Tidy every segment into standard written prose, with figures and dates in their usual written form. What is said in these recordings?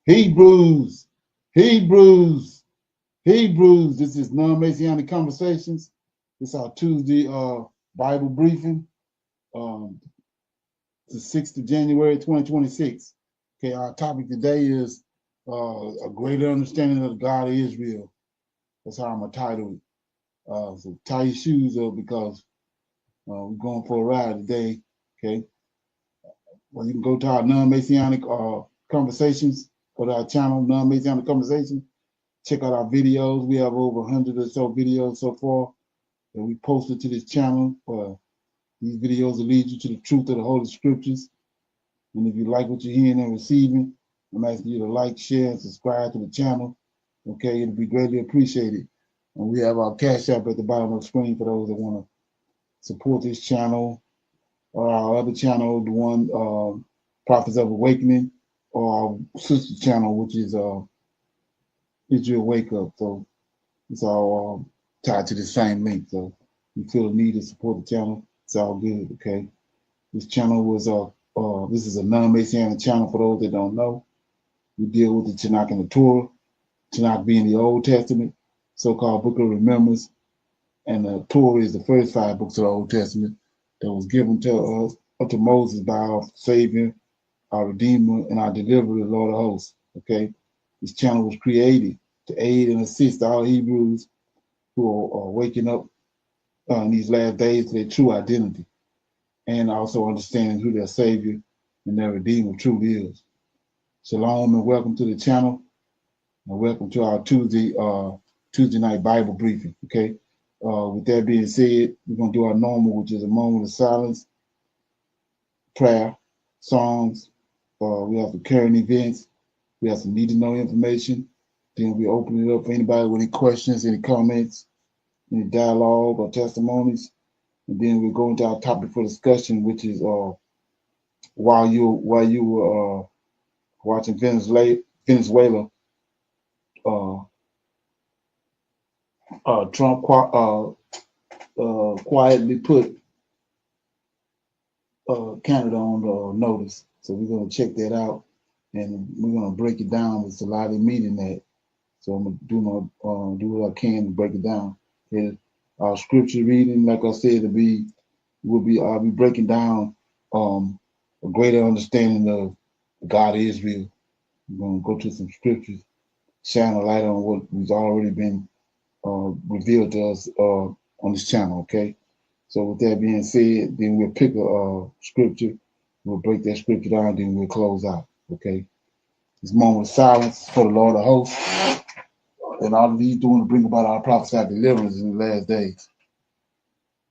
Hebrews, Hebrews, Hebrews. This is non-Messianic Conversations. It's our Tuesday Bible briefing, the 6th of January, 2026. Okay, our topic today is a greater understanding of the God of Israel. That's how I'm going to title it. So tie your shoes up because we're going for a ride today. Okay, well, you can go to our non-Messianic conversations, go to our channel, non-Messianic conversations. Check out our videos. We have over 100 or so videos so far that we posted to this channel. These videos will lead you to the truth of the Holy Scriptures. And if you like what you're hearing and receiving, I'm asking you to like, share, and subscribe to the channel. Okay, it'll be greatly appreciated. And we have our Cash App at the bottom of the screen for those that want to support this channel or our other channel, the one Prophets of Awakening, or our sister channel, which is Israel Wake Up. So it's all tied to the same link. So if you feel the need to support the channel, it's all good. Okay. This channel was this is a non-Messianic channel for those that don't know. We deal with the Tanakh and the Torah, Tanakh being the Old Testament, so-called Book of Remembrance, and the Torah is the first 5 books of the Old Testament that was given to us, to Moses by our Savior, our Redeemer, and our Deliverer, the Lord of Hosts. Okay, this channel was created to aid and assist all Hebrews who are waking up in these last days to their true identity, and also understanding who their Savior and their Redeemer truly is. Shalom and welcome to the channel, and welcome to our Tuesday night Bible briefing. Okay, with that being said, we're gonna do our normal, which is a moment of silence, prayer, songs. We have some current events. We have some need to know information. Then we open it up for anybody with any questions, any comments, any dialogue or testimonies. And then we go into our topic for discussion, which is while you were watching Venezuela, Trump quietly put Canada on notice. So we're going to check that out, and we're going to break it down. It's a lot of meeting that. So I'm going to do what I can to break it down. And our scripture reading, like I said, I'll be breaking down a greater understanding of God Israel. We're going to go to some scriptures, shine a light on what has already been revealed to us on this channel. Okay. So with that being said, then we'll pick a scripture, we'll break that scripture down, then we'll close out. Okay. This moment of silence for the Lord of hosts, and all of these doing to bring about our prophesied deliverance in the last days.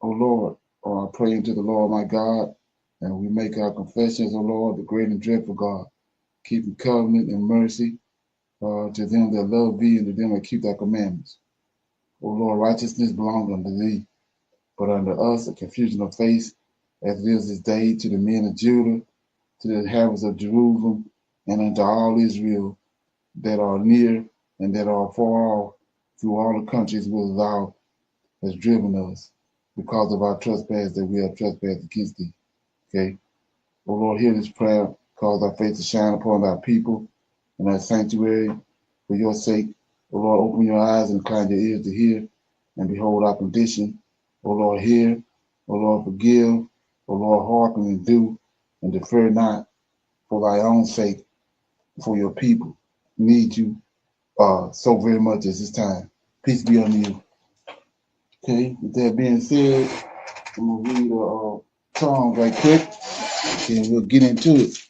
O Lord, I pray unto the Lord my God, and we make our confessions, O Lord, the great and dreadful God, keeping covenant and mercy to them that love thee and to them that keep thy commandments. O Lord, righteousness belongs unto thee, but unto us a confusion of face, as it is this day to the men of Judah, to the inhabitants of Jerusalem, and unto all Israel that are near and that are far off, through all the countries whither thou hast driven us, because of our trespass that we have trespassed against thee. Okay. O Lord, hear this prayer, cause thy face to shine upon thy people and thy sanctuary for your sake. O Lord, open your eyes and incline your ears to hear, and behold our condition. O Lord, hear. O Lord, forgive. O Lord, hearken and do, and defer not, for thy own sake, for your people need you so very much at this time. Peace be on you. Okay, with that being said, I'm gonna read a song right quick, and we'll get into it.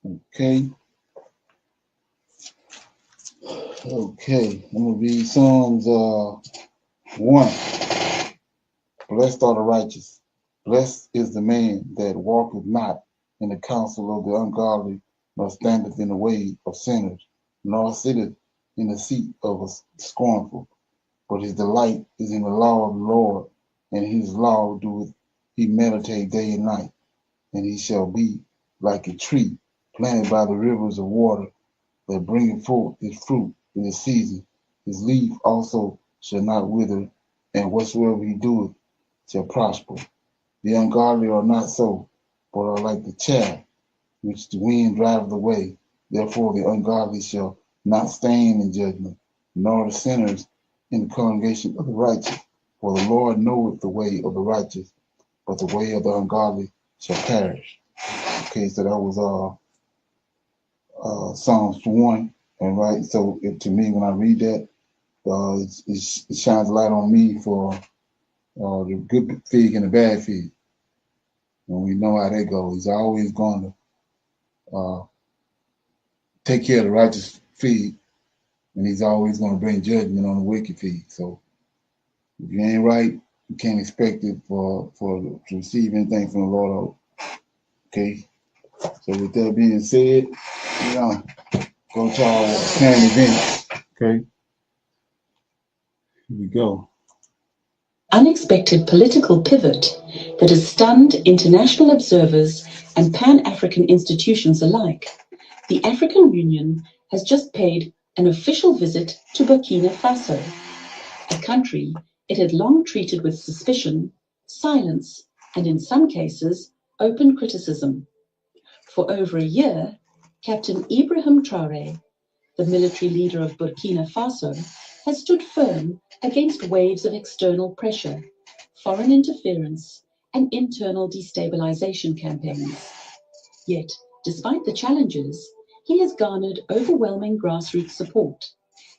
Okay. Okay, I'm gonna read Psalms 1. Blessed are the righteous. Blessed is the man that walketh not in the counsel of the ungodly, nor standeth in the way of sinners, nor sitteth in the seat of a scornful. But his delight is in the law of the Lord, and his law doeth he meditate day and night. And he shall be like a tree planted by the rivers of water, that bringeth forth his fruit in the season. His leaf also shall not wither, and whatsoever he doeth shall prosper. The ungodly are not so, but are like the chaff which the wind driveth away. Therefore the ungodly shall not stand in judgment, nor the sinners in the congregation of the righteous. For the Lord knoweth the way of the righteous, but the way of the ungodly shall perish. Okay, so that was Psalms 1, and right. So to me, when I read that, it shines a light on me for the good fig and the bad fig, and we know how that goes. He's always going to take care of the righteous fig, and he's always going to bring judgment on the wicked fig. So if you ain't right, you can't expect it to receive anything from the Lord. Okay. So with that being said, we're gonna go to our current events. Okay. Here we go. Unexpected political pivot that has stunned international observers and Pan-African institutions alike. The African Union has just paid an official visit to Burkina Faso, a country it had long treated with suspicion, silence, and in some cases, open criticism. For over a year, Captain Ibrahim Traoré, the military leader of Burkina Faso, has stood firm against waves of external pressure, foreign interference, and internal destabilization campaigns. Yet, despite the challenges, he has garnered overwhelming grassroots support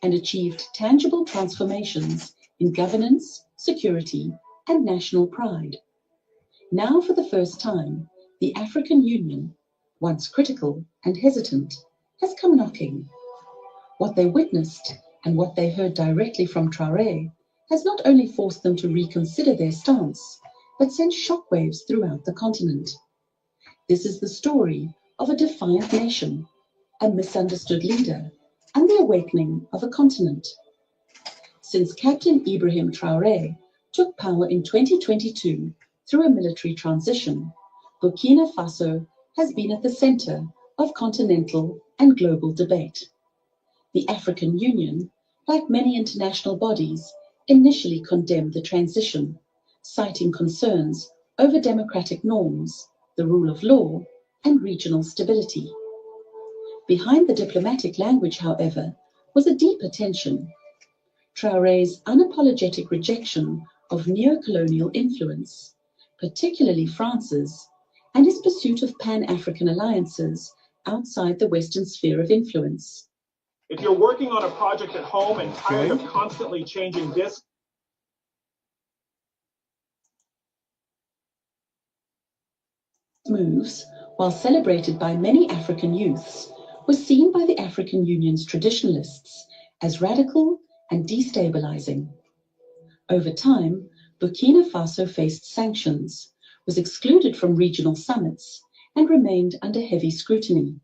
and achieved tangible transformations in governance, security, and national pride. Now, for the first time, the African Union, once critical and hesitant, has come knocking. What they witnessed and what they heard directly from Traoré has not only forced them to reconsider their stance, but sent shockwaves throughout the continent. This is the story of a defiant nation, a misunderstood leader, and the awakening of a continent. Since Captain Ibrahim Traoré took power in 2022 through a military transition, Burkina Faso has been at the center of continental and global debate. The African Union, like many international bodies, initially condemned the transition, citing concerns over democratic norms, the rule of law, and regional stability. Behind the diplomatic language, however, was a deeper tension. Traoré's unapologetic rejection of neo-colonial influence, particularly France's, and his pursuit of Pan-African alliances outside the Western sphere of influence. If you're working on a project at home and tired of constantly changing disks, moves, while celebrated by many African youths, was seen by the African Union's traditionalists as radical and destabilizing. Over time, Burkina Faso faced sanctions, was excluded from regional summits, and remained under heavy scrutiny.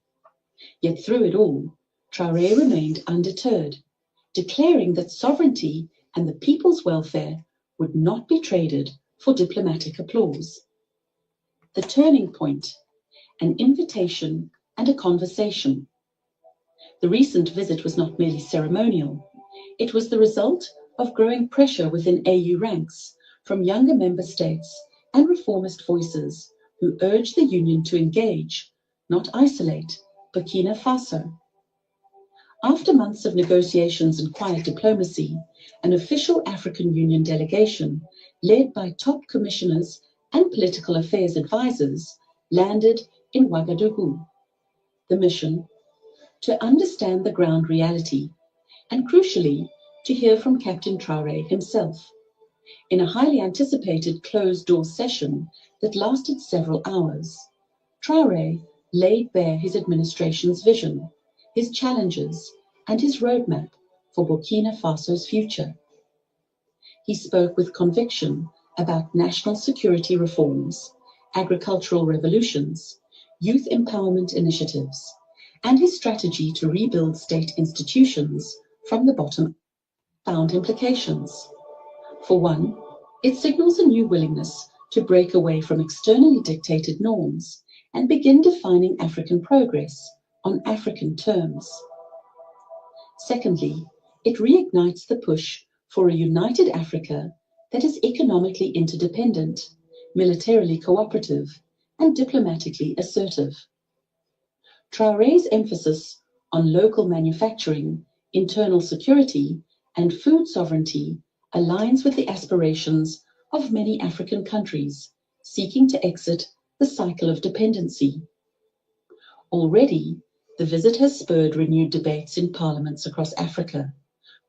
Yet through it all, Traoré remained undeterred, declaring that sovereignty and the people's welfare would not be traded for diplomatic applause. The turning point, an invitation and a conversation. The recent visit was not merely ceremonial. It was the result of growing pressure within AU ranks from younger member states and reformist voices who urged the Union to engage, not isolate, Burkina Faso. After months of negotiations and quiet diplomacy, an official African Union delegation, led by top commissioners and political affairs advisors, landed in Ouagadougou. The mission? To understand the ground reality, and crucially, to hear from Captain Traoré himself. In a highly anticipated closed-door session that lasted several hours, Traoré laid bare his administration's vision, his challenges, and his roadmap for Burkina Faso's future. He spoke with conviction about national security reforms, agricultural revolutions, youth empowerment initiatives, and his strategy to rebuild state institutions from the bottom up. Found implications. For one, it signals a new willingness to break away from externally dictated norms and begin defining African progress on African terms. Secondly, it reignites the push for a united Africa that is economically interdependent, militarily cooperative, and diplomatically assertive. Traoré's emphasis on local manufacturing, internal security, and food sovereignty aligns with the aspirations of many African countries seeking to exit the cycle of dependency. Already, the visit has spurred renewed debates in parliaments across Africa,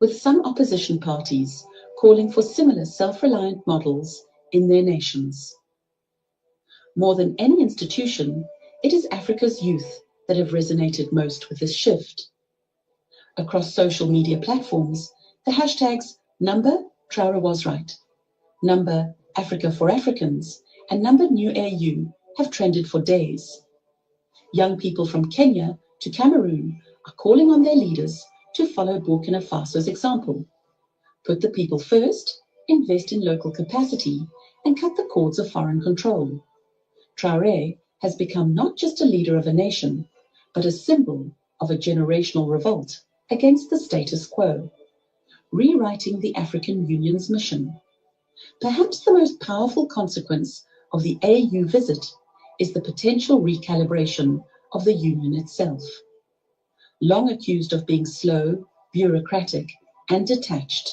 with some opposition parties calling for similar self-reliant models in their nations. More than any institution, it is Africa's youth that have resonated most with this shift. Across social media platforms, the hashtags #Traoré was right, #Africa for Africans, and #NewAU have trended for days. Young people from Kenya to Cameroon are calling on their leaders to follow Burkina Faso's example. Put the people first, invest in local capacity, and cut the cords of foreign control. Traoré has become not just a leader of a nation, but a symbol of a generational revolt against the status quo, rewriting the African Union's mission. Perhaps the most powerful consequence of the AU visit is the potential recalibration of the Union itself. Long accused of being slow, bureaucratic, and detached,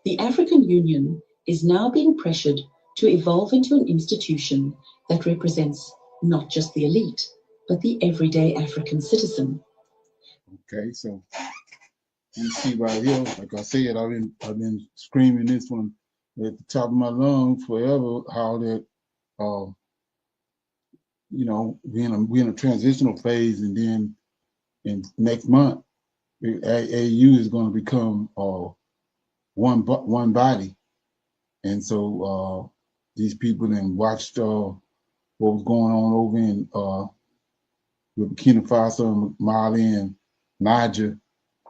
the African Union is now being pressured to evolve into an institution that represents not just the elite, but the everyday African citizen. Okay, so you see right here, like I said, I've been screaming this one at the top of my lungs forever, how that we're in a transitional phase, and then in next month AU is going to become one body. And so these people then watched what was going on over in with Burkina Faso and Mali and Niger,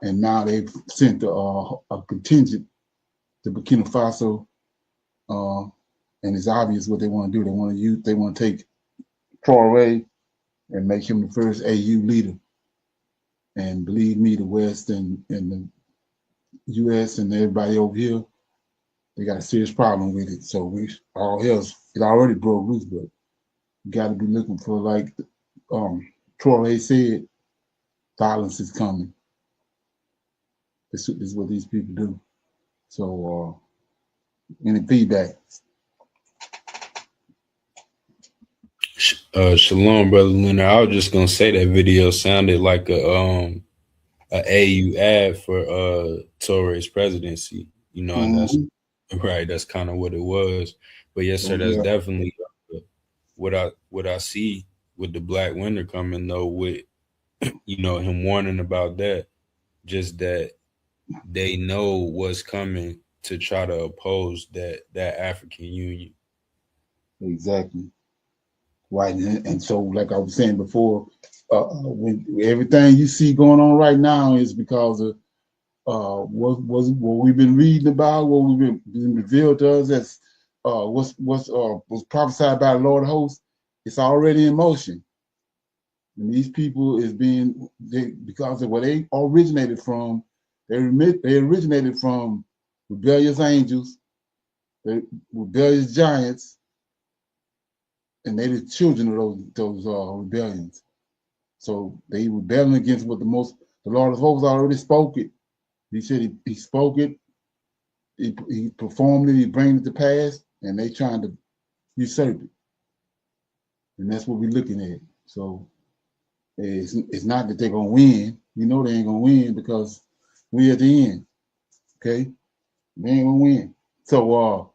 and now they've sent a contingent to Burkina Faso, and it's obvious what they want to do. They want to take Traoré and make him the first AU leader. And believe me, the West and the U.S. and everybody over here, they got a serious problem with it. So it already broke loose, but you got to be looking for, like Traoré said, violence is coming. This is what these people do. So any feedback? Shalom, brother Leonard. I was just gonna say that video sounded like a AU ad for Torres presidency, and that's right. That's kind of what it was. But yes, sir, that's definitely what I see with the Black winter coming, though, with him warning about that, just that they know what's coming to try to oppose that African Union. Exactly. Right, and so like I was saying before, when everything you see going on right now is because of what we've been reading about, what we've been revealed to us as was prophesied by the Lord of hosts. It's already in motion, and these people because of where they originated from. They originated from rebellious angels, rebellious giants. And they the children of those rebellions. So they rebelling against what the Lord of hosts already spoke it. He said he spoke it, he performed it, he bring it to pass, and they trying to usurp it. And that's what we're looking at. So it's not that they're gonna win. We know they ain't gonna win because we at the end. Okay? They ain't gonna win. So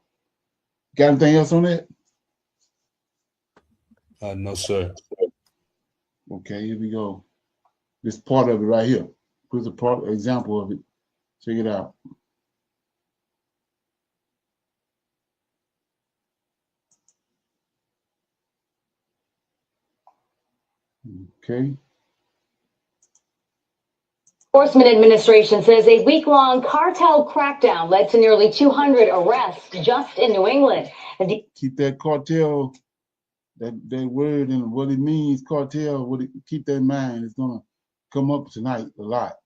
got anything else on that? No, sir. Okay, here we go. This part of it right here. Here's example of it. Check it out. Okay. Enforcement Administration says a week-long cartel crackdown led to nearly 200 arrests just in New England. Keep that cartel, that word and what it means, cartel, keep that in mind. It's going to come up tonight a lot.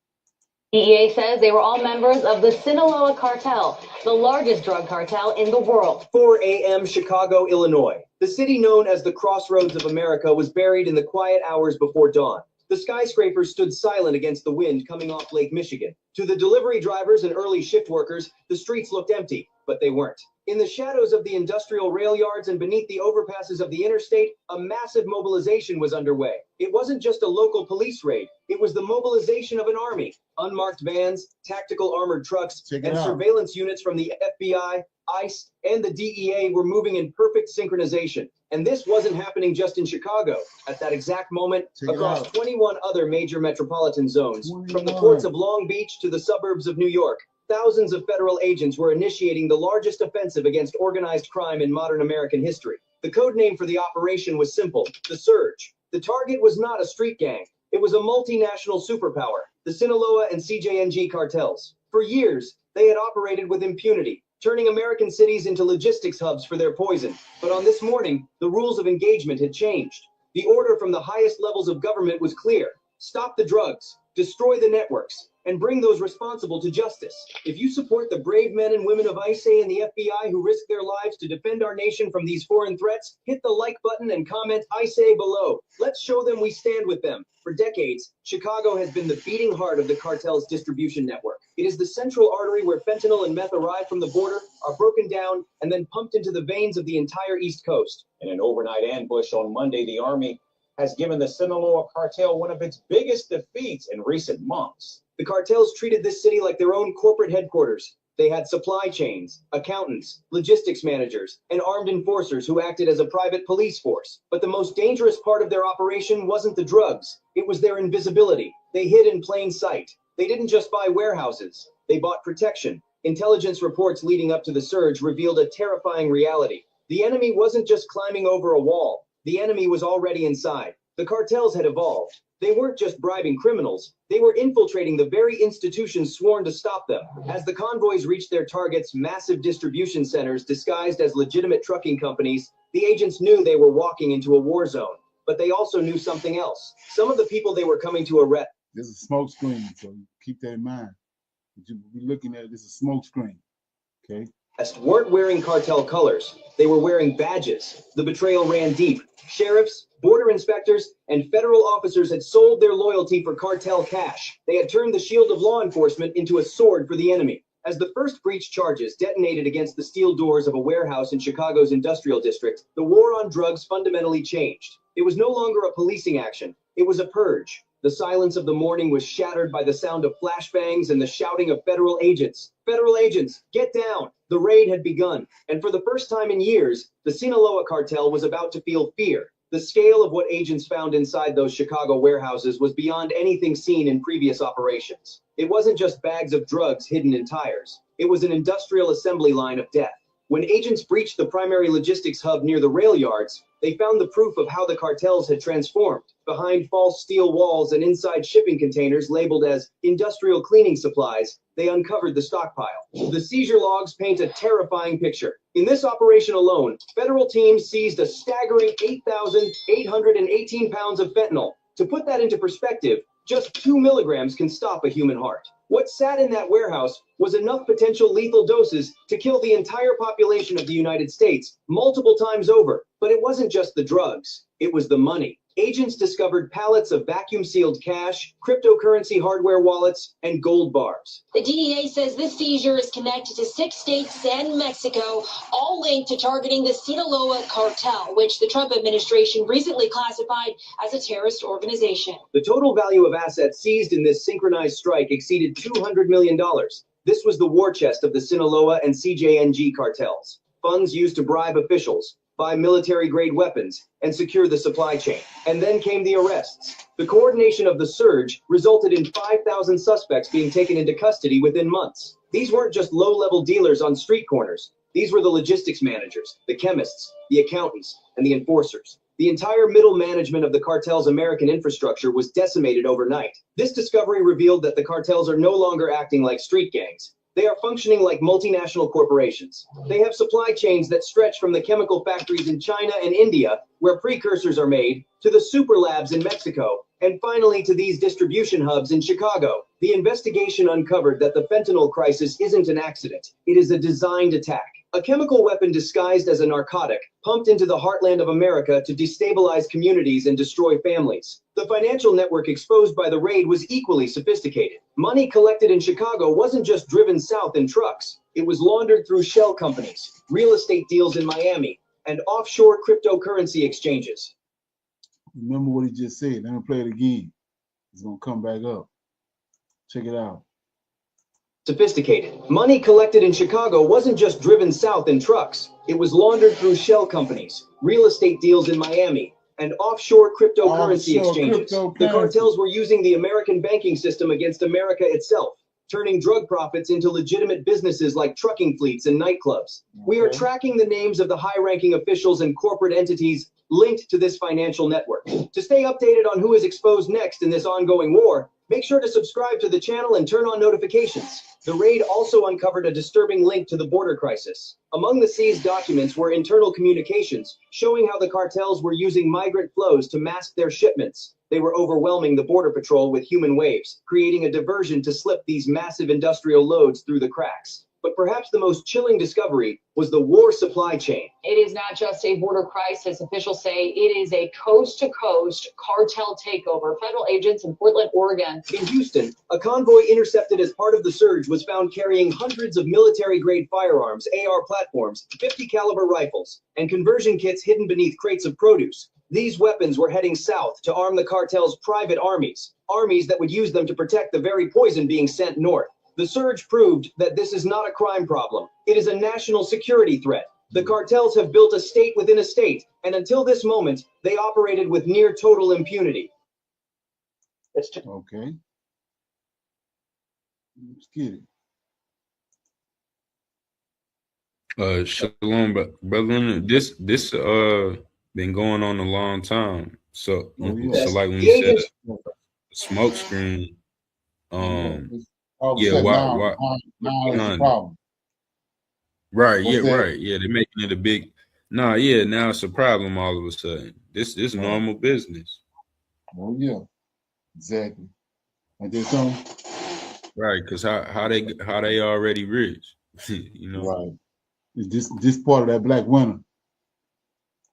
DEA says they were all members of the Sinaloa cartel, the largest drug cartel in the world. 4 a.m. Chicago, Illinois. The city known as the Crossroads of America was buried in the quiet hours before dawn. The skyscrapers stood silent against the wind coming off Lake Michigan. To the delivery drivers and early shift workers, the streets looked empty, but they weren't. In the shadows of the industrial rail yards and beneath the overpasses of the interstate, a massive mobilization was underway. It wasn't just a local police raid. It was the mobilization of an army. Unmarked vans, tactical armored trucks, and surveillance units from the FBI, ICE, and the DEA were moving in perfect synchronization. And this wasn't happening just in Chicago. At that exact moment, across 21 other major metropolitan zones, from the ports of Long Beach to the suburbs of New York, thousands of federal agents were initiating the largest offensive against organized crime in modern American history. The code name for the operation was simple: the Surge. The target was not a street gang. It was a multinational superpower, the Sinaloa and CJNG cartels. For years, they had operated with impunity, turning American cities into logistics hubs for their poison. But on this morning, the rules of engagement had changed. The order from the highest levels of government was clear: stop the drugs, destroy the networks, and bring those responsible to justice. If you support the brave men and women of ICE and the FBI who risk their lives to defend our nation from these foreign threats, hit the like button and comment ICE below. Let's show them we stand with them. For decades, Chicago has been the beating heart of the cartel's distribution network. It is the central artery where fentanyl and meth arrive from the border, are broken down, and then pumped into the veins of the entire East Coast. In an overnight ambush on Monday, the Army has given the Sinaloa cartel one of its biggest defeats in recent months. The cartels treated this city like their own corporate headquarters. They had supply chains, accountants, logistics managers, and armed enforcers who acted as a private police force. But the most dangerous part of their operation wasn't the drugs. It was their invisibility. They hid in plain sight. They didn't just buy warehouses. They bought protection. Intelligence reports leading up to the surge revealed a terrifying reality. The enemy wasn't just climbing over a wall. The enemy was already inside. The cartels had evolved. They weren't just bribing criminals. They were infiltrating the very institutions sworn to stop them. As the convoys reached their targets, massive distribution centers disguised as legitimate trucking companies, the agents knew they were walking into a war zone. But they also knew something else. Some of the people they were coming to arrest. This is a smoke screen, so keep that in mind. You'll be looking at this is a smoke screen. Okay. Weren't wearing cartel colors. They were wearing badges. The betrayal ran deep. Sheriffs, border inspectors, and federal officers had sold their loyalty for cartel cash. They had turned the shield of law enforcement into a sword for the enemy. As the first breach charges detonated against the steel doors of a warehouse in Chicago's industrial district, the war on drugs fundamentally changed. It was no longer a policing action. It was a purge. The silence of the morning was shattered by the sound of flashbangs and the shouting of federal agents. Federal agents, get down! The raid had begun, and for the first time in years, the Sinaloa cartel was about to feel fear. The scale of what agents found inside those Chicago warehouses was beyond anything seen in previous operations. It wasn't just bags of drugs hidden in tires. It was an industrial assembly line of death. When agents breached the primary logistics hub near the rail yards, they found the proof of how the cartels had transformed. Behind false steel walls and inside shipping containers labeled as industrial cleaning supplies, they uncovered the stockpile. The seizure logs paint a terrifying picture. In this operation alone, federal teams seized a staggering 8,818 pounds of fentanyl. To put that into perspective, just 2 milligrams can stop a human heart. What sat in that warehouse was enough potential lethal doses to kill the entire population of the United States multiple times over. But it wasn't just the drugs, it was the money. Agents discovered pallets of vacuum-sealed cash, cryptocurrency hardware wallets, and gold bars. The DEA says this seizure is connected to 6 states and Mexico, all linked to targeting the Sinaloa cartel, which the Trump administration recently classified as a terrorist organization. The total value of assets seized in this synchronized strike exceeded $200 million. This was the war chest of the Sinaloa and CJNG cartels. Funds used to bribe officials, buy military-grade weapons, and secure the supply chain. And then came the arrests. The coordination of the surge resulted in 5,000 suspects being taken into custody within months. These weren't just low-level dealers on street corners. These were the logistics managers, the chemists, the accountants, and the enforcers. The entire middle management of the cartel's American infrastructure was decimated overnight. This discovery revealed that the cartels are no longer acting like street gangs. They are functioning like multinational corporations. They have supply chains that stretch from the chemical factories in China and India, where precursors are made, to the super labs in Mexico, and finally to these distribution hubs in Chicago. The investigation uncovered that the fentanyl crisis isn't an accident. It is a designed attack. a chemical weapon disguised as a narcotic, pumped into the heartland of America to destabilize communities and destroy families. The financial network exposed by the raid was equally sophisticated. Money collected in Chicago wasn't just driven south in trucks. It was laundered through shell companies, real estate deals in Miami, and offshore cryptocurrency exchanges. Remember what he just said. Let me play it again. It's going to come back up. Check it out. Sophisticated. Money collected in Chicago wasn't just driven south in trucks. It was laundered through shell companies, real estate deals in Miami, and offshore cryptocurrency exchanges. The cartels were using the American banking system against America itself, turning drug profits into legitimate businesses like trucking fleets and nightclubs. We are tracking the names of the high-ranking officials and corporate entities linked to this financial network. To stay updated on who is exposed next in this ongoing war, make sure to subscribe to the channel and turn on notifications. The raid also uncovered a disturbing link to the border crisis. Among the seized documents were internal communications showing how the cartels were using migrant flows to mask their shipments. They were overwhelming the border patrol with human waves, creating a diversion to slip these massive industrial loads through the cracks. But perhaps the most chilling discovery was the war supply chain. It is not just a border crisis. Officials say it is a coast-to-coast cartel takeover. Federal agents in Portland, Oregon. In Houston, a convoy intercepted as part of the surge was found carrying hundreds of military-grade firearms, AR platforms, 50 caliber rifles, and conversion kits hidden beneath crates of produce. These weapons were heading south to arm the cartel's private armies that would use them to protect the very poison being sent north. The surge proved that this is not a crime problem. It is a national security threat. The cartels have built a state within a state, and until this moment, they operated with near total impunity. Okay. Let's get it. Shalom, brother. This been going on a long time. So, so like when you said smoke screen, yeah, why problem. Right, right. Yeah, they're making it a big now it's a problem all of a sudden. This is normal business. Oh yeah, exactly. And there's some right, because how they already rich, you know. Right. Is this part of that black winter?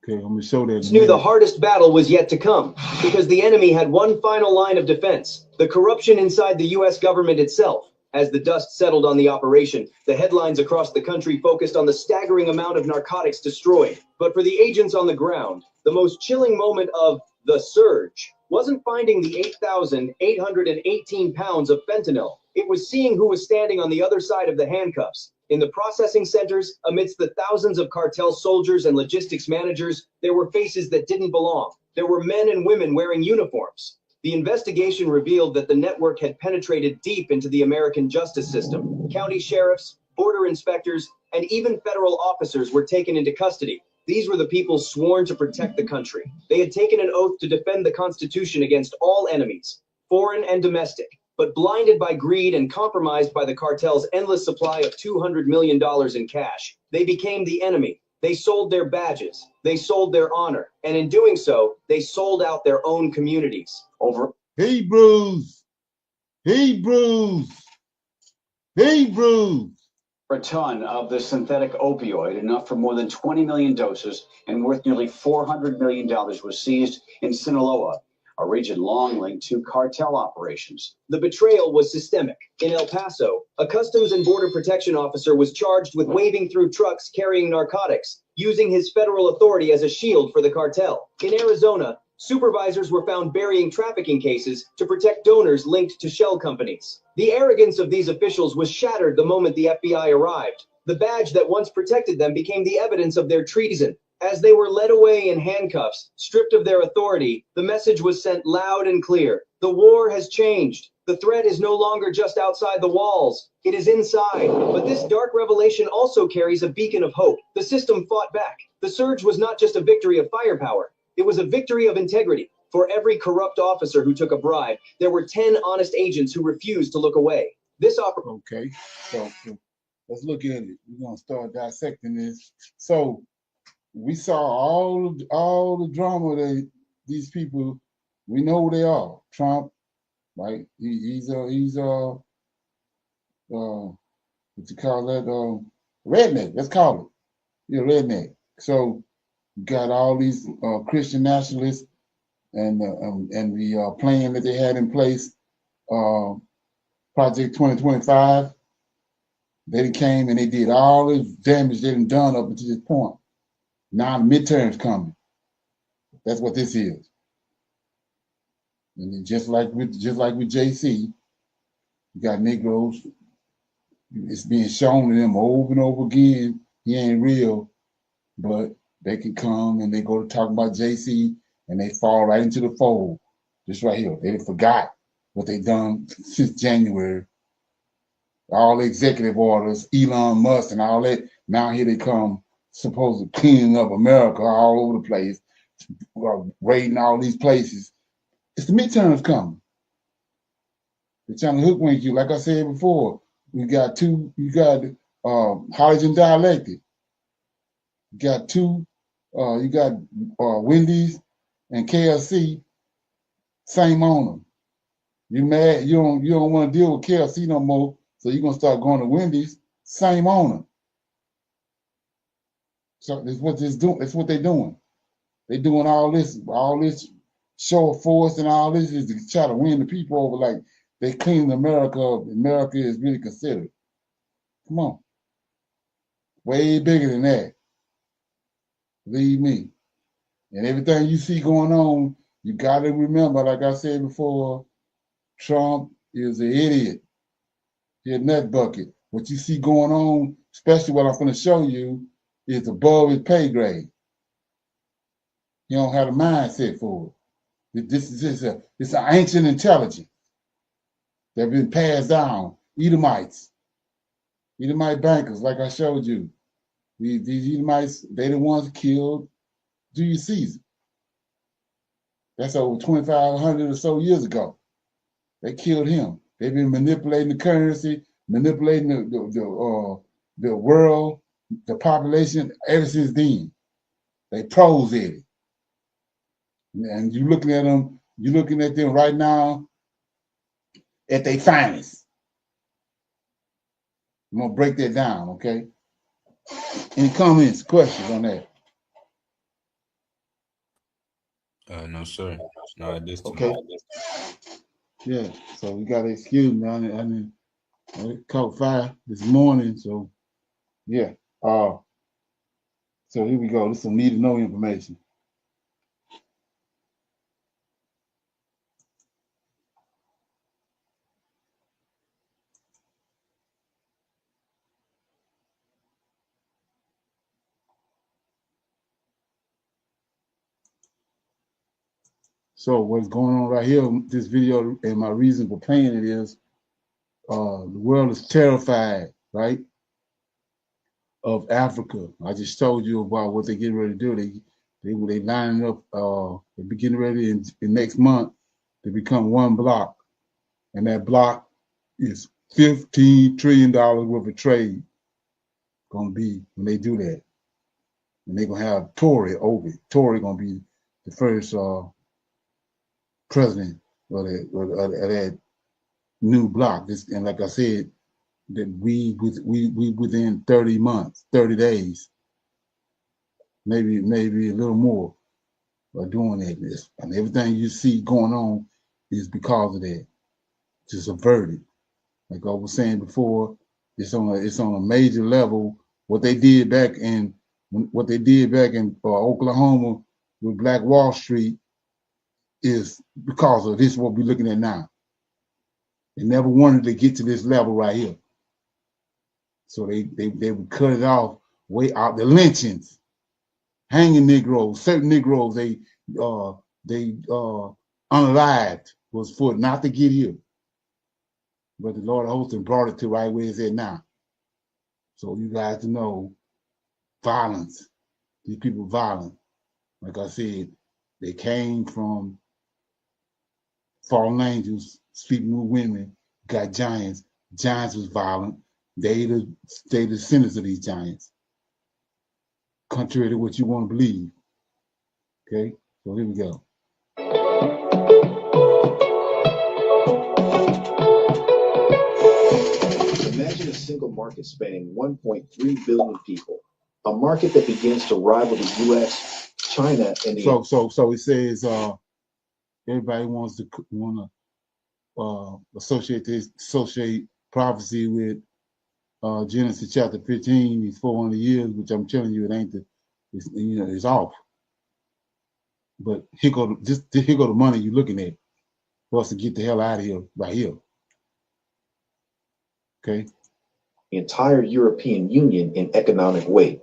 Okay, I'm gonna show that. Knew the hardest battle was yet to come because the enemy had one final line of defense: the corruption inside the U.S. government itself. As the dust settled on the operation, the headlines across the country focused on the staggering amount of narcotics destroyed. But for the agents on the ground, the most chilling moment of the surge wasn't finding the 8,818 pounds of fentanyl. It was seeing who was standing on the other side of the handcuffs. In the processing centers, amidst the thousands of cartel soldiers and logistics managers, there were faces that didn't belong. There were men and women wearing uniforms. The investigation revealed that the network had penetrated deep into the American justice system. County sheriffs, border inspectors, and even federal officers were taken into custody. These were the people sworn to protect the country. They had taken an oath to defend the Constitution against all enemies, foreign and domestic. But blinded by greed and compromised by the cartel's endless supply of $200 million in cash, they became the enemy. They sold their badges, they sold their honor, and in doing so, they sold out their own communities. Hebrews a ton of the synthetic opioid, enough for more than 20 million doses and worth nearly $400 million, was seized in Sinaloa, a region long linked to cartel operations. The betrayal was systemic. In El Paso, a Customs and Border Protection officer was charged with waving through trucks carrying narcotics, using his federal authority as a shield for the cartel. In Arizona, supervisors were found burying trafficking cases to protect donors linked to shell companies. The arrogance of these officials was shattered the moment the FBI arrived. The badge that once protected them became the evidence of their treason. As they were led away in handcuffs, stripped of their authority, the message was sent loud and clear. The war has changed. The threat is no longer just outside the walls. It is inside. But this dark revelation also carries a beacon of hope. The system fought back. The surge was not just a victory of firepower. It was a victory of integrity. For every corrupt officer who took a bribe, there were 10 honest agents who refused to look away. Okay, so let's look at it. We're going to start dissecting this. So we saw all the drama that these people, we know who they are. Trump, right? He's what you call that? Redneck, let's call it. You're a redneck. So you got all these Christian nationalists and the plan that they had in place, Project 2025. They came and they did all the damage they done up until this point. Now the midterms coming. That's what this is. And then just like with JC, you got Negroes. It's being shown to them over and over again. He ain't real, but they can come and they go to talk about JC and they fall right into the fold. Just right here. They forgot what they done since January. All the executive orders, Elon Musk and all that. Now here they come, supposed to cleaning up America all over the place, raiding all these places. It's the midterms coming. They're trying to hoodwink you. Like I said before, you got Hydrogen Dialectic. You got Wendy's and KFC, same owner. You mad? You don't want to deal with KFC no more, so you're gonna start going to Wendy's, same owner. So that's what this doing. That's what they're doing. They're doing all this show of force and all this is to try to win the people over. Like they cleaned America up. America is really considered. Come on, way bigger than that. Believe me. And everything you see going on, you got to remember, like I said before, Trump is an idiot. He's a nut bucket. What you see going on, especially what I'm going to show you, is above his pay grade. He don't have a mindset for it. It's an ancient intelligence that's been passed down. Edomite bankers, like I showed you. These Edomites, they the ones killed Julius Caesar. That's over 2,500 or so years ago. They killed him. They've been manipulating the currency, manipulating the world, the population ever since then. They pros at it. And you're looking at them right now at their finest. I'm gonna break that down, okay? Any comments, questions on that? No, sir. Not at this time. Okay. Yeah, so we gotta excuse me. I caught fire this morning, so yeah. So here we go. This is some need to know information. So what's going on right here, this video, and my reason for playing it is the world is terrified, right, of Africa. I just told you about what they getting ready to do. They lining up, they're getting ready in next month to become one block. And that block is $15 trillion worth of trade gonna be when they do that. And they're gonna have Tory over it. Tory gonna be the first president of that new block. And like I said, that we within 30 months, 30 days, maybe a little more, are doing that. And everything you see going on is because of that. Just averted. Like I was saying before, it's on a major level. What they did back in Oklahoma with Black Wall Street is because of this. What we're looking at now. They never wanted to get to this level right here, so they would cut it off way out. The lynchings, hanging Negroes, certain Negroes they unalived was for not to get here, but the Lord of hosts brought it to right where it's at now. So you guys to know, violence. These people violent. Like I said, they came from fallen angels, sleeping with women, got giants. Giants was violent. They the descendants of these giants. Contrary to what you want to believe. Okay, so here we go. Imagine a single market spanning 1.3 billion people, a market that begins to rival the U.S., China, and the. So it says everybody wants to associate prophecy with Genesis chapter 15, these 400 years, which I'm telling you, it ain't it's off. But here go the money you're looking at for us to get the hell out of here right here. Okay. The entire European Union in economic weight.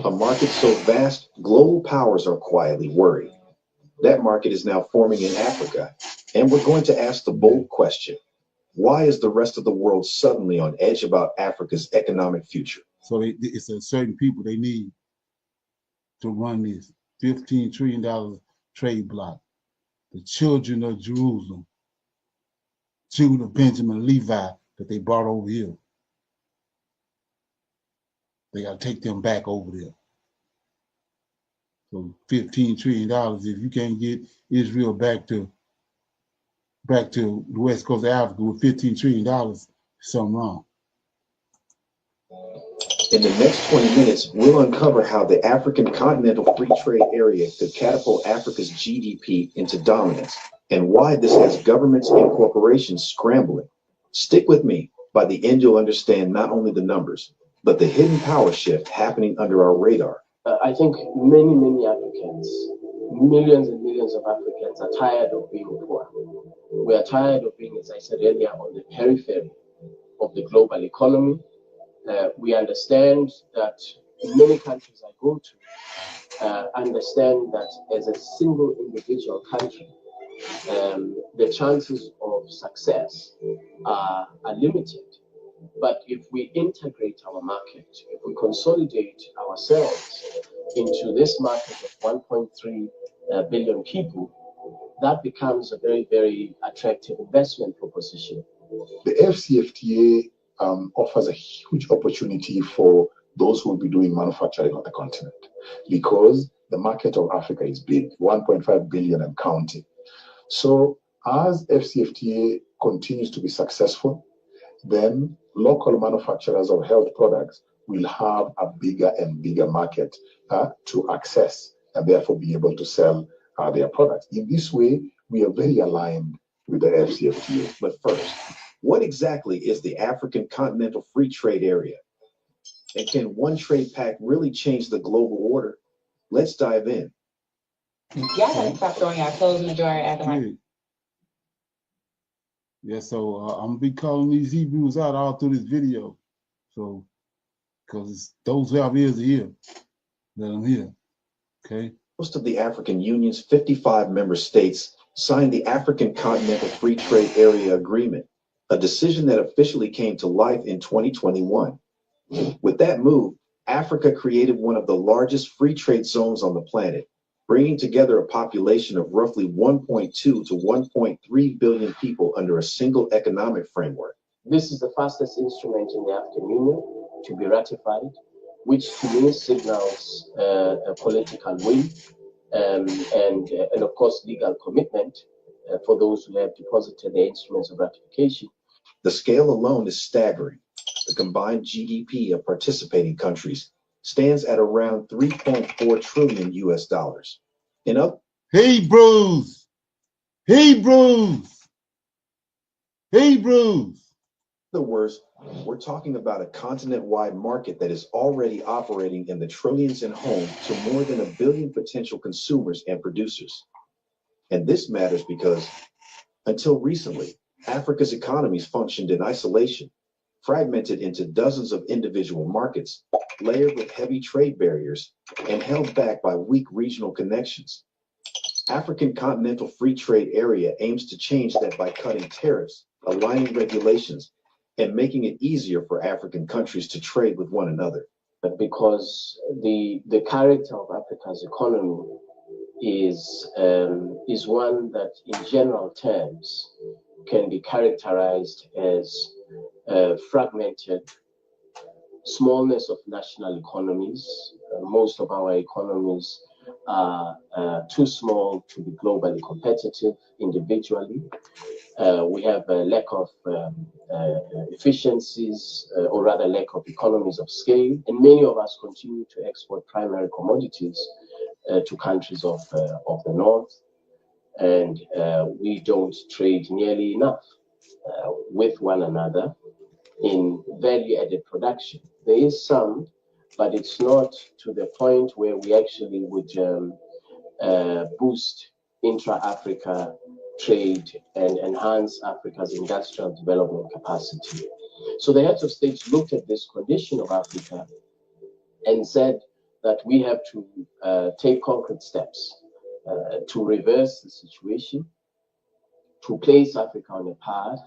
A market so vast, global powers are quietly worried. That market is now forming in Africa, and we're going to ask the bold question: why is the rest of the world suddenly on edge about Africa's economic future? So it's a certain people they need to run this $15 trillion trade block. The children of Jerusalem, Judah, Benjamin, Levi, that they brought over here. They got to take them back over there. So $15 trillion, if you can't get Israel back to the west coast of Africa with $15 trillion, something wrong. In the next 20 minutes, we'll uncover how the African Continental Free Trade Area could catapult Africa's GDP into dominance, and why this has governments and corporations scrambling. Stick with me. By the end, you'll understand not only the numbers, but the hidden power shift happening under our radar. I think many Africans, millions and millions of Africans are tired of being poor. We are tired of being, as I said earlier, on the periphery of the global economy. We understand that many countries I go to understand that as a single individual country, the chances of success are limited. But if we integrate our market, if we consolidate ourselves into this market of 1.3 billion people, that becomes a very, very attractive investment proposition. The FCFTA offers a huge opportunity for those who will be doing manufacturing on the continent, because the market of Africa is big, 1.5 billion and counting. So as FCFTA continues to be successful, then local manufacturers of health products will have a bigger and bigger market to access, and therefore be able to sell their products. In this way, we are very aligned with the FCFTA. But first, what exactly is the African Continental Free Trade Area? And can one trade pact really change the global order? Let's dive in. Y'all gotta stop throwing our clothes in the dryer after my. Yeah, so I'm gonna be calling these Hebrews out all through this video. So, because those who have ears to hear, let them hear. Okay. Most of the African Union's 55 member states signed the African Continental Free Trade Area Agreement, a decision that officially came to life in 2021. With that move, Africa created one of the largest free trade zones on the planet, bringing together a population of roughly 1.2 to 1.3 billion people under a single economic framework. This is the fastest instrument in the African Union to be ratified, which to me signals a political will and of course legal commitment for those who have deposited their instruments of ratification. The scale alone is staggering. The combined GDP of participating countries stands at around 3.4 trillion US dollars. Hebrews. In other words, we're talking about a continent-wide market that is already operating in the trillions and home to more than 1 billion potential consumers and producers. And this matters because, until recently, Africa's economies functioned in isolation, fragmented into dozens of individual markets, layered with heavy trade barriers, and held back by weak regional connections. African Continental Free Trade Area aims to change that by cutting tariffs, aligning regulations, and making it easier for African countries to trade with one another. Because the character of Africa's economy is one that, in general terms, can be characterized as fragmented, smallness of national economies. Most of our economies are too small to be globally competitive individually. We have a lack of efficiencies, or rather lack of economies of scale, and many of us continue to export primary commodities to countries of the north, and we don't trade nearly enough with one another in value-added production. There is some, but it's not to the point where we actually would boost intra-Africa trade and enhance Africa's industrial development capacity. So the heads of state looked at this condition of Africa and said that we have to take concrete steps to reverse the situation, to place Africa on a path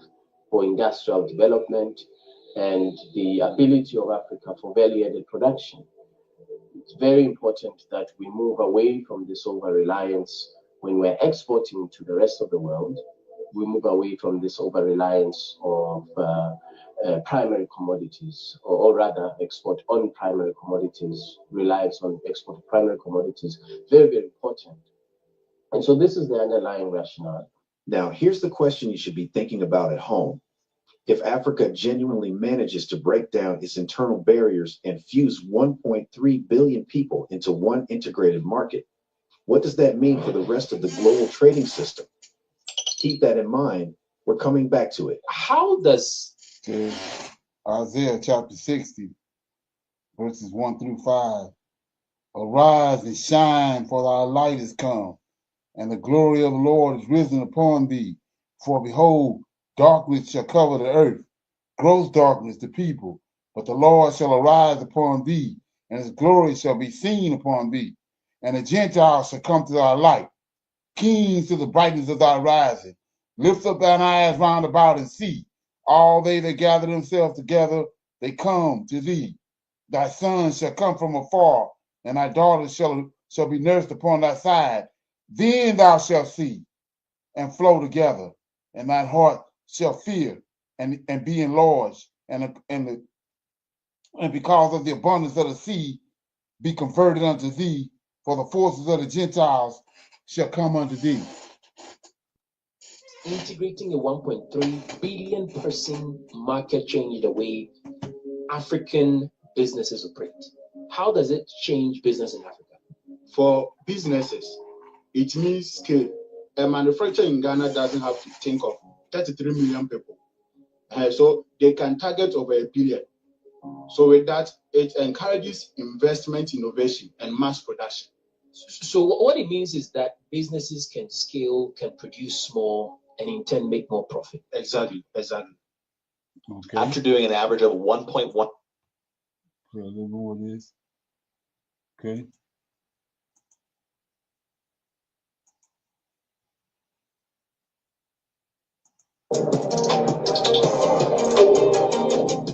for industrial development and the ability of Africa for value-added production. It's very important that we move away from this over-reliance when we're exporting to the rest of the world. We move away from this over-reliance of primary commodities, or rather export on primary commodities, reliance on export of primary commodities. Very, very important. And so this is the underlying rationale. Now, here's the question you should be thinking about at home. If Africa genuinely manages to break down its internal barriers and fuse 1.3 billion people into one integrated market, what does that mean for the rest of the global trading system? Keep that in mind. We're coming back to it. How does Isaiah chapter 60, verses 1 through 5. Arise and shine, for thy light is come, and the glory of the Lord is risen upon thee. For behold, darkness shall cover the earth, gross darkness the people. But the Lord shall arise upon thee, and his glory shall be seen upon thee. And the Gentiles shall come to thy light, kings to the brightness of thy rising. Lift up thine eyes round about and see. All they that gather themselves together, they come to thee. Thy sons shall come from afar, and thy daughters shall be nursed upon thy side. Then thou shalt see and flow together, and thine heart shall fear and be enlarged, and because of the abundance of the sea be converted unto thee, for the forces of the Gentiles shall come unto thee. Integrating a 1.3 billion person market change the way African businesses operate. How does it change business in Africa? For businesses, it means scale. A manufacturer in Ghana doesn't have to think of 33 million people. So they can target over 1 billion. So with that, it encourages investment, innovation, and mass production. So what it means is that businesses can scale, can produce more, and in turn make more profit. Exactly. Okay. After doing an average of 1.1. Okay, a little more of this. Okay.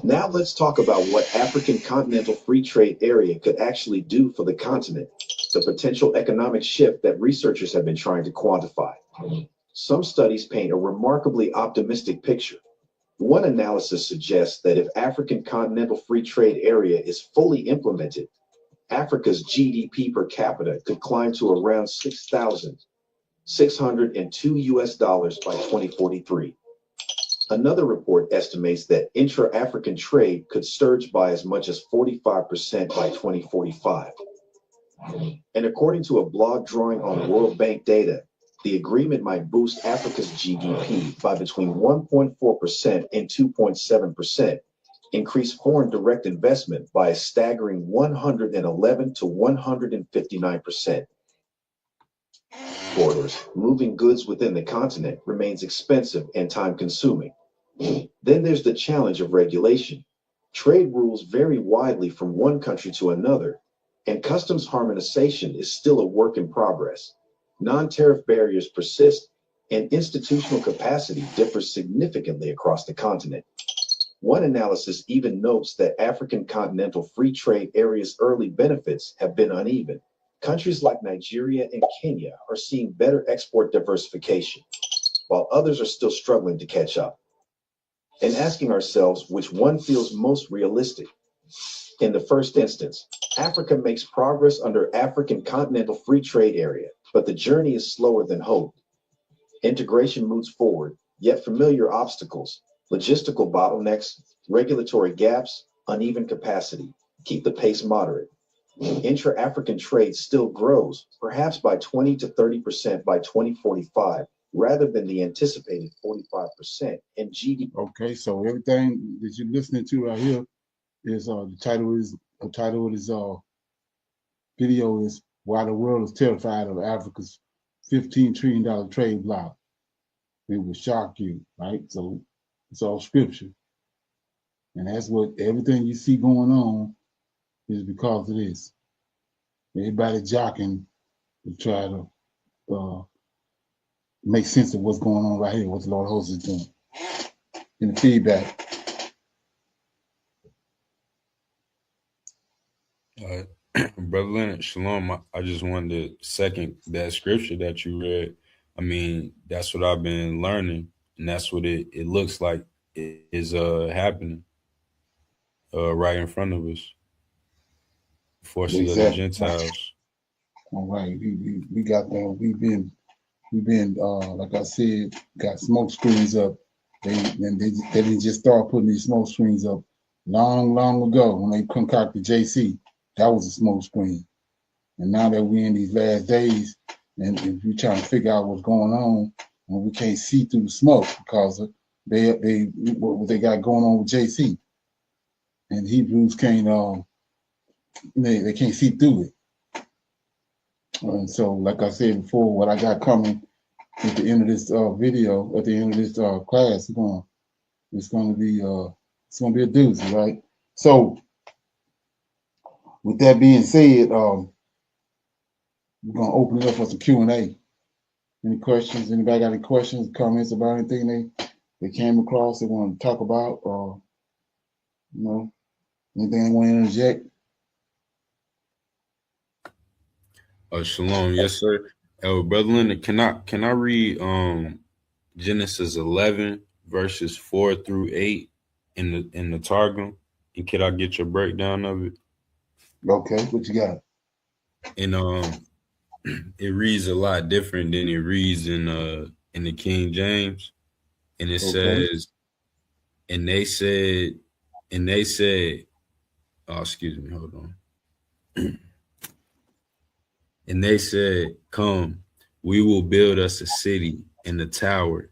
Now let's talk about what African Continental Free Trade Area could actually do for the continent, the potential economic shift that researchers have been trying to quantify. Some studies paint a remarkably optimistic picture. One analysis suggests that if African Continental Free Trade Area is fully implemented, Africa's GDP per capita could climb to around $6,602 by 2043. Another report estimates that intra-African trade could surge by as much as 45% by 2045. And according to a blog drawing on World Bank data, the agreement might boost Africa's GDP by between 1.4% and 2.7%, increase foreign direct investment by a staggering 111 to 159%. Borders, moving goods within the continent remains expensive and time-consuming. Then there's the challenge of regulation. Trade rules vary widely from one country to another, and customs harmonization is still a work in progress. Non-tariff barriers persist, and institutional capacity differs significantly across the continent. One analysis even notes that African Continental Free Trade Area's early benefits have been uneven. Countries like Nigeria and Kenya are seeing better export diversification, while others are still struggling to catch up. And asking ourselves which one feels most realistic. In the first instance, Africa makes progress under African Continental Free Trade Area, but the journey is slower than hoped. Integration moves forward, yet familiar obstacles, logistical bottlenecks, regulatory gaps, uneven capacity keep the pace moderate. Intra-African trade still grows, perhaps by 20 to 30% by 2045, rather than the anticipated 45% in GDP. Okay, so everything that you're listening to right here is the title of this video is "Why the World is Terrified of Africa's $15 trillion Trade Block." It will shock you, right? So it's all scripture, and that's what everything you see going on is because of this. Everybody jocking to try to make sense of what's going on right here, what the Lord of Hosts is doing. In the feedback. Brother Leonard, shalom. I just wanted to second that scripture that you read. I mean, that's what I've been learning, and that's what it looks like is happening right in front of us. Forces of the Gentiles. All right, we got them. We've been like I said, got smoke screens up. They didn't just start putting these smoke screens up long ago when they concocted JC. That was a smoke screen. And now that we're in these last days, and if you're trying to figure out what's going on, and we can't see through the smoke because of what they got going on with JC. And Hebrews can't they can't see through it. And so, like I said before, what I got coming at the end of this video, at the end of this class, it's gonna be a doozy, right? So, with that being said, we're gonna open it up for some Q&A. Any questions? Anybody got any questions, comments about anything they came across they want to talk about, or anything they want to interject? Shalom, yes, sir. Brother Leonard, can I read Genesis 11 verses 4 through 8 in the Targum, and can I get your breakdown of it? Okay, what you got? And it reads a lot different than it reads in the King James, and it says, and they said, oh, excuse me, hold on. And they said, "Come, we will build us a city, and a tower,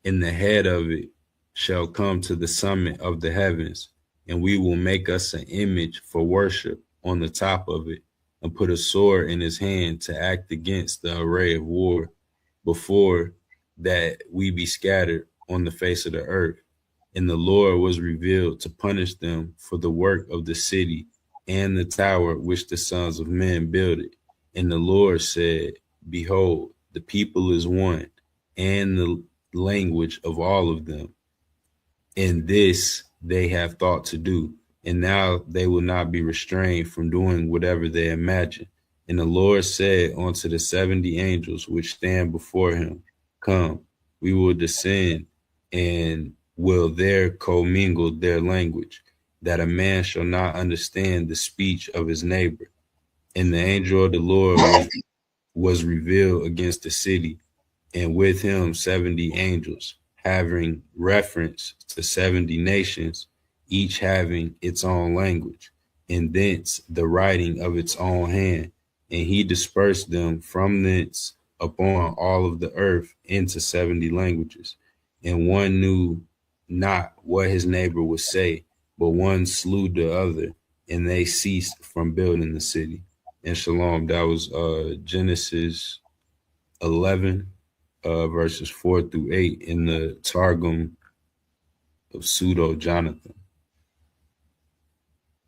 and the head of it shall come to the summit of the heavens, and we will make us an image for worship on the top of it, and put a sword in his hand to act against the array of war, before that we be scattered on the face of the earth. And the Lord was revealed to punish them for the work of the city and the tower which the sons of men builded. And the Lord said, Behold, the people is one, and the language of all of them. And this they have thought to do. And now they will not be restrained from doing whatever they imagine. And the Lord said unto the 70 angels which stand before him, Come, we will descend, and will there commingle their language, that a man shall not understand the speech of his neighbor. And the angel of the Lord was revealed against the city, and with him 70 angels, having reference to 70 nations, each having its own language, and thence the writing of its own hand. And he dispersed them from thence upon all of the earth into 70 languages. And one knew not what his neighbor would say, but one slew the other, and they ceased from building the city. And shalom, that was Genesis 11, verses 4 through 8 in the Targum of Pseudo Jonathan.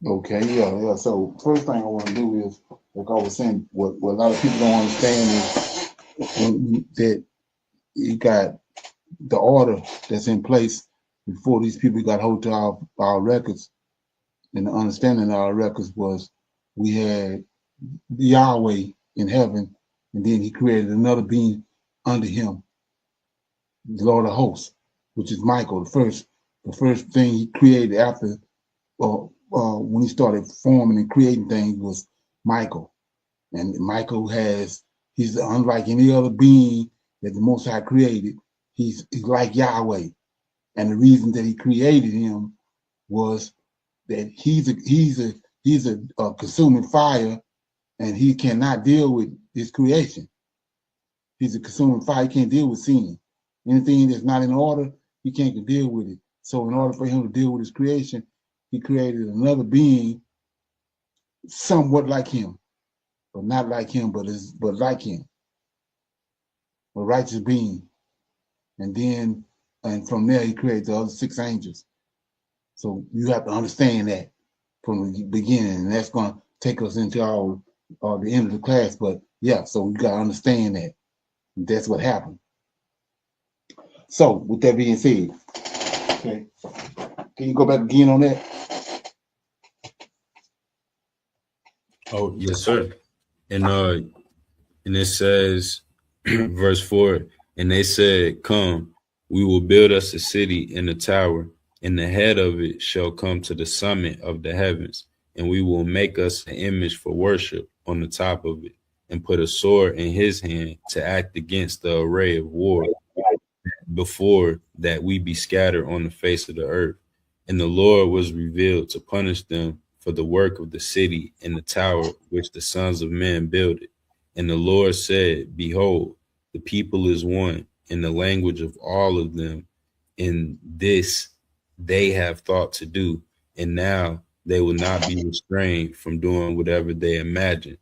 Okay, yeah. So first thing I want to do is, like I was saying, what a lot of people don't understand is that you got the order that's in place before these people got hold to our records, and the understanding of our records was we had Yahweh in heaven, and then he created another being under him, the Lord of hosts, which is Michael, the first thing he created after when he started forming and creating things was Michael. And Michael he's unlike any other being that the Most High created. He's like Yahweh. And the reason that he created him was that he's a consuming fire, and he cannot deal with his creation. He's a consuming fire. He can't deal with sin. Anything that's not in order, he can't deal with it. So in order for him to deal with his creation, he created another being somewhat like him, but not like him, but like him, a righteous being. And from there, he created the other 6 angels. So you have to understand that from the beginning, and that's going to take us into the end of the class. But yeah, so you got to understand that. That's what happened. So with that being said, okay, can you go back again on that? Oh, yes, sir. And it says, verse 4, and they said, come, we will build us a city and a tower, and the head of it shall come to the summit of the heavens, and we will make us an image for worship on the top of it, and put a sword in his hand to act against the array of war, before that we be scattered on the face of the earth. And the Lord was revealed to punish them for the work of the city and the tower which the sons of men builded. And the Lord said, behold, the people is one, in the language of all of them. In this they have thought to do, and now they will not be restrained from doing whatever they imagine.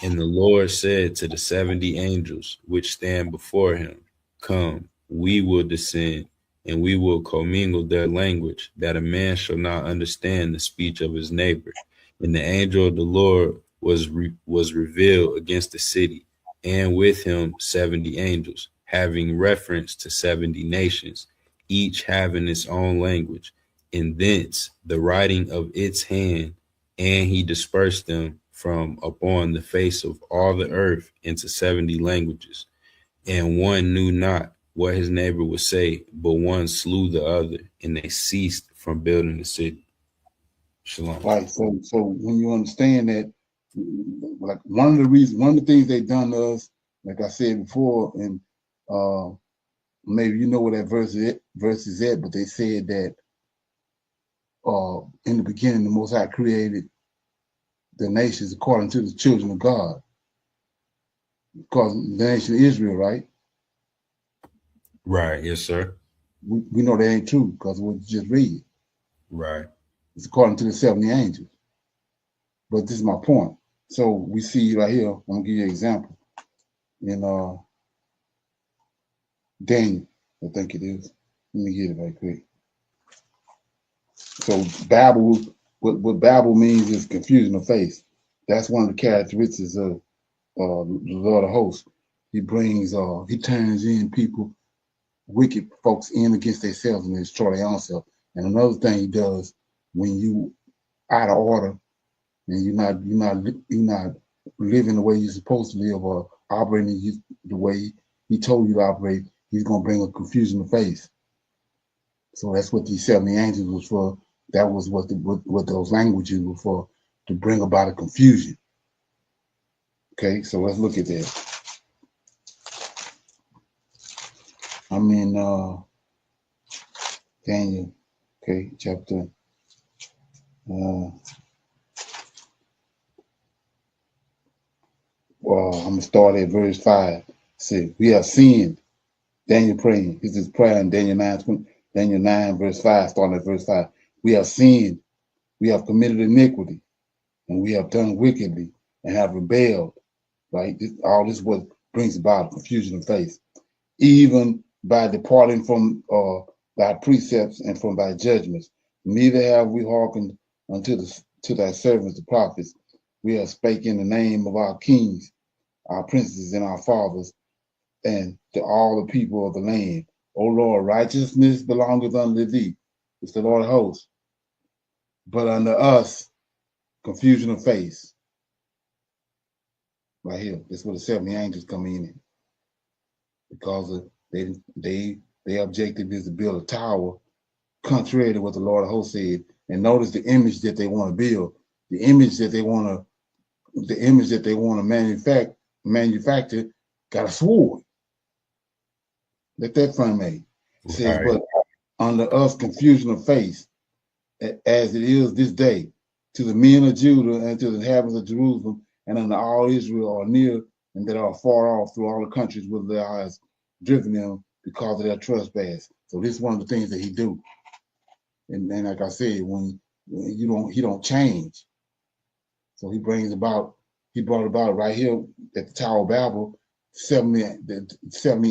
And the Lord said to the 70 angels which stand before him, come, we will descend, and we will commingle their language, that a man shall not understand the speech of his neighbor. And the angel of the Lord was revealed against the city, and with him 70 angels, having reference to 70 nations, each having its own language, and thence the writing of its hand, and he dispersed them from upon the face of all the earth into 70 languages. And one knew not what his neighbor would say, but one slew the other, and they ceased from building the city. Shalom. Right. So when you understand that, like one of the things they've done to us, like I said before, and maybe you know where that verse is at, but they said that in the beginning the Most High created the nations according to the children of God. Because the nation of Israel, right? Right, yes, sir. We know that ain't true because we just read. Right. It's according to the 70 angels. But this is my point. So we see right here, I'm gonna give you an example. In Daniel, I think it is. Let me get it right quick. So Babel, what Babel means is confusion of face. That's one of the characteristics of the Lord of hosts. He turns in people, wicked folks in against themselves and destroy their own self. And another thing he does when you out of order and you're not living the way you're supposed to live or operating the way he told you to operate, he's gonna bring a confusion of face. So that's what these 70 angels was for. That was what those languages were for, to bring about a confusion. Okay, so let's look at that. I'm in Daniel, okay, chapter I'm gonna start at verse 5. See, we have sinned. Daniel praying. This is prayer in Daniel 9, verse 5, starting at verse 5. We have sinned, we have committed iniquity, and we have done wickedly and have rebelled. Right? All this what brings about confusion of face. Even by departing from thy precepts and from thy judgments, neither have we hearkened to thy servants the prophets. We have spake in the name of our kings, our princes, and our fathers, and to all the people of the land. O Lord, righteousness belongeth unto thee. It's the Lord of hosts. But unto us, confusion of face. Right here. That's where the 70 angels come in. Because they objected this to build a tower, contrary to what the Lord of hosts said, And notice the image that they want to build, the image that they want to manufacture got a sword. Let that front made. It says, but under us confusion of face, as it is this day, to the men of Judah and to the inhabitants of Jerusalem, and unto all Israel are near and that are far off through all the countries where thou hast driven them because of their trespass. So this is one of the things that he do. And like I said, when he don't change. So he brought about right here at the Tower of Babel, 70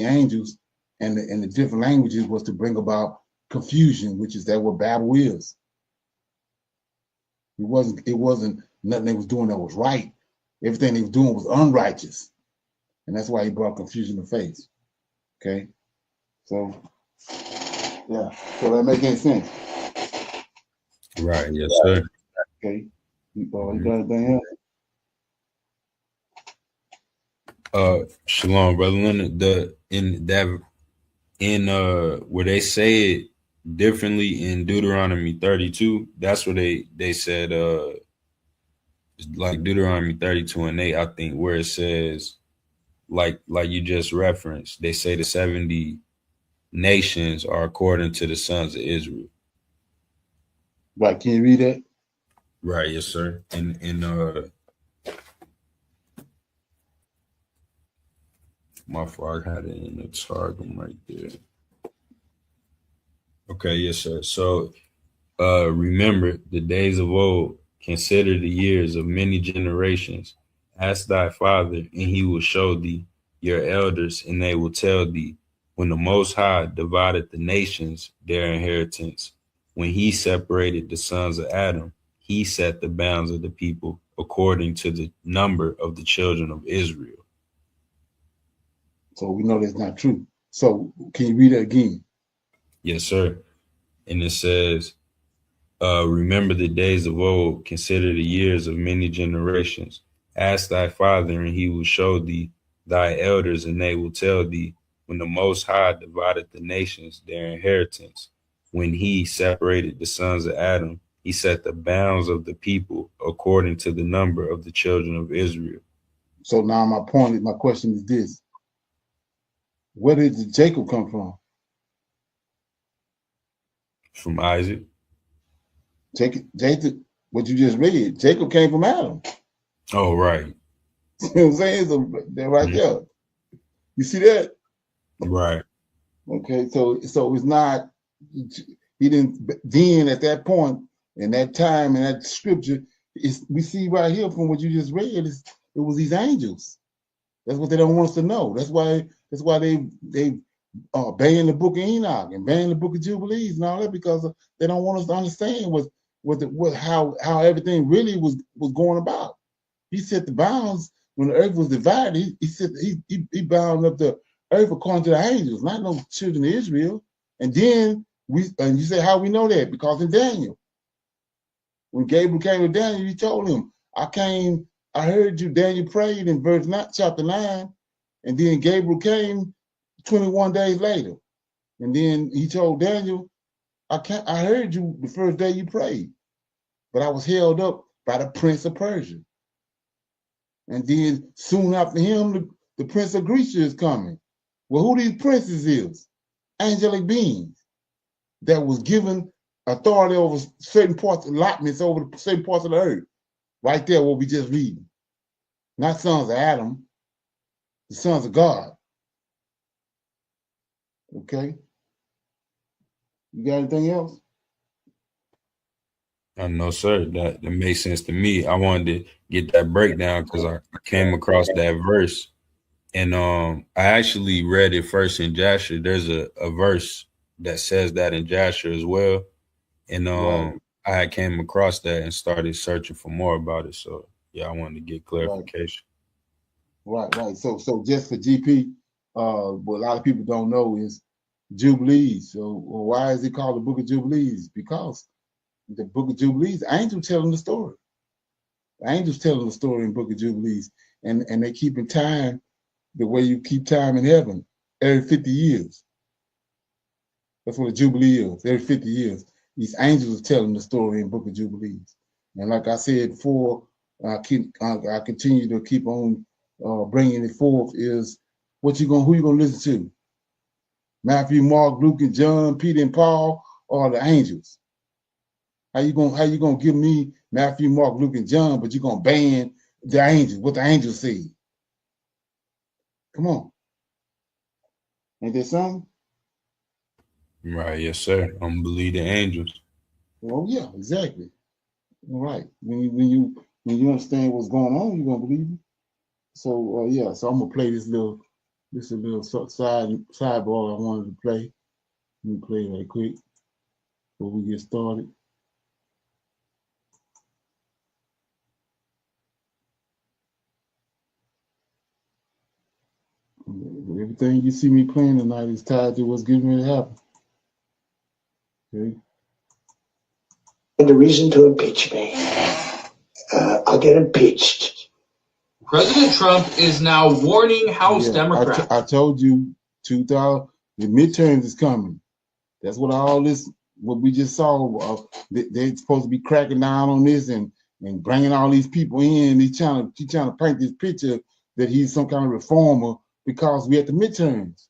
angels, and the different languages was to bring about confusion, which is that what Babel is. It wasn't nothing they was doing that was right. Everything they was doing was unrighteous. And that's why he brought confusion to face. Okay? So, yeah. So that make any sense? Right, yes, sir. Okay. You got anything else? Shalom, brother Leonard. In where they say it differently in Deuteronomy 32, that's where they said like Deuteronomy 32:8, I think, where it says like you just referenced, they say the 70 nations are according to the sons of Israel. Right, can you read that? Right, yes, sir. My fault, I had it in the Targum right there. Okay, yes, sir. So remember the days of old, consider the years of many generations. Ask thy father, and he will show thee, your elders, and they will tell thee, when the Most High divided the nations their inheritance, when he separated the sons of Adam, he set the bounds of the people according to the number of the children of Israel. So we know that's not true. So can you read that again? Yes, sir. And it says, remember the days of old, consider the years of many generations. Ask thy father, and he will show thee, thy elders, and they will tell thee, when the Most High divided the nations their inheritance, when he separated the sons of Adam, he set the bounds of the people according to the number of the children of Israel. So now my question is this. Where did Jacob come from? From Isaac. Jacob, what you just read, Jacob came from Adam. Oh, right. You know what I'm saying? So they're right there. You see that? Right. Okay, so it's not, he didn't, then at that point, in that time, in that scripture, we see right here from what you just read, it was these angels. That's what they don't want us to know. That's why they banned the book of Enoch and banned the book of Jubilees and all that, because they don't want us to understand how everything really was going about. He set the bounds when the earth was divided. He bound up the earth according to the angels, not no children of Israel. And then you say how we know that? Because in Daniel, when Gabriel came to Daniel, he told him, I heard you, Daniel prayed in chapter 9, and then Gabriel came 21 days later. And then he told Daniel, I heard you the first day you prayed, but I was held up by the prince of Persia. And then soon after him, the prince of Greece is coming. Well, who these princes is? Angelic beings that was given authority over certain parts, allotments over certain parts of the earth. Right there, what we just reading. Not sons of Adam, the sons of God. Okay? You got anything else? No, sir. That makes sense to me. I wanted to get that breakdown because I came across that verse. And I actually read it first in Jasher. There's a verse that says that in Jasher as well. And Right. I had came across that and started searching for more about it. So yeah, I wanted to get clarification. Right. So just for GP, what a lot of people don't know is Jubilees. So why is it called the Book of Jubilees? Because the Book of Jubilees, angels telling the story. The angels telling the story in Book of Jubilees, and they keeping time the way you keep time in heaven every 50 years. That's what a Jubilee is, every 50 years. these angels are telling the story in Book of Jubilees. And like I said before, I continue to keep on bringing it forth. Is who you gonna listen to? Matthew, Mark, Luke, and John, Peter, and Paul, or the angels? How you gonna give me Matthew, Mark, Luke, and John, but you gonna ban the angels? What the angels say? Come on, ain't that something? Right, yes, sir. I'm gonna believe the angels. Well, yeah, exactly. All right. When you understand what's going on, you're gonna believe it. So yeah, so I'm gonna play this little sidebar I wanted to play. Let me play it right quick before we get started. Everything you see me playing tonight is tied to what's getting ready to happen. Okay. And the reason to impeach me. I'll get impeached. President Trump is now warning House Democrats. I told you, the midterms is coming. That's what what we just saw. They're supposed to be cracking down on this and bringing all these people in. He's trying to paint this picture that he's some kind of reformer because we at the midterms.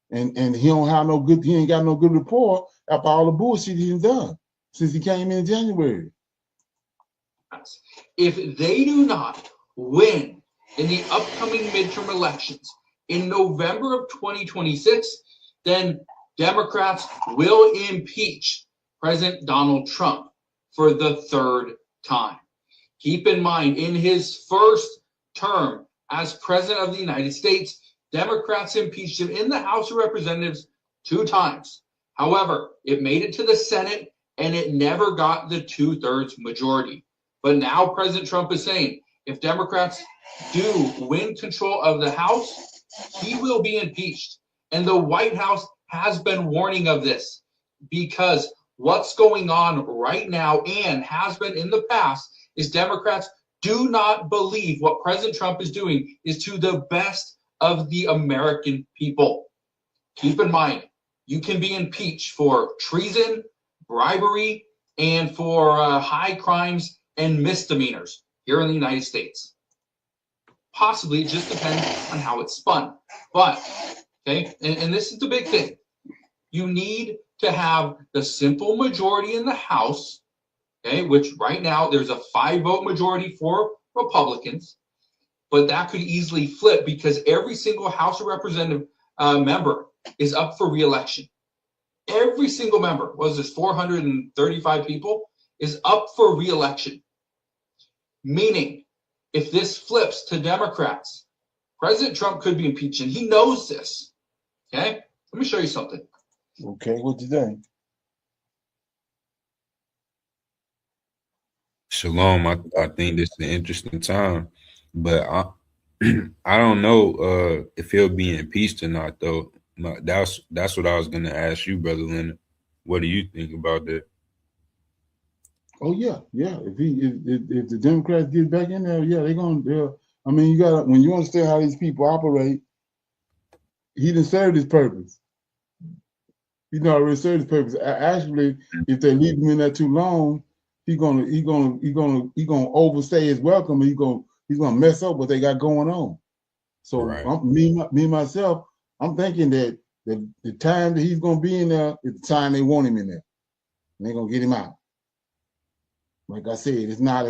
And he ain't got no good report after all the bullshit he's done since he came in January. If they do not win in the upcoming midterm elections in November of 2026, then Democrats will impeach President Donald Trump for the third time. Keep in mind, in his first term as President of the United States, Democrats impeached him in the House of Representatives 2 times. However, it made it to the Senate and it never got the 2/3 majority. But now President Trump is saying, if Democrats do win control of the House, he will be impeached. And the White House has been warning of this because what's going on right now and has been in the past is Democrats do not believe what President Trump is doing is to the best of the American people. Keep in mind, you can be impeached for treason, bribery, and for high crimes and misdemeanors here in the United States. Possibly, it just depends on how it's spun. But, okay, and this is the big thing. You need to have the simple majority in the House, okay, which right now there's a 5-vote majority for Republicans, but that could easily flip because every single House of Representative member is up for re-election. Every single member, what is this, 435 people, is up for re-election. Meaning, if this flips to Democrats, President Trump could be impeached, and he knows this. Okay? Let me show you something. Okay, what you think? Shalom. I think this is an interesting time, but I don't know if he'll be impeached or not, though. That's what I was gonna ask you, Brother Leonard. What do you think about that? Oh yeah. If the Democrats get back in there, yeah, they're gonna. I mean, you gotta when you understand how these people operate, he didn't serve his purpose. He's not already served his purpose. Actually, if they leave him in there too long, he's gonna overstay his welcome, and he's gonna mess up what they got going on. So right. Me myself, I'm thinking that the time that he's gonna be in there is the time they want him in there. And they're gonna get him out. Like I said, it's not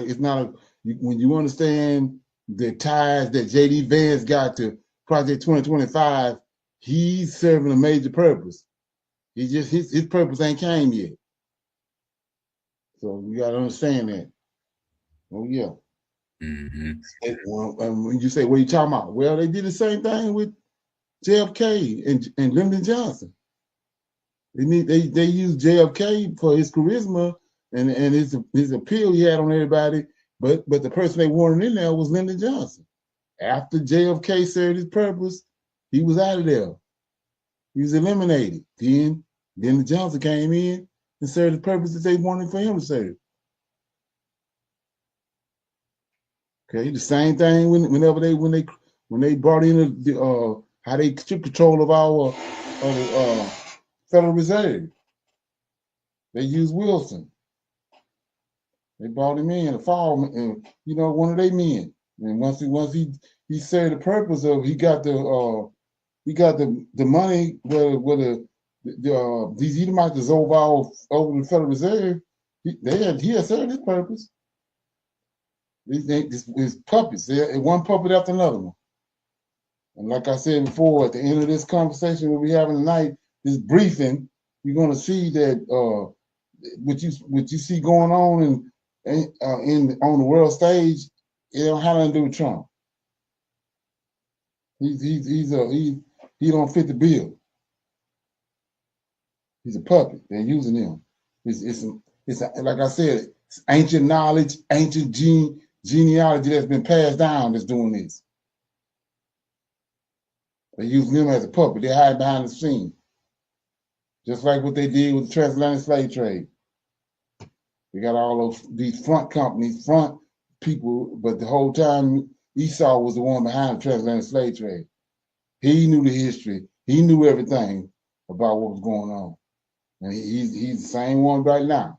when you understand the ties that J.D. Vance got to Project 2025, he's serving a major purpose. He just his purpose ain't came yet. So you gotta understand that. Oh yeah. Mm-hmm. When you say, what are you talking about? Well, they did the same thing with JFK and Lyndon Johnson. They used JFK for his charisma and his appeal he had on everybody, but the person they wanted in there was Lyndon Johnson. After JFK served his purpose, he was out of there. He was eliminated. Then Lyndon Johnson came in and served the purpose that they wanted for him to serve. Okay, the same thing when they brought in how they took control of our Federal Reserve. They used Wilson. They brought him in, a fall, and one of their men. And once he served the purpose of, he got the money where these Edomites is over the Federal Reserve. He had served his purpose. These puppets, one puppet after another one. And like I said before, at the end of this conversation we'll be having tonight, this briefing, you're going to see that what you see going on on the world stage, it don't have nothing to do with Trump. He don't fit the bill. He's a puppet. They're using him. It's like I said, it's ancient knowledge, ancient genealogy that's been passed down that's doing this. They're using him as a puppet. They hide behind the scene. Just like what they did with the transatlantic slave trade. They got all these front companies, front people, but the whole time Esau was the one behind the transatlantic slave trade. He knew the history. He knew everything about what was going on. And he's the same one right now.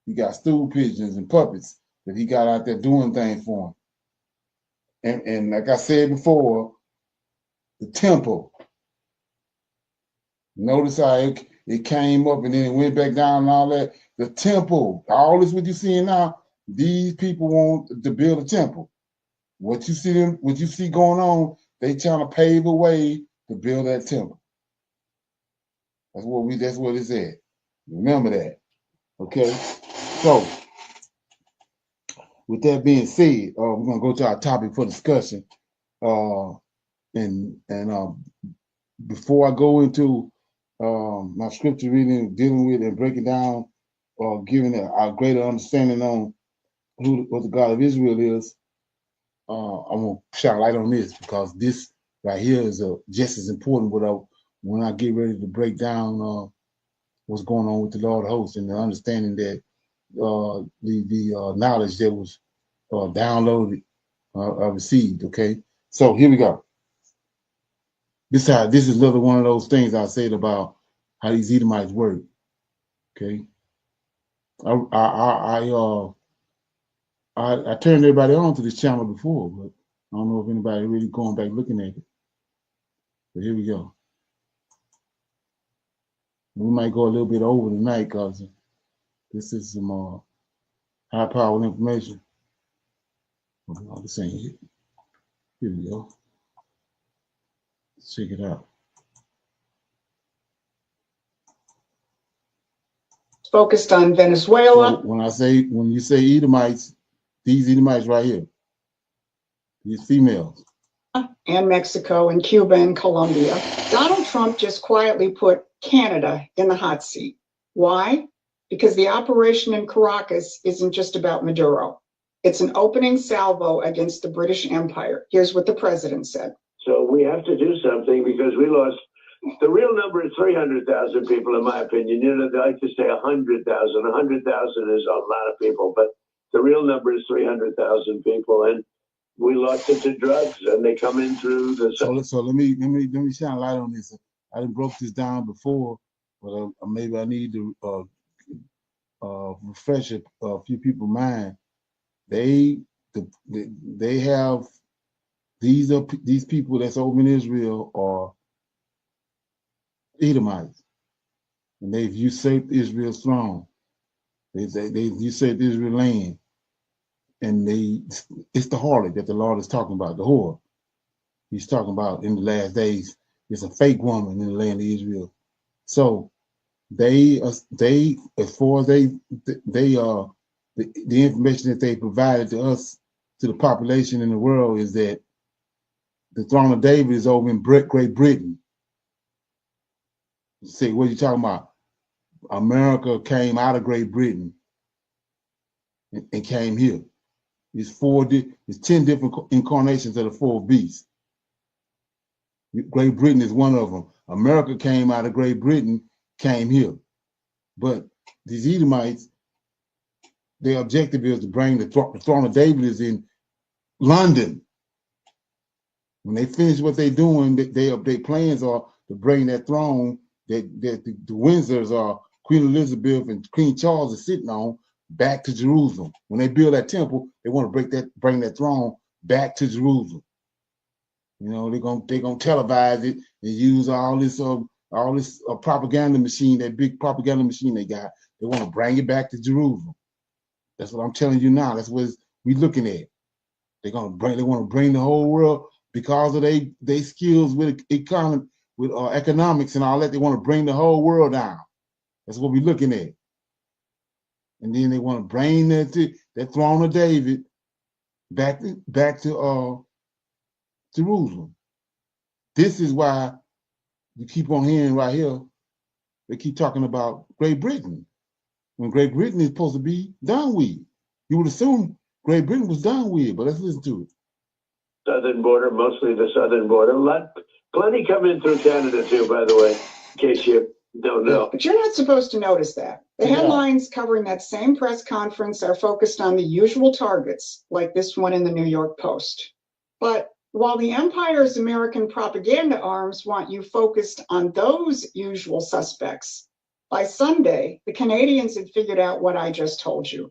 He got stool pigeons and puppets that he got out there doing things for him. And like I said before, the temple. Notice how it came up and then it went back down and all that. The temple, all this what you're seeing now, these people want to build a temple. What you see going on, they trying to pave a way to build that temple. That's what it's at. Remember that. Okay? So, with that being said, we're gonna go to our topic for discussion. And before I go into my scripture reading, dealing with and breaking down, giving a greater understanding on what the God of Israel is, I'm gonna shine light on this because this right here is just as important. When I get ready to break down what's going on with the Lord of Hosts and the understanding that the knowledge that was downloaded, received. Okay, so here we go. This is another one of those things I said about how these Edomites work. Okay, I turned everybody on to this channel before, but I don't know if anybody really going back looking at it. But here we go. We might go a little bit over tonight because this is some high-powered information. Oh, this ain't it. Here we go. Let's check it out. Focused on Venezuela. So when you say Edomites, these Edomites right here, these females. And Mexico and Cuba and Colombia. Donald Trump just quietly put Canada in the hot seat. Why? Because the operation in Caracas isn't just about Maduro. It's an opening salvo against the British Empire. Here's what the president said. So we have to do something because we lost. The real number is 300,000 people, in my opinion. You know, they like to say 100,000. 100,000 is a lot of people, but the real number is 300,000 people, and we lost it to drugs, and they come in through the. So let me shine a light on this. I didn't broke this down before, but maybe I need to refresh a few people's mind. They have these people that's over in Israel are Edomites, and they've usurped Israel's throne. They've usurped Israel's land, and it's the harlot that the Lord is talking about, the whore. He's talking about in the last days. It's a fake woman in the land of Israel. So the information that they provided to us, to the population in the world, is that the throne of David is over in Great Britain. You say, what are you talking about? America came out of Great Britain and came here. It's 10 different incarnations of the four beasts. Great Britain is one of them. America came out of Great Britain, came here. But these Edomites, their objective is to bring the throne of David is in London. When they finish what they're doing, their plans are to bring that throne that the Windsors are Queen Elizabeth and Queen Charles are sitting on back to Jerusalem. When they build that temple, they want to bring that throne back to Jerusalem. You know, they're gonna televise it and use all this propaganda machine, that big propaganda machine they got. They want to bring it back to Jerusalem. That's what I'm telling you now. That's what we're looking at. They want to bring the whole world, because of they skills with economy, with economics and all that. They want to bring the whole world down. That's what we're looking at. And then they want to bring that throne of David back to Jerusalem. This is why you keep on hearing right here, they keep talking about Great Britain, when Great Britain is supposed to be done with. You would assume Great Britain was done with, but let's listen to it. Southern border, mostly the southern border. Plenty come in through Canada too, by the way, in case you don't know. But you're not supposed to notice that. The headlines covering that same press conference are focused on the usual targets, like this one in the New York Post. But while the empire's American propaganda arms want you focused on those usual suspects, by Sunday, the Canadians had figured out what I just told you.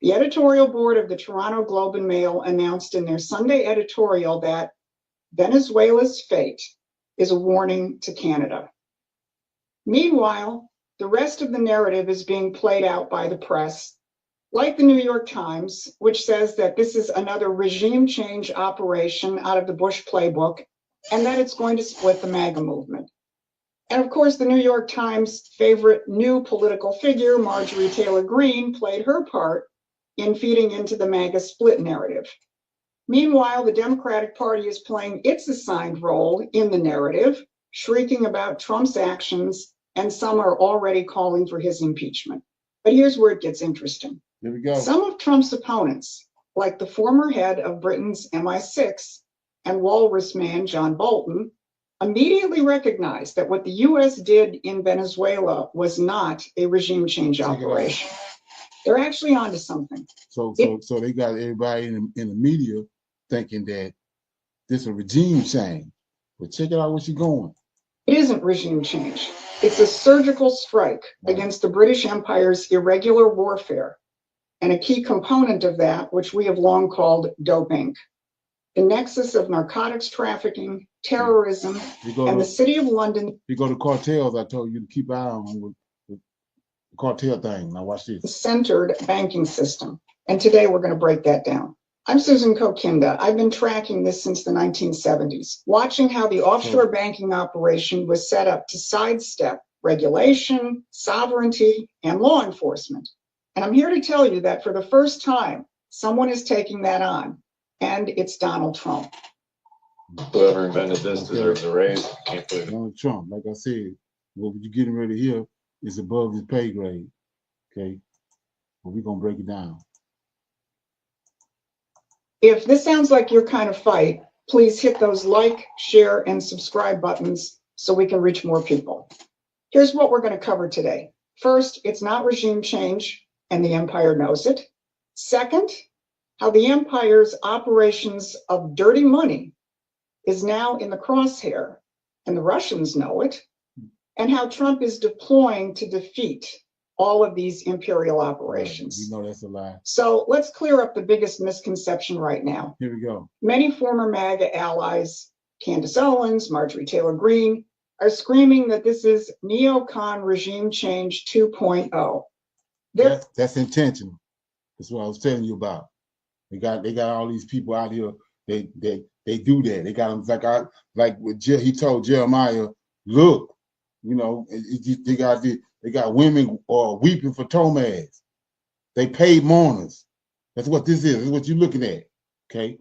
The editorial board of the Toronto Globe and Mail announced in their Sunday editorial that Venezuela's fate is a warning to Canada. Meanwhile, the rest of the narrative is being played out by the press, like the New York Times, which says that this is another regime change operation out of the Bush playbook and that it's going to split the MAGA movement. And of course, the New York Times' favorite new political figure, Marjorie Taylor Greene, played her part in feeding into the MAGA split narrative. Meanwhile, the Democratic Party is playing its assigned role in the narrative, shrieking about Trump's actions, and some are already calling for his impeachment. But here's where it gets interesting. Here we go. Some of Trump's opponents, like the former head of Britain's MI6 and walrus man John Bolton, immediately recognized that what the U.S. did in Venezuela was not a regime change operation. They're actually onto something. So they got everybody in the media thinking that this is a regime change. But check it out where she's going. It isn't regime change. It's a surgical strike against the British Empire's irregular warfare, and a key component of that, which we have long called Dope Inc., the nexus of narcotics trafficking, terrorism, and the City of London. You go to cartels, I told you to keep an eye on with the cartel thing. Now watch this. Centered banking system. And today we're going to break that down. I'm Susan Kokinda. I've been tracking this since the 1970s, watching how the offshore banking operation was set up to sidestep regulation, sovereignty, and law enforcement. And I'm here to tell you that for the first time, someone is taking that on, and it's Donald Trump. Whoever invented this deserves a raise. Can't believe it. Donald Trump, like I said, what you're getting ready to hear is above his pay grade. Okay, but we're gonna break it down. If this sounds like your kind of fight, please hit those like, share, and subscribe buttons so we can reach more people. Here's what we're going to cover today. First, it's not regime change, and the empire knows it. Second, how the empire's operations of dirty money is now in the crosshair, and the Russians know it, and how Trump is deploying to defeat all of these imperial operations. You know that's a lie. So let's clear up the biggest misconception right now. Here we go. Many former MAGA allies, Candace Owens, Marjorie Taylor Greene, are screaming that this is neocon regime change 2.0. That's intentional. That's what I was telling you about. They got all these people out here. They do that. They got them like he told Jeremiah, look, you know, they got women weeping for Tomaz. They paid mourners. That's what this is. This is what you're looking at. Okay.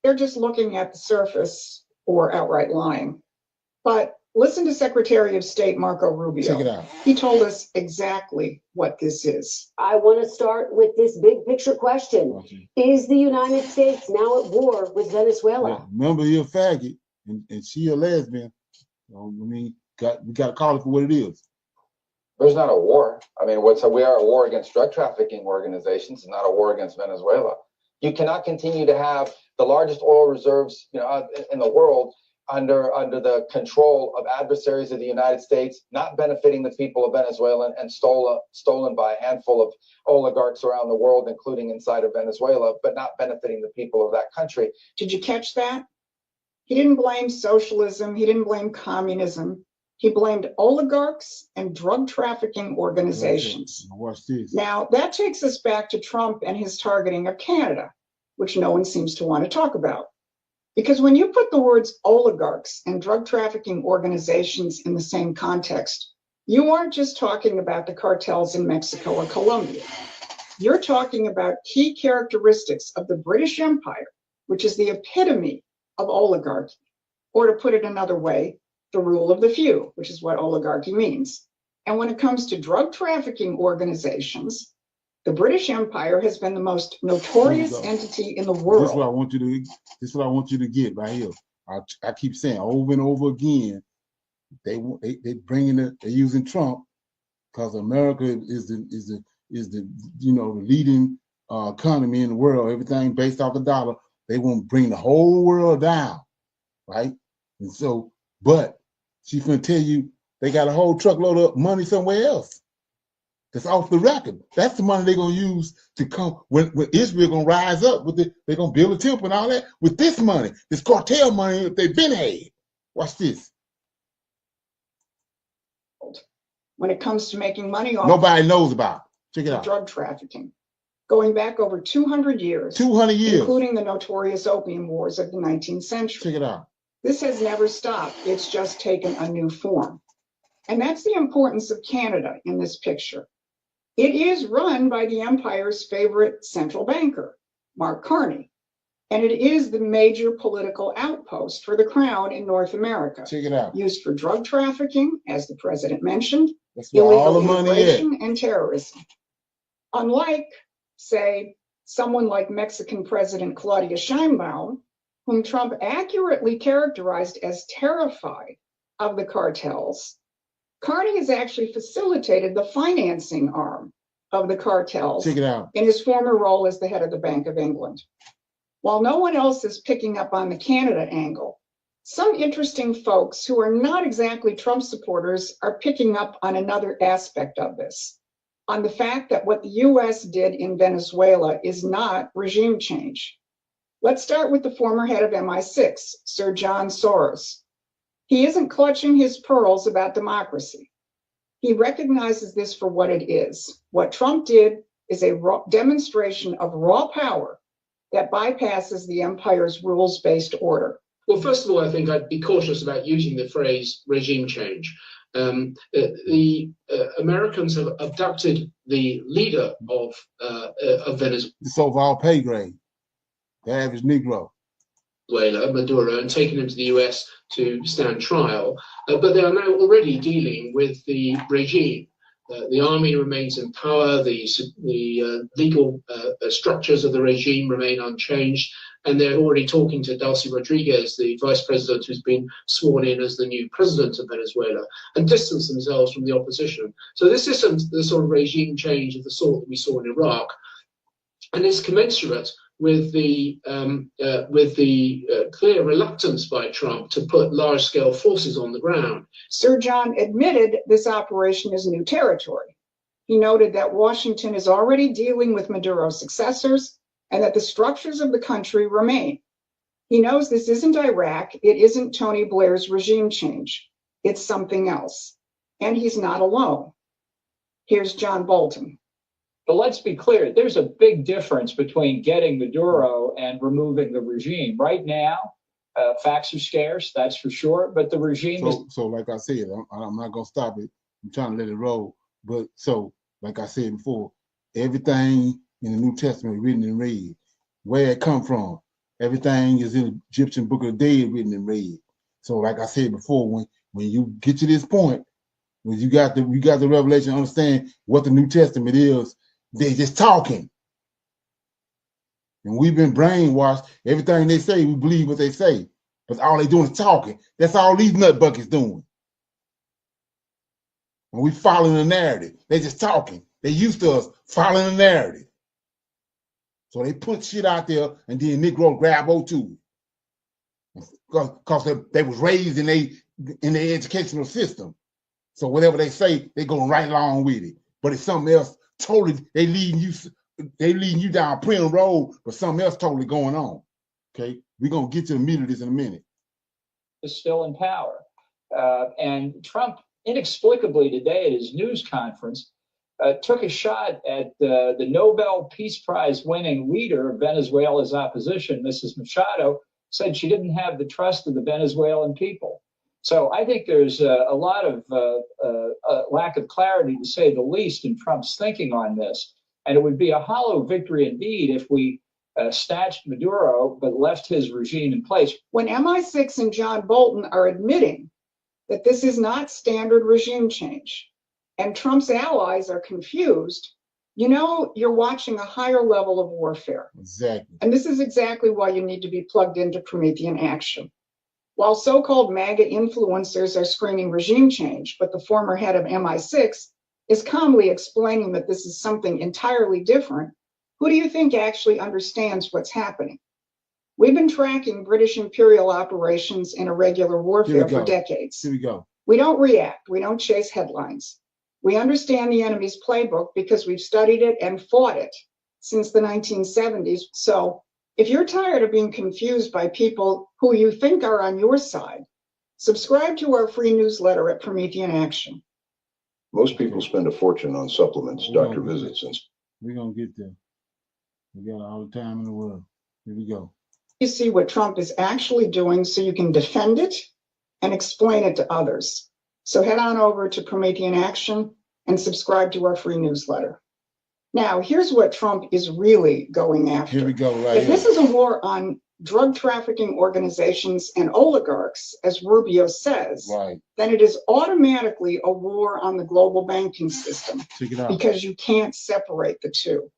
They're just looking at the surface or outright lying. But listen to Secretary of State Marco Rubio. Check it out. He told us exactly what this is. I want to start with this big picture question. Is the United States now at war with Venezuela? Well, remember, you're a faggot and she a lesbian. We got to call it for what it is. There's not a war. I mean, we are at war against drug trafficking organizations, not a war against Venezuela. You cannot continue to have the largest oil reserves, in the world, under the control of adversaries of the United States, not benefiting the people of Venezuela, and stolen by a handful of oligarchs around the world, including inside of Venezuela, but not benefiting the people of that country. Did you catch that? He didn't blame socialism. He didn't blame communism. He blamed oligarchs and drug trafficking organizations. Watch this. Now, that takes us back to Trump and his targeting of Canada, which no one seems to want to talk about. Because when you put the words oligarchs and drug trafficking organizations in the same context, you aren't just talking about the cartels in Mexico or Colombia. You're talking about key characteristics of the British Empire, which is the epitome of oligarchy. Or to put it another way, the rule of the few, which is what oligarchy means. And when it comes to drug trafficking organizations, the British Empire has been the most notorious entity in the world. This is what I want you to. This is what I want you to get right here. I keep saying over and over again, they bringing it. They're using Trump because America is the the leading economy in the world. Everything based off the dollar. They want to bring the whole world down, right? And so, but she's gonna tell you they got a whole truckload of money somewhere else. That's off the record. That's the money they're gonna use to come when Israel gonna rise up with it. They're gonna build a temple and all that with this money, this cartel money that they've been had. Watch this. When it comes to making money off nobody knows about. Check it out. Drug trafficking, going back over 200 years. 200 years, including the notorious opium wars of the 19th century. Check it out. This has never stopped. It's just taken a new form, and that's the importance of Canada in this picture. It is run by the empire's favorite central banker, Mark Carney, and it is the major political outpost for the crown in North America. Check it out. Used for drug trafficking, as the president mentioned, that's where all the money immigration and terrorism. Unlike, say, someone like Mexican President Claudia Sheinbaum, whom Trump accurately characterized as terrified of the cartels, Carney has actually facilitated the financing arm of the cartels. Check it out. In his former role as the head of the Bank of England. While no one else is picking up on the Canada angle, some interesting folks who are not exactly Trump supporters are picking up on another aspect of this, on the fact that what the US did in Venezuela is not regime change. Let's start with the former head of MI6, Sir John Soros. He isn't clutching his pearls about democracy. He recognizes this for what it is. What Trump did is a demonstration of raw power that bypasses the empire's rules-based order. Well, first of all, I think I'd be cautious about using the phrase regime change. The Americans have abducted the leader of Venezuela. It's over our pay grade, the average Negro. Maduro, and taken him to the US to stand trial, but they are now already dealing with the regime. The army remains in power, the legal structures of the regime remain unchanged, and they're already talking to Delcy Rodriguez, the vice president who's been sworn in as the new president of Venezuela, and distance themselves from the opposition. So this isn't the sort of regime change of the sort that we saw in Iraq, and it's commensurate with the clear reluctance by Trump to put large-scale forces on the ground. Sir John admitted this operation is new territory. He noted that Washington is already dealing with Maduro's successors and that the structures of the country remain. He knows this isn't Iraq, it isn't Tony Blair's regime change. It's something else. And he's not alone. Here's John Bolton. But let's be clear, there's a big difference between getting Maduro and removing the regime. Right now, facts are scarce, that's for sure, but the regime is... So like I said, I'm not going to stop it. I'm trying to let it roll. But so, like I said before, everything in the New Testament written in red, where it come from, everything is in the Egyptian Book of the Dead written in red. So like I said before, when you get to this point, when you got the revelation, understand what the New Testament is, they just talking. And we've been brainwashed. Everything they say, we believe what they say. But all they doing is talking. That's all these nut buckets doing. And we following the narrative. They just talking. They used to us following the narrative. So they put shit out there and then Negro grab hold to it. because they was raised in their educational system. So whatever they say, they go right along with it. But it's something else totally. They leading you down a prim road, but something else totally going on. Okay, we're gonna get to the meat of this in a minute. Is still in power, and Trump inexplicably today at his news conference took a shot at the Nobel Peace Prize winning leader of Venezuela's opposition, Mrs. Machado, said she didn't have the trust of the Venezuelan people. So I think there's a lot of lack of clarity, to say the least, in Trump's thinking on this. And it would be a hollow victory indeed if we snatched Maduro but left his regime in place. When MI6 and John Bolton are admitting that this is not standard regime change, and Trump's allies are confused, you know you're watching a higher level of warfare. Exactly. And this is exactly why you need to be plugged into Promethean Action. While so-called MAGA influencers are screaming regime change, but the former head of MI6 is calmly explaining that this is something entirely different, who do you think actually understands what's happening? We've been tracking British imperial operations in irregular warfare for decades. Here we go. We don't react. We don't chase headlines. We understand the enemy's playbook because we've studied it and fought it since the 1970s. So if you're tired of being confused by people who you think are on your side, subscribe to our free newsletter at Promethean Action. Most people spend a fortune on supplements, doctor visits, and we're going to get there. We got all the time in the world. Here we go. You see what Trump is actually doing so you can defend it and explain it to others. So head on over to Promethean Action and subscribe to our free newsletter. Now, here's what Trump is really going after. Here we go, right If this is a war on drug trafficking organizations and oligarchs, as Rubio says, then it is automatically a war on the global banking system. Check it out. Because you can't separate the two.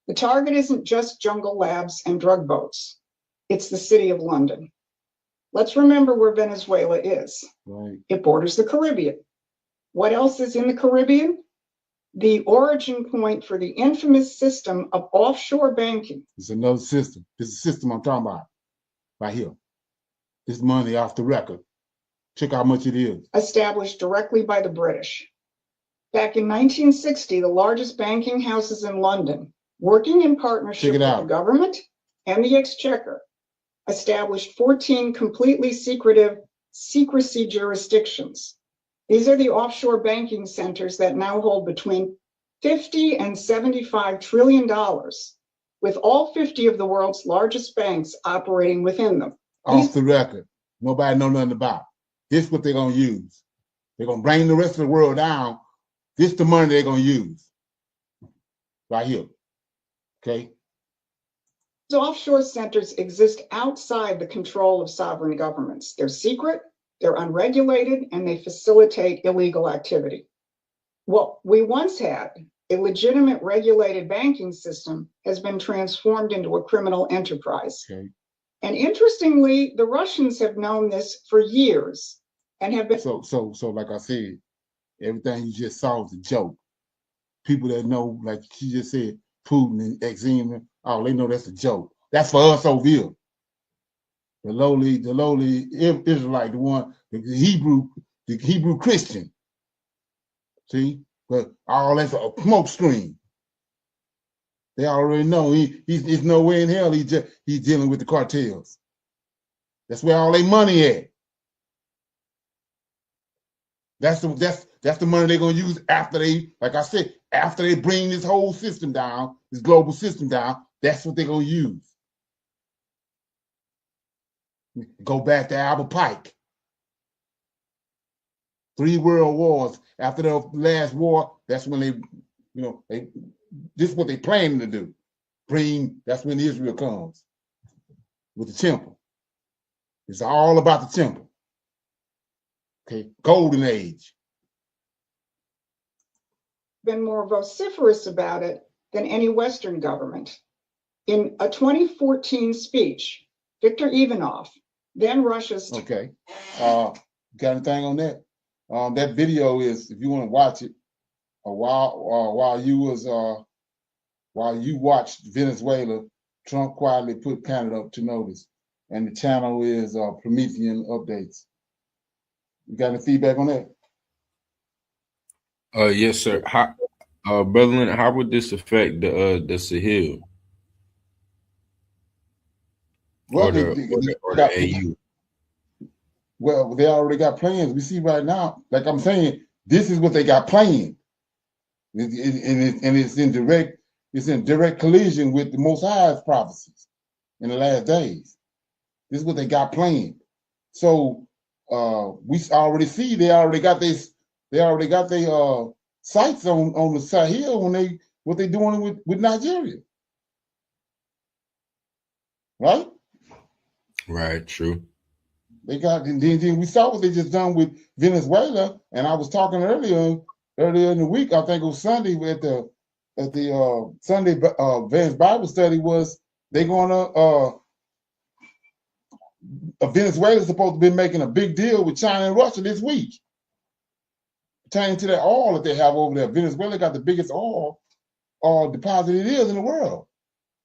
The target isn't just jungle labs and drug boats. It's the city of London. Let's remember where Venezuela is. Right. It borders the Caribbean. What else is in the Caribbean? The origin point for the infamous system of offshore banking. It's another system. It's a system I'm talking about right here. This money off the record. Check how much it is. Established directly by the British. Back in 1960, the largest banking houses in London, working in partnership with the government and the Exchequer, established 14 completely secrecy jurisdictions. These are the offshore banking centers that now hold between $50 and $75 trillion, with all 50 of the world's largest banks operating within them. Off the record. Nobody know nothing about. This is what they're going to use. They're going to bring the rest of the world down. This is the money they're going to use. Right here. Okay? These offshore centers exist outside the control of sovereign governments. They're secret, they're unregulated, and they facilitate illegal activity. What we once had, a legitimate regulated banking system, has been transformed into a criminal enterprise. Okay. And interestingly, the Russians have known this for years and have been. So like I said, everything you just saw was a joke. People that know, like she just said, Putin and Exim, oh, they know that's a joke. That's for us over here. The lowly Israelite, the Hebrew Christian. See? But all that's a smoke screen. They already know he's nowhere in hell. He's dealing with the cartels. That's where all their money at. That's the money they're gonna use after they, like I said, after they bring this whole system down, this global system down. That's what they're gonna use. Go back to Albert Pike. 3 world wars. After the last war, that's when this is what they planning to do. That's when Israel comes with the temple. It's all about the temple. Okay, golden age. Been more vociferous about it than any Western government. In a 2014 speech, Viktor Ivanov, then Russia's. Okay, got anything on that? That video is, if you want to watch it, while you watched Venezuela, Trump quietly put Canada up to notice and the channel is Promethean Updates. You got any feedback on that? Yes, sir. How, Brother Leonard, how would this affect the Sahel Well, or the AU? Well, they already got plans. We see right now, like I'm saying, this is what they got planned, and it's in direct collision with the Most High's prophecies in the last days. This is what they got planned. So we already see they already got their sights on the Sahel when what they doing with Nigeria, right? Right. True. They got, and then we saw what they just done with Venezuela. And I was talking earlier in the week, I think it was Sunday at the Sunday Advanced Bible Study, was they gonna Venezuela's supposed to be making a big deal with China and Russia this week, pertaining to that oil that they have over there. Venezuela got the biggest oil deposit it is in the world.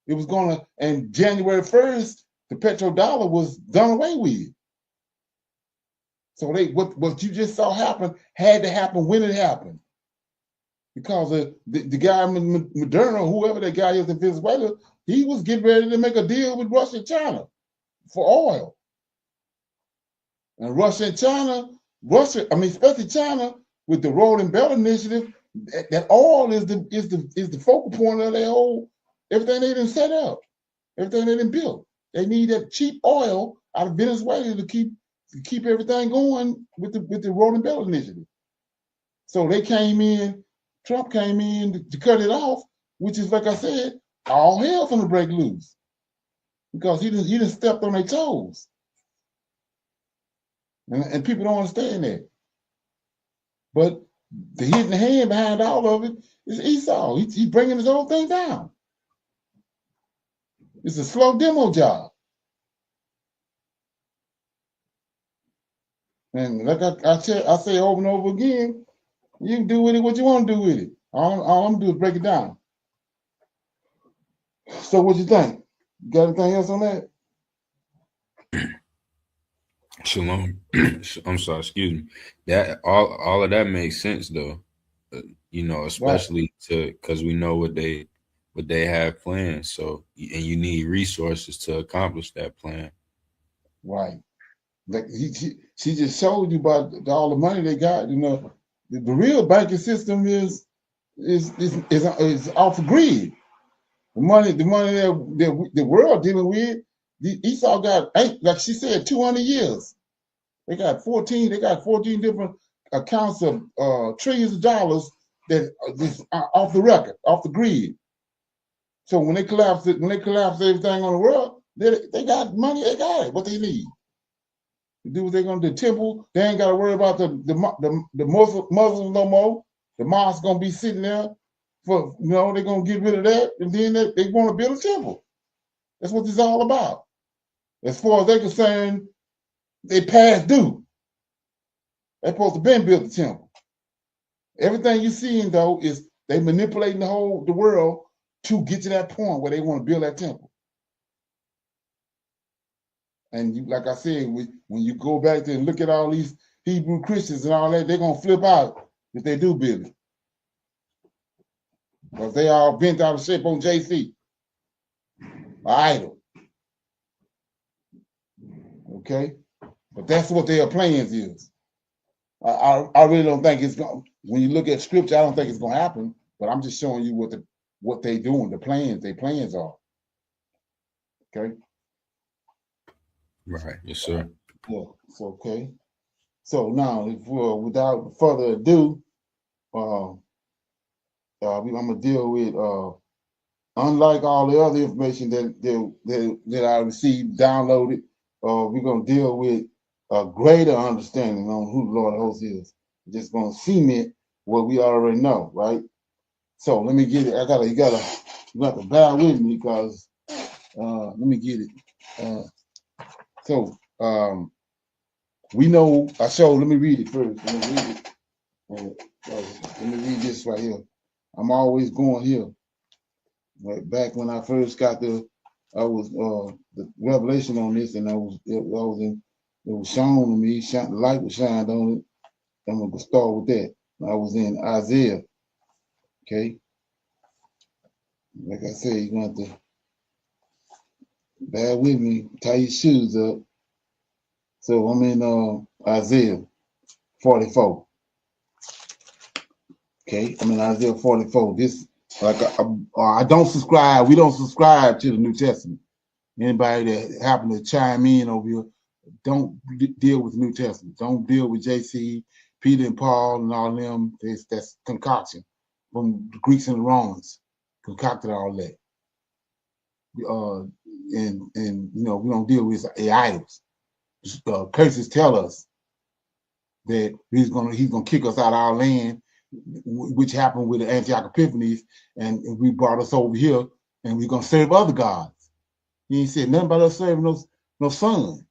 It was gonna, and January 1st, the petrodollar was done away with. So what you just saw happen had to happen when it happened, because the guy Moderna, whoever that guy is in Venezuela, he was getting ready to make a deal with Russia and China for oil. And Russia and China, especially China, with the Road and Belt Initiative, that oil is the focal point of their whole everything they done set up, everything they done built. They need that cheap oil out of Venezuela to keep everything going with the Road and Belt Initiative. So they came in, Trump came in to cut it off, which is, like I said, all hell from the break loose, because he done stepped on their toes. And people don't understand that. But the hidden hand behind all of it is Esau. He's bringing his whole thing down. It's a slow demo job. And like I say over and over again, you can do with it what you want to do with it. All I'm gonna do is break it down. So what you think? You got anything else on that? Shalom. I'm sorry, excuse me. That all of that makes sense though. Especially because we know what they have planned. So, and you need resources to accomplish that plan. Right. Like she just showed you about all the money they got. The real banking system is off the grid. The money that the world dealing with, Esau got, like she said, 200 years. They got 14 different accounts of trillions of dollars that is off the record, off the grid. So when they collapse everything on the world, they got money. They got it. What they need to do what they're gonna do. Temple, they ain't got to worry about the Muslims no more. The mosque gonna be sitting there for they're gonna get rid of that, and then they want to build a temple. That's what this is all about. As far as they're concerned, they past due. They're supposed to been built the temple. Everything you're seeing though is they manipulating the world to get to that point where they want to build that temple. And like I said, when you go back there and look at all these Hebrew Christians and all that, they're gonna flip out if they do build it, because they all bent out of shape on JC, an idol. Okay, but that's what their plans is. I really don't think it's going. When you look at scripture, I don't think it's going to happen. But I'm just showing you what they doing, their plans are. Okay. Right. Yes, sir. Yeah. So okay. So now, without further ado, I'm gonna deal with unlike all the other information that I received downloaded. We're gonna deal with a greater understanding on who the Lord of Hosts is. Just gonna cement what we already know, right? So let me get it. You got to bear with me, because let me get it. We know let me read it first. Let me read it. Let me read this right here. I'm always going here. Right back when I first got the I was the revelation on this, and it was shown to me. The light was shined on it. I'm gonna start with that. I was in Isaiah. Okay, like I said, you're gonna have to bear with me. Tie your shoes up. So I'm in Isaiah 44. Okay, I'm in Isaiah 44. This, like, I don't subscribe. We don't subscribe to the New Testament. Anybody that happen to chime in over here, don't deal with the New Testament. Don't deal with JC, Peter and Paul and all them. That's concoction from the Greeks and the Romans. Concocted all that. And you know, we don't deal with idols. Curses tell us that he's gonna kick us out of our land, which happened with the Antioch Epiphanes, and we brought us over here, and we're gonna serve other gods. He ain't said nothing about us serving no son.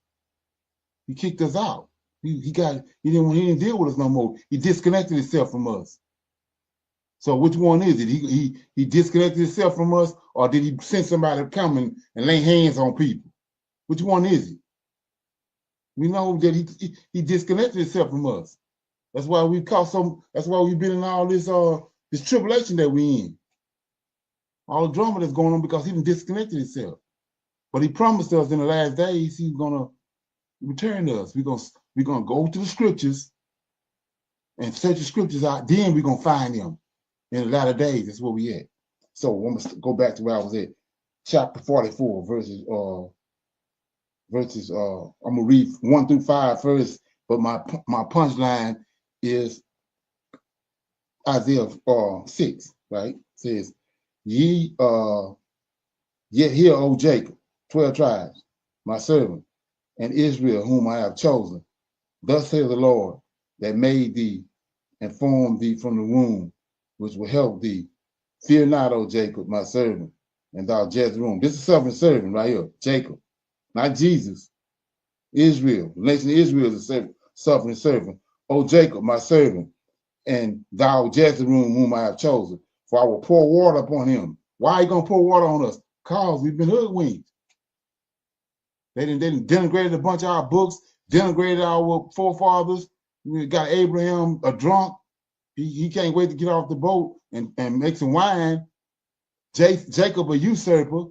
He kicked us out. He didn't deal with us no more. He disconnected himself from us. So which one is it? He disconnected himself from us, or did he send somebody to come and lay hands on people? Which one is it? We know that he disconnected himself from us. That's why we caught some. That's why we've been in all this tribulation that we in. All the drama that's going on because he didn't disconnected himself. But he promised us in the last days he's gonna return to us. We're gonna go to the scriptures and search the scriptures out. Then we're gonna find him in the latter days. That's where we at. So I'm gonna go back to where I was at, chapter 44, verses. I'm gonna read 1 through 5 first, but my punchline is Isaiah 6, right? It says, yet hear, O Jacob, 12 tribes, my servant, and Israel, whom I have chosen. Thus says the Lord, that made thee and formed thee from the womb, which will help thee. Fear not, O Jacob, my servant, and thou Jezreel. This is suffering servant right here, Jacob, not Jesus. Israel, the nation of Israel is a suffering servant. O Jacob, my servant, and thou Jezreel, whom I have chosen, for I will pour water upon him. Why are you gonna pour water on us? Because we've been hoodwinked. They denigrated a bunch of our books, denigrated our forefathers. We got Abraham a drunk. He can't wait to get off the boat and make some wine. Jacob a usurper.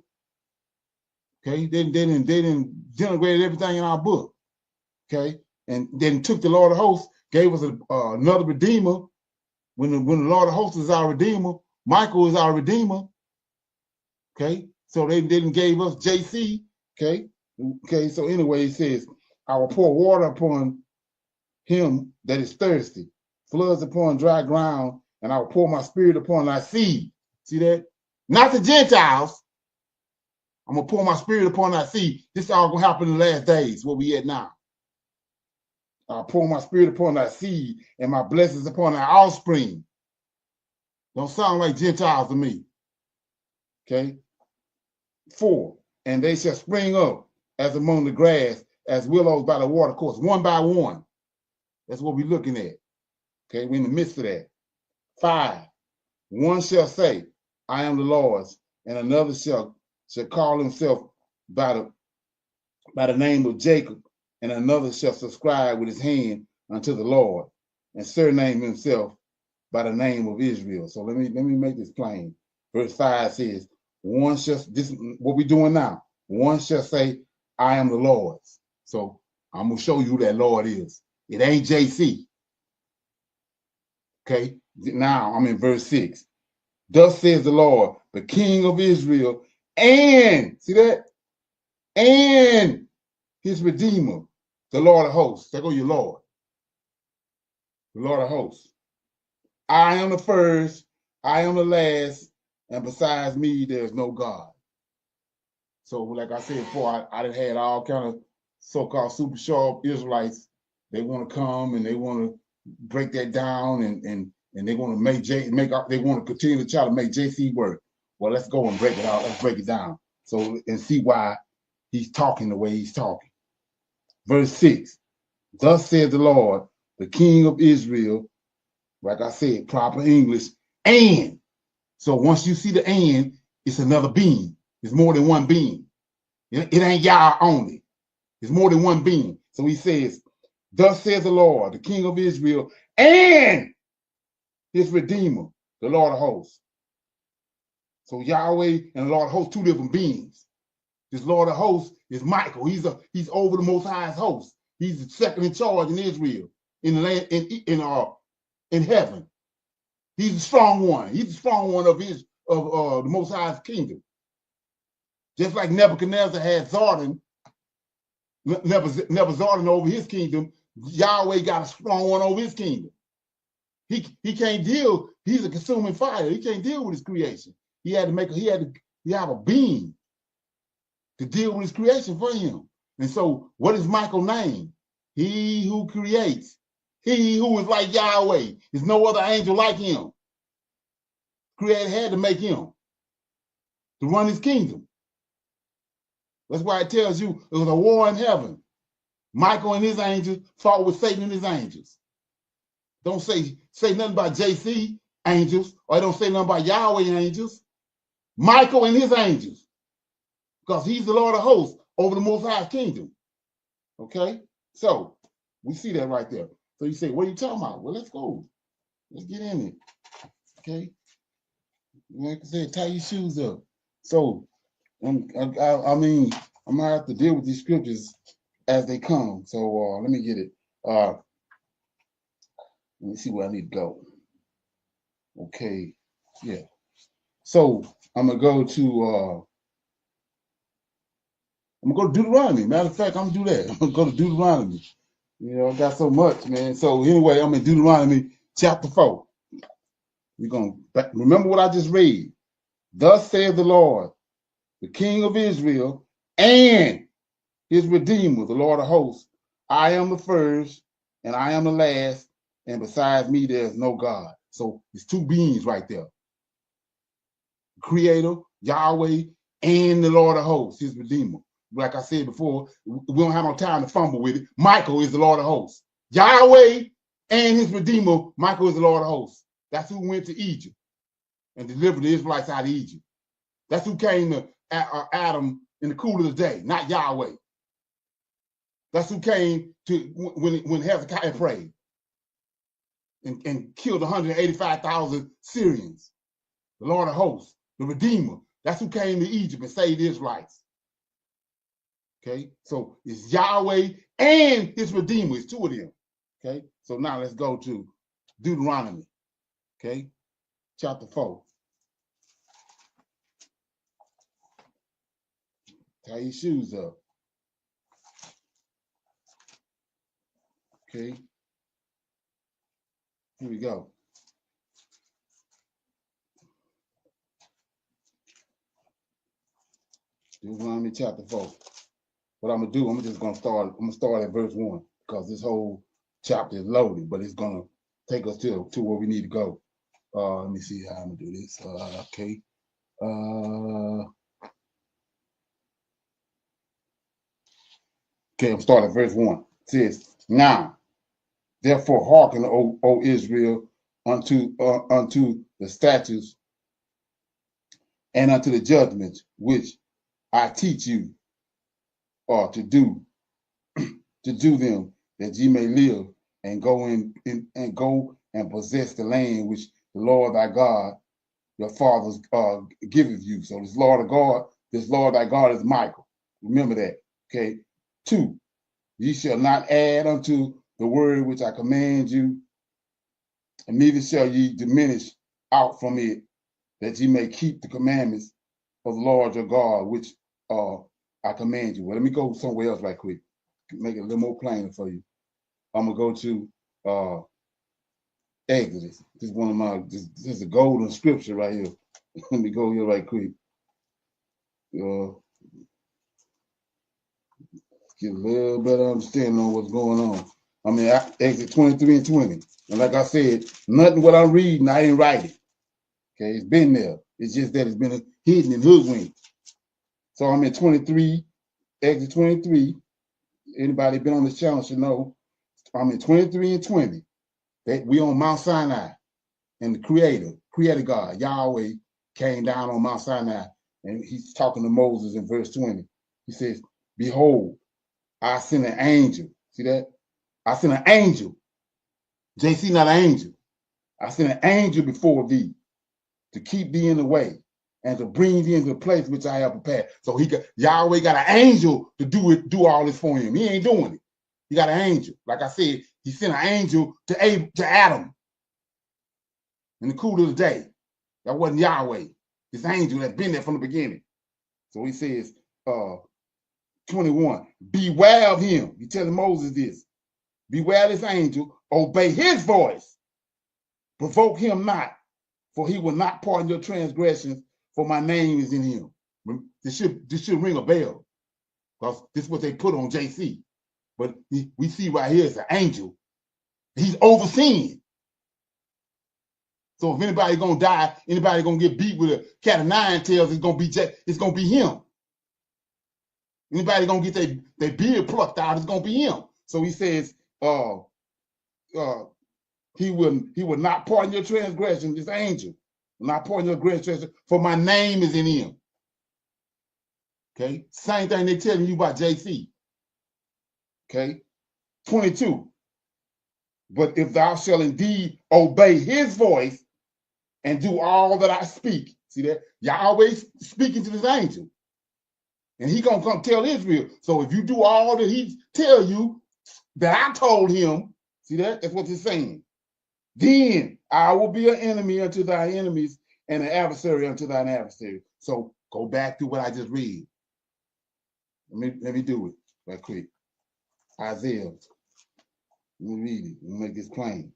Okay, they didn't denigrate everything in our book. Okay, and then took the Lord of hosts, gave us another redeemer. When the Lord of hosts is our redeemer, Michael is our redeemer. Okay, so they didn't gave us JC. Okay, so anyway, it says, I will pour water upon him that is thirsty, floods upon dry ground, and I will pour my spirit upon thy seed. See that? Not the Gentiles. I'm gonna pour my spirit upon thy seed. This is all gonna happen in the last days, where we at now. I'll pour my spirit upon thy seed and my blessings upon thy offspring. Don't sound like Gentiles to me. Okay. 4, and they shall spring up as among the grass, as willows by the water course, one by one. That's what we're looking at. Okay, we're in the midst of that. 5, one shall say, I am the Lord's, and another shall call himself by the name of Jacob, and another shall subscribe with his hand unto the Lord, and surname himself by the name of Israel. So let me make this plain. Verse 5 says, one shall, this is what we're doing now. One shall say, I am the Lord's. So I'm gonna show you who that Lord is. It ain't JC. Okay, now I'm in verse 6. Thus says the Lord, the King of Israel, and see that? And his Redeemer, the Lord of hosts. There go your Lord. The Lord of hosts. I am the first, I am the last, and besides me, there's no God. So, like I said before, I done had all kind of so-called super sharp Israelites. They want to come and they want to break that down, and they want to they want to continue to try to make JC work. Well, let's go and break it out. Let's break it down. So, and see why he's talking the way he's talking. Verse 6. Thus says the Lord, the King of Israel, like I said, proper English, and. So once you see the and, it's another being. It's more than one being. It ain't Yah only. It's more than one being. So he says, thus says the Lord, the King of Israel, and his Redeemer, the Lord of hosts. So Yahweh and the Lord of hosts, two different beings. This Lord of hosts is Michael. He's over the Most High's host. He's the second in charge in Israel, in the land, in heaven. He's the strong one. He's the strong one of the Most High's kingdom. Just like Nebuchadnezzar had Zardan, Nebuzaradan over his kingdom, Yahweh got a strong one over his kingdom. He can't deal. He's a consuming fire. He can't deal with his creation. He had to have a being to deal with his creation for him. And so, what is Michael's name? He who creates. He who is like Yahweh. There's no other angel like him. Creator had to make him to run his kingdom. That's why it tells you it was a war in heaven. Michael and his angels fought with Satan and his angels. Don't say nothing about JC angels, or don't say nothing about Yahweh angels. Michael and his angels. Because he's the Lord of hosts over the Most High kingdom. Okay? So, we see that right there. So you say, what are you talking about? Well, let's go. Let's get in it. Okay? Like I said, tie your shoes up. So, I mean, I'm going to have to deal with these scriptures as they come. So, let me get it. Let me see where I need to go. Okay. Yeah. So, I'm going to go to... I'm gonna go to Deuteronomy. Matter of fact, I'm gonna do that. I'm gonna go to Deuteronomy. You know, I got so much, man. So anyway, I'm in Deuteronomy chapter 4. We're gonna remember what I just read. Thus saith the Lord, the King of Israel, and his Redeemer, the Lord of hosts. I am the first, and I am the last, and besides me there is no God. So it's two beings right there. Creator, Yahweh, and the Lord of hosts, his Redeemer. Like I said before, we don't have no time to fumble with it. Michael is the Lord of hosts. Yahweh and his Redeemer, Michael is the Lord of hosts. That's who went to Egypt and delivered the Israelites out of Egypt. That's who came to Adam in the cool of the day, not Yahweh. That's who came to when Hezekiah prayed and killed 185,000 Syrians. The Lord of hosts, the Redeemer. That's who came to Egypt and saved the Israelites. Okay, so it's Yahweh and his Redeemer. It's two of them. Okay, so now let's go to Deuteronomy. Okay, chapter 4. Tie your shoes up. Okay, here we go. Deuteronomy chapter 4. What I'm gonna do, I'm just gonna start at verse 1 because this whole chapter is loaded, but it's gonna take us to where we need to go. Let me see how I'm gonna do this. Okay. Okay, I'm starting at verse 1. It says, now, therefore hearken, O Israel, unto the statutes and unto the judgments which I teach you, or to do them, that ye may live and go and possess the land which the Lord thy God, your fathers, giveth you. So this Lord thy God is Michael. Remember that. Okay. 2, ye shall not add unto the word which I command you, and neither shall ye diminish out from it, that ye may keep the commandments of the Lord your God, which I command you. Well, let me go somewhere else right quick. Make it a little more plainer for you. I'm gonna go to Exodus. This is one of my this is a golden scripture right here. Let me go here right quick. Get a little better understanding on what's going on. I mean, Exodus 23 and 20. And like I said, nothing what I'm reading, I didn't write it. Okay, it's been there. It's just that it's been hidden and hoodwinked. So I'm in 23, Exodus 23. Anybody been on this channel should know. I'm in 23 and 20. We on Mount Sinai, and the Creator God, Yahweh, came down on Mount Sinai, and he's talking to Moses in verse 20. He says, behold, I send an angel. See that? I send an angel. JC not an angel. I send an angel before thee to keep thee in the way and to bring thee into the place which I have prepared. So Yahweh got an angel to do all this for him. He ain't doing it. He got an angel. Like I said, he sent an angel to Adam in the cool of the day. That wasn't Yahweh. This angel that's been there from the beginning. So he says, 21, beware of him. He telling Moses this. Beware of this angel, obey his voice. Provoke him not, for he will not pardon your transgressions, for my name is in him. This should ring a bell, because this is what they put on JC. But we see right here it's an angel. He's overseeing. So if anybody's gonna die, anybody gonna get beat with a cat of nine tails, it's gonna be him. Anybody gonna get their beard plucked out, it's gonna be him. So he says, he will not pardon your transgression. This angel will not pardon your transgression, for my name is in him. Okay, same thing they telling you about JC. Okay, 22. But if thou shalt indeed obey his voice and do all that I speak, see that? Yahweh speaking to this angel. And he gonna come tell Israel. So if you do all that he tell you that I told him, see that? That's what he's saying. Then I will be an enemy unto thy enemies and an adversary unto thine adversary. So go back to what I just read. Let me do it right quick. Isaiah. Let me read it. Let me make this plain.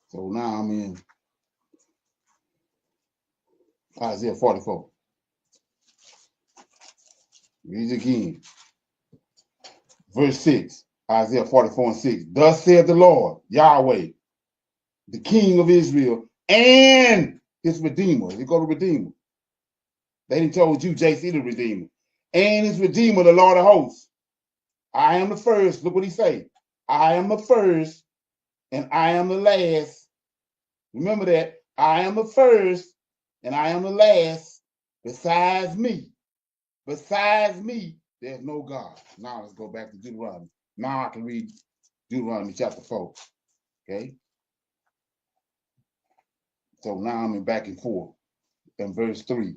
So now I'm in Isaiah 44. Read it again. Verse 6. Isaiah 44 and 6. Thus saith the Lord, Yahweh, the King of Israel, and his Redeemer. They go to Redeemer. They didn't told you JC the Redeemer. And his Redeemer, the Lord of hosts. I am the first. Look what he say. I am the first, and I am the last. Remember that. I am the first, and I am the last. Besides me, there's no God. Now let's go back to Deuteronomy. Now I can read Deuteronomy chapter 4. Okay. So now I'm in back and forth. In verse 3.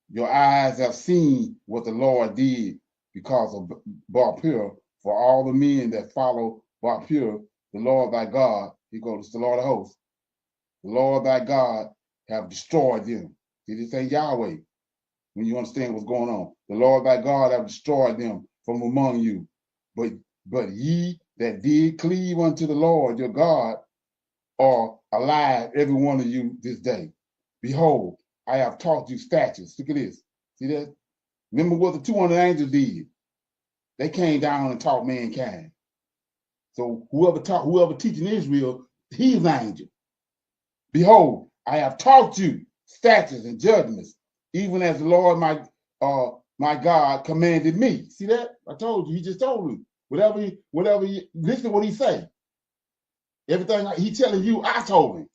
Your eyes have seen what the Lord did because of Baal-peor, for all the men that follow Baal-peor, the Lord thy God, he goes to the Lord of hosts, the Lord thy God have destroyed them. Did he say Yahweh? When you understand what's going on. The Lord thy God have destroyed them from among you. But ye that did cleave unto the Lord your God are alive, every one of you this day. Behold, I have taught you statutes. Look at this. See that? Remember what the 200 angels did. They came down and taught mankind. So whoever teaching Israel, he's an angel. Behold, I have taught you statutes and judgments, even as the Lord my God commanded me. See that? I told you. He just told you. Whatever listen to what he say. Everything he telling you, I told him.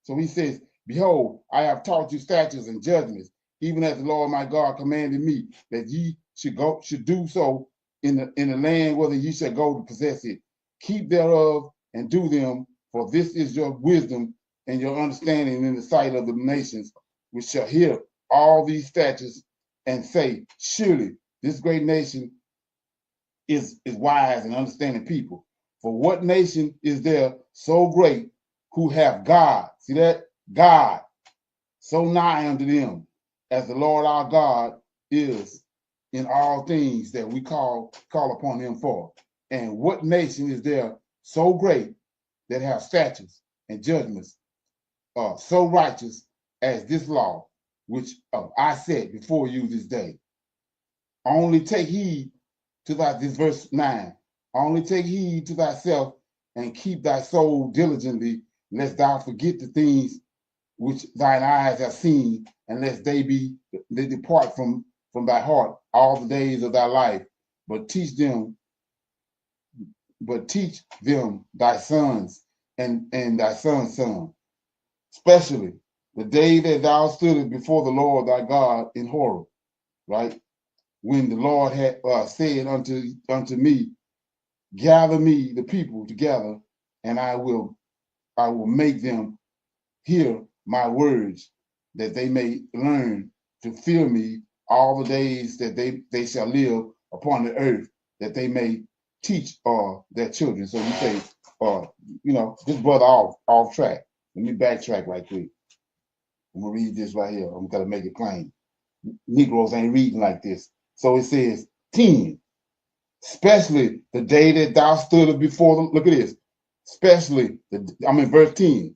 So he says, behold, I have taught you statutes and judgments, even as the Lord my God commanded me, that ye should do so in the land whether ye shall go to possess it. Keep thereof and do them, for this is your wisdom and your understanding in the sight of the nations, which shall hear all these statutes and say, surely this great nation is wise and understanding people. For what nation is there so great who have God? See that? God so nigh unto them as the Lord our God is in all things that we call upon him for. And what nation is there so great that have statutes and judgments so righteous as this law, which I set before you this day? Only take heed to this verse 9. Only take heed to thyself and keep thy soul diligently, lest thou forget the things which thine eyes have seen, and lest they depart from thy heart all the days of thy life. But teach them thy sons and thy son's son, especially the day that thou stoodest before the Lord thy God in Horeb, right? when the Lord had said unto me, gather me the people together, and I will make them hear my words, that they may learn to fear me all the days that they shall live upon the earth, that they may teach their children. So you say, this brother off track. Let me backtrack right quick. I'm gonna read this right here. I'm gonna make it plain. Negroes ain't reading like this. So it says 10, especially the day that thou stood before them. Look at this. Especially I'm in verse 10.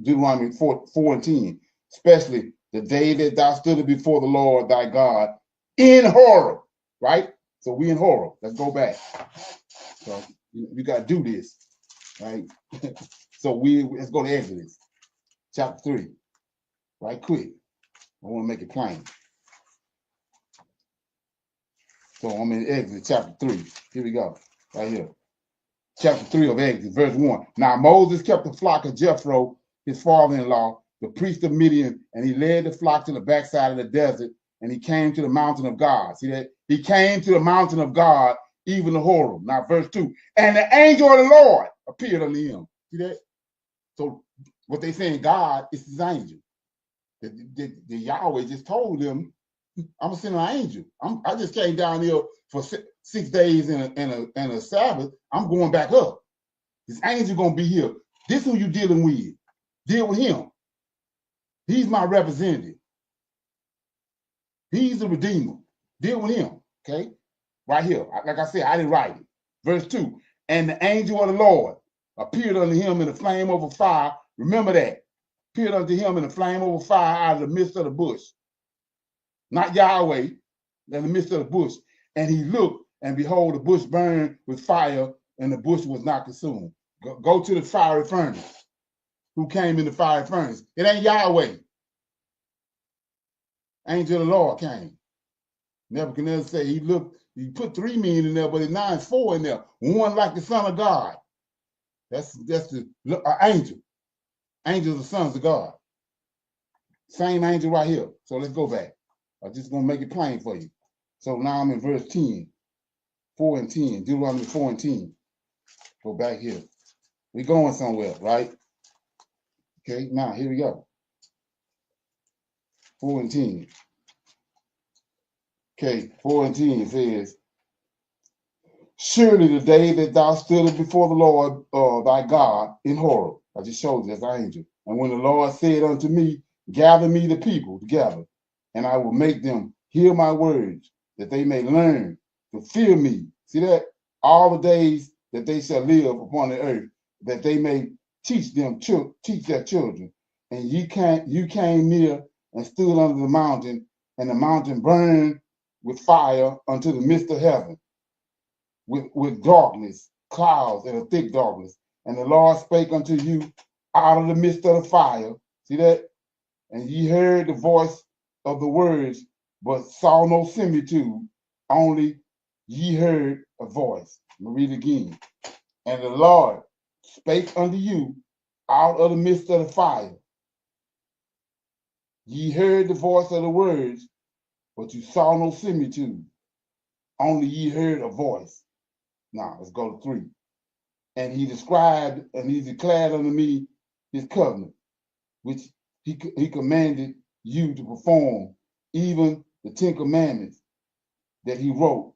Deuteronomy 4 and 10. Especially the day that thou stood before the Lord thy God in horror. Right? So we in horror. Let's go back. So you gotta do this. Right? So let's go to Exodus chapter 3. Right quick. I want to make it plain. So I'm in Exodus chapter 3. Here we go. Right here. Chapter 3 of Exodus, verse 1. Now Moses kept the flock of Jethro, his father-in-law, the priest of Midian, and he led the flock to the backside of the desert, and he came to the mountain of God. See that? He came to the mountain of God, even the Horeb. Now verse 2. And the angel of the Lord appeared unto him. See that? So what they saying, God is his angel. The Yahweh just told them, I'm gonna send an angel. I just came down here for 6 days and a Sabbath. I'm going back up. This angel gonna be here. This who you dealing with. Deal with him. He's my representative. He's the Redeemer. Deal with him. Okay? Right here. Like I said, I didn't write it. Verse 2. And the angel of the Lord appeared unto him in a flame over fire. Remember that. Appeared unto him in a flame over fire out of the midst of the bush. Not Yahweh, in the midst of the bush. And he looked, and behold, the bush burned with fire, and the bush was not consumed. Go to the fiery furnace. Who came in the fiery furnace? It ain't Yahweh. Angel of the Lord came. Nebuchadnezzar said he looked, he put 3 men in there, but now it's 4 in there. One like the Son of God. That's the angel. Angels are sons of God. Same angel right here. So let's go back. I'm just going to make it plain for you. So now I'm in verse 10, 4 and 10, Deuteronomy 4 and 10. Go back here. We're going somewhere, right? Okay, now here we go. 4 and 10. Okay, 4 and 10 says, surely the day that thou stoodest before the Lord thy God in Horeb, I just showed you as an angel. And when the Lord said unto me, gather me the people together, and I will make them hear my words, that they may learn to fear me. See that? All the days that they shall live upon the earth, that they may teach their children. And you came near and stood under the mountain, and the mountain burned with fire unto the midst of heaven, with darkness, clouds, and a thick darkness. And the Lord spake unto you out of the midst of the fire. See that? And ye heard the voice of the words, but saw no similitude, only ye heard a voice. Let me read again. And the Lord spake unto you out of the midst of the fire. Ye heard the voice of the words, but you saw no similitude, only ye heard a voice. Now, let's go to 3. And he described, and he declared unto me his covenant, which he commanded you to perform, even the 10 commandments that he wrote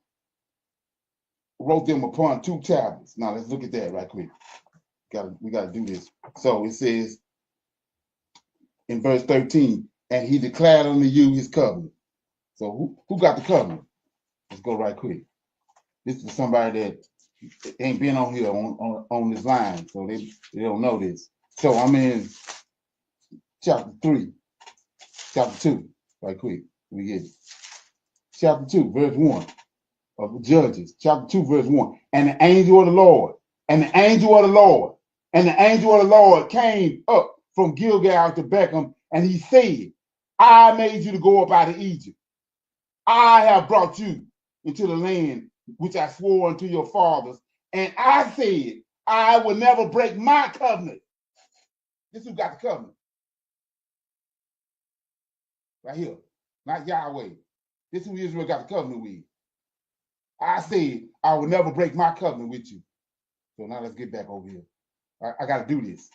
them upon 2 tablets. Now let's look at that right quick. We got to do this. So it says in verse 13, and he declared unto you his covenant. So who got the covenant? Let's go right quick. This is somebody that ain't been on here on this line, so they don't know this. So I'm in chapter 2, right quick. We get it. Chapter 2, verse 1 of Judges. Chapter 2, verse 1. And the angel of the Lord, and the angel of the Lord, and the angel of the Lord came up from Gilgal to Beckham, and he said, I made you to go up out of Egypt. I have brought you into the land which I swore unto your fathers, and I said, I will never break my covenant. This is who got the covenant. Right here. Not Yahweh. This is who Israel got the covenant with. I said, I will never break my covenant with you. So now let's get back over here. I got to do this.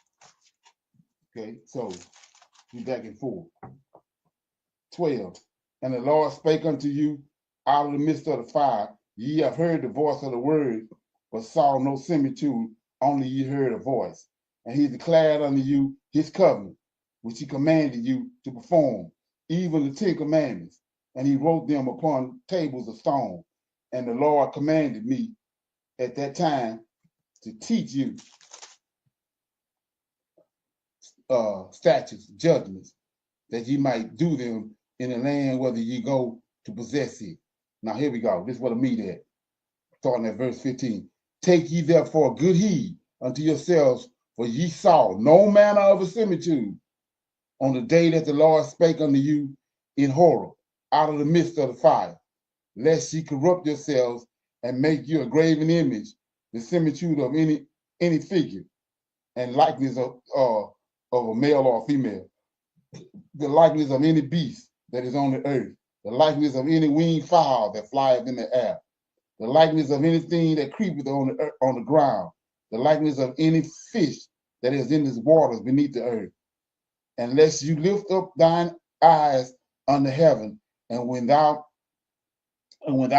Okay, so we back and forth. 12. And the Lord spake unto you out of the midst of the fire. Ye have heard the voice of the word, but saw no similitude, only ye heard a voice. And he declared unto you his covenant, which he commanded you to perform, even the 10 commandments. And he wrote them upon tables of stone. And the Lord commanded me at that time to teach you statutes, judgments, that ye might do them in the land whether ye go to possess it. Now here we go. This is what I mean at. Starting at verse 15. Take ye therefore good heed unto yourselves, for ye saw no manner of a similitude on the day that the Lord spake unto you in Horeb, out of the midst of the fire, lest ye corrupt yourselves and make you a graven image, the similitude of any figure, and likeness of a male or a female, the likeness of any beast that is on the earth, the likeness of any winged fowl that flieth in the air, the likeness of anything that creepeth on the ground, the likeness of any fish that is in the waters beneath the earth. Unless you lift up thine eyes unto heaven, and when thou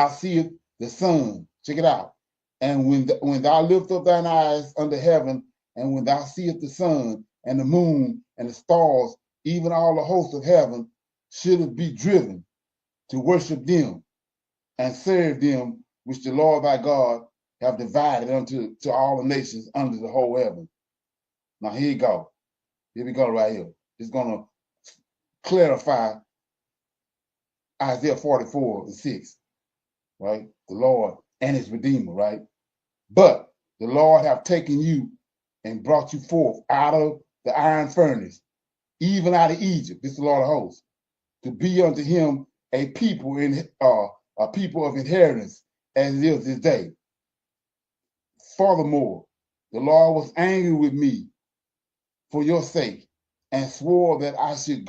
seest the sun, check it out. And when thou lift up thine eyes unto heaven, and when thou seest the sun and the moon and the stars, even all the hosts of heaven, should it be driven to worship them and serve them, which the Lord thy God have divided unto all the nations under the whole heaven. Now here you go. Here we go right here. It's going to clarify Isaiah 44:6, right? The Lord and his Redeemer, right? But the Lord have taken you and brought you forth out of the iron furnace, even out of Egypt, this is the Lord of hosts, to be unto him a people of inheritance, as it is this day. Furthermore, the Lord was angry with me for your sake, and swore that I should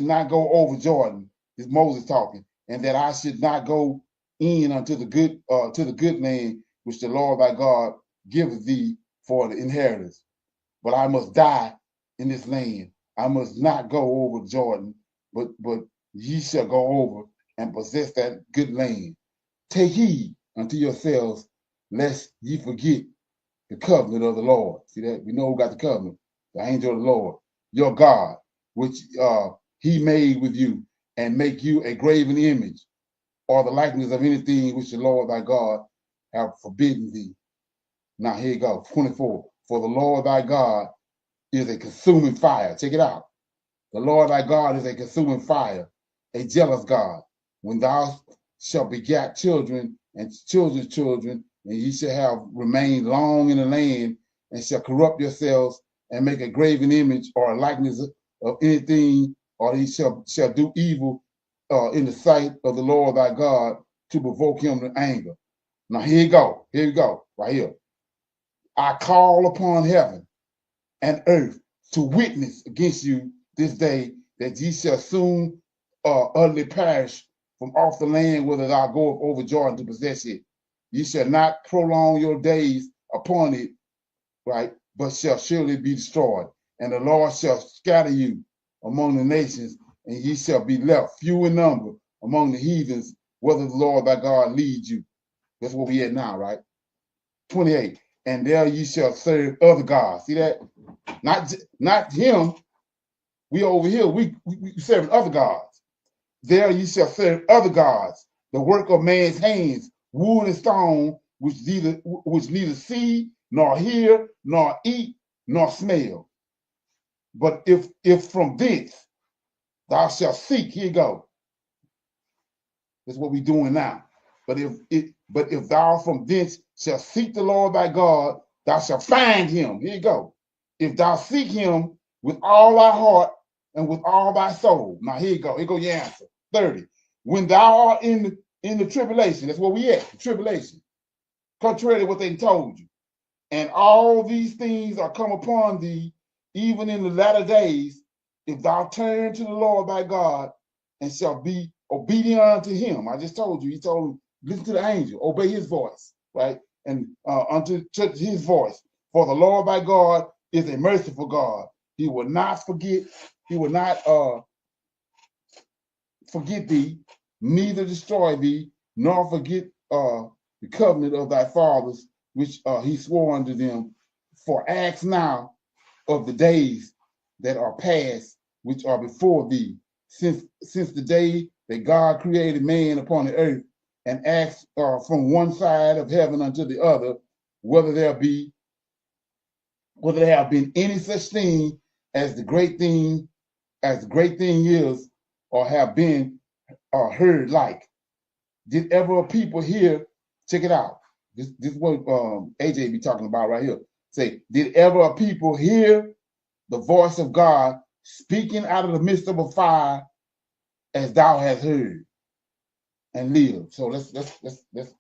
not go over Jordan. This is Moses talking, and that I should not go in unto the good land which the Lord thy God giveth thee for the inheritance. But I must die in this land. I must not go over Jordan, but ye shall go over and possess that good land. Take heed unto yourselves, lest ye forget the covenant of the Lord. See that? We know who got the covenant. The angel of the Lord, your God, which he made with you, and make you a graven image, or the likeness of anything which the Lord thy God have forbidden thee. Now here you go, 24. For the Lord thy God is a consuming fire. Check it out. The Lord thy God is a consuming fire, a jealous God. When thou shalt begat children and children's children, and ye shall have remained long in the land, and shall corrupt yourselves and make a graven image or a likeness of anything, or he shall do evil in the sight of the Lord thy God to provoke him to anger. Now here you go, right here. I call upon heaven and earth to witness against you this day, that ye shall soon utterly perish from off the land whither thou goest over Jordan to possess it. Ye shall not prolong your days upon it, right, but shall surely be destroyed. And the Lord shall scatter you among the nations, and ye shall be left few in number among the heathens, whether the Lord thy God lead you. That's where we at now, right? 28. And there ye shall serve other gods. See that? Not him. We over here, we serving other gods. There ye shall serve other gods, the work of man's hands, wood and stone, which neither see, nor hear, nor eat, nor smell. But if from thence thou shalt seek, here you go. That's what we're doing now. But if thou from thence shalt seek the Lord thy God, thou shalt find him. Here you go. If thou seek him with all thy heart and with all thy soul. Now here you go. Here go your answer. 30. When thou art in the tribulation, that's where we at, the tribulation, contrary to what they told you. And all these things are come upon thee, even in the latter days, if thou turn to the Lord thy God, and shall be obedient unto him. I just told you, he told him, listen to the angel, obey his voice, right? And unto his voice. For the Lord thy God is a merciful God. He will not forget, he will not forget thee, neither destroy thee, nor forget the covenant of thy fathers, which he swore unto them. For ask now of the days that are past, which are before thee, since the day that God created man upon the earth, and ask from one side of heaven unto the other, whether there have been any such thing as the great thing is, or have been heard like. Did ever a people hear? Check it out. This is what AJ be talking about right here. Say, did ever a people hear the voice of God speaking out of the midst of a fire, as thou hast heard, and live? So let's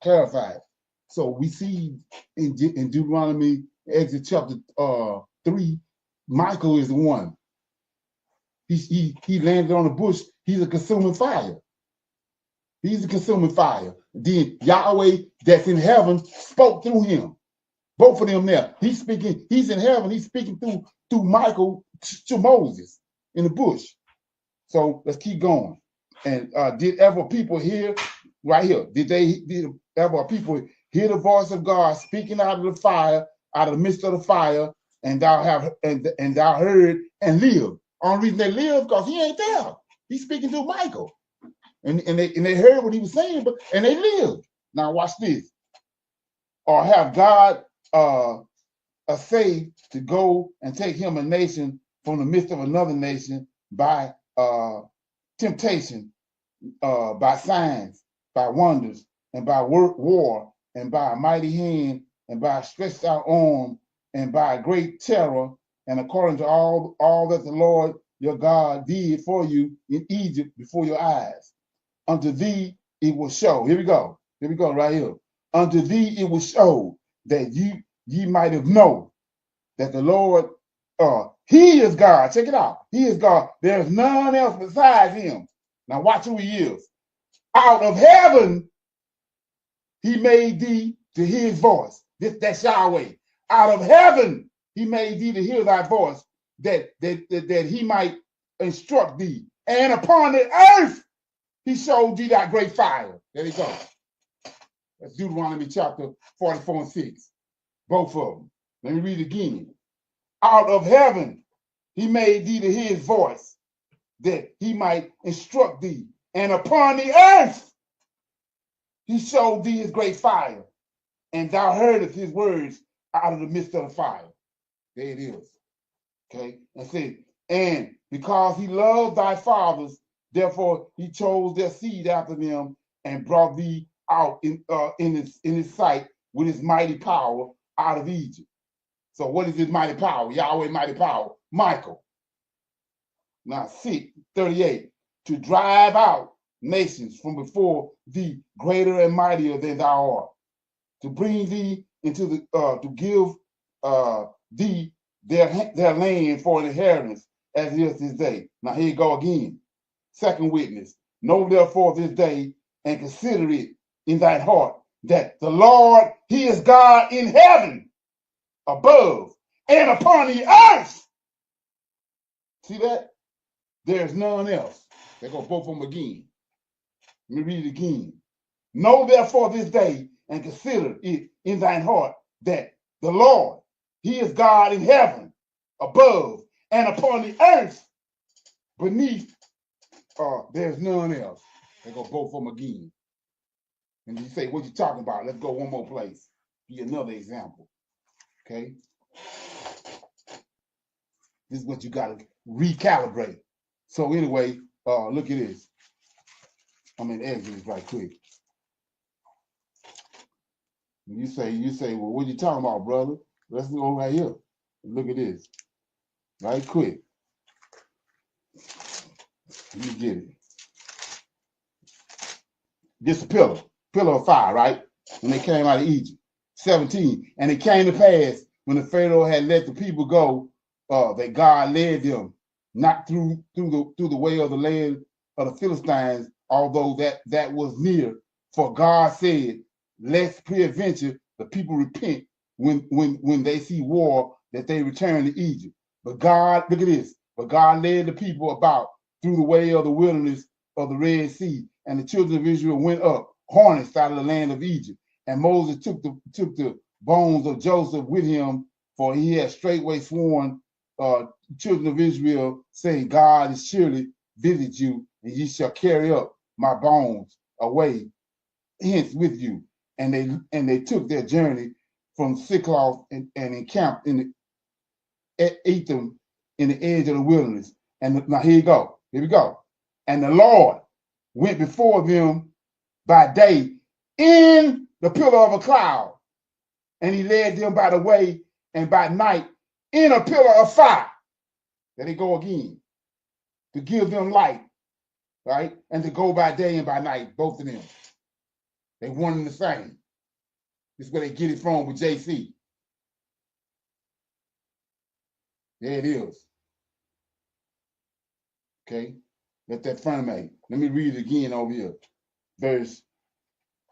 clarify it. So we see in Deuteronomy, Exodus chapter 3, Michael is the one. He landed on a bush. He's a consuming fire. He's a consuming fire. Then Yahweh that's in heaven spoke through him. Both of them there. He's speaking. He's in heaven. He's speaking through Michael to Moses in the bush. So let's keep going. And did ever people hear right here? Did ever people hear the voice of God speaking out of the fire, out of the midst of the fire, and thou heard and lived? Only reason they lived because he ain't there. He's speaking through Michael. And they heard what he was saying, and they lived. Now watch this. Or have God say to go and take him a nation from the midst of another nation by temptation, by signs, by wonders, and by war, and by a mighty hand, and by a stretched out arm, and by a great terror, and according to all that the Lord your God did for you in Egypt before your eyes. Unto thee it will show. Here we go right here. Unto thee it will show that ye might have known that the Lord, he is God. Check it out. He is God. There's none else besides him. Now watch who he is. Out of heaven, he made thee to hear his voice. That's Yahweh. Out of heaven, he made thee to hear thy voice, that he might instruct thee. And upon the earth, he showed thee that great fire. There you go. That's Deuteronomy chapter 44 and 6. Both of them. Let me read it again. Out of heaven, he made thee to hear his voice, that he might instruct thee. And upon the earth, he showed thee his great fire. And thou heardest his words out of the midst of the fire. There it is. Okay? And said, and because he loved thy fathers, therefore he chose their seed after them and brought thee out in his sight with his mighty power out of Egypt. So what is his mighty power? Yahweh mighty power. Michael. Now 38. To drive out nations from before thee, greater and mightier than thou art. To bring thee into to give thee their land for an inheritance, as it is this day. Now here you go again. Second witness. Know therefore this day, and consider it in thy heart, that the Lord, he is God in heaven, above, and upon the earth. See that? There's none else. They go both of them again. Let me read it again. Know therefore this day, and consider it in thine heart, that the Lord, he is God in heaven, above, and upon the earth, beneath, there's none else. They go both of them again. And you say, what you talking about? Let's go one more place. Be another example. Okay? This is what you got to recalibrate. So anyway, look at this. I'm in Exodus right quick. You say, well, what you talking about, brother? Let's go right here. Look at this. Right quick. Let me get it. This a pillar of fire, right? When they came out of Egypt. 17. And it came to pass when the Pharaoh had let the people go, that God led them not through the way of the land of the Philistines although that was near. For God said, lest peradventure the people repent when they see war, that they return to Egypt. But God, look at this, but God led the people about through the way of the wilderness of the Red Sea, and the children of Israel went up harnessed out of the land of Egypt. And Moses took the bones of Joseph with him, for he had straightway sworn children of Israel, saying, God is surely visit you, and ye shall carry up my bones away hence with you. And they took their journey from Sikloth and encamped at Etham in the edge of the wilderness. And now here we go. And the Lord went before them by day in the pillar of a cloud, and he led them by the way, and by night in a pillar of fire. There they go again, to give them light, right? And to go by day and by night, both of them. They one and the same. This is where they get it from with JC. There it is. Okay, let that firmate. Let me read it again over here. Verse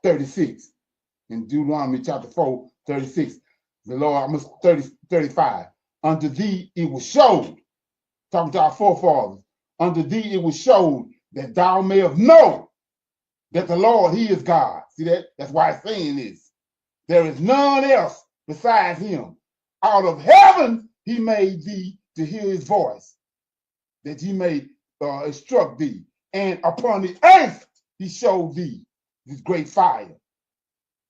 36 in Deuteronomy chapter 4, 36. The Lord, almost 35. Unto thee it was showed, talking to our forefathers, unto thee it was showed that thou mayest know that the Lord, he is God. See that? That's why it's saying this. There is none else besides him. Out of heaven he made thee to hear his voice, that he may instruct thee. And upon the earth he showed thee this great fire.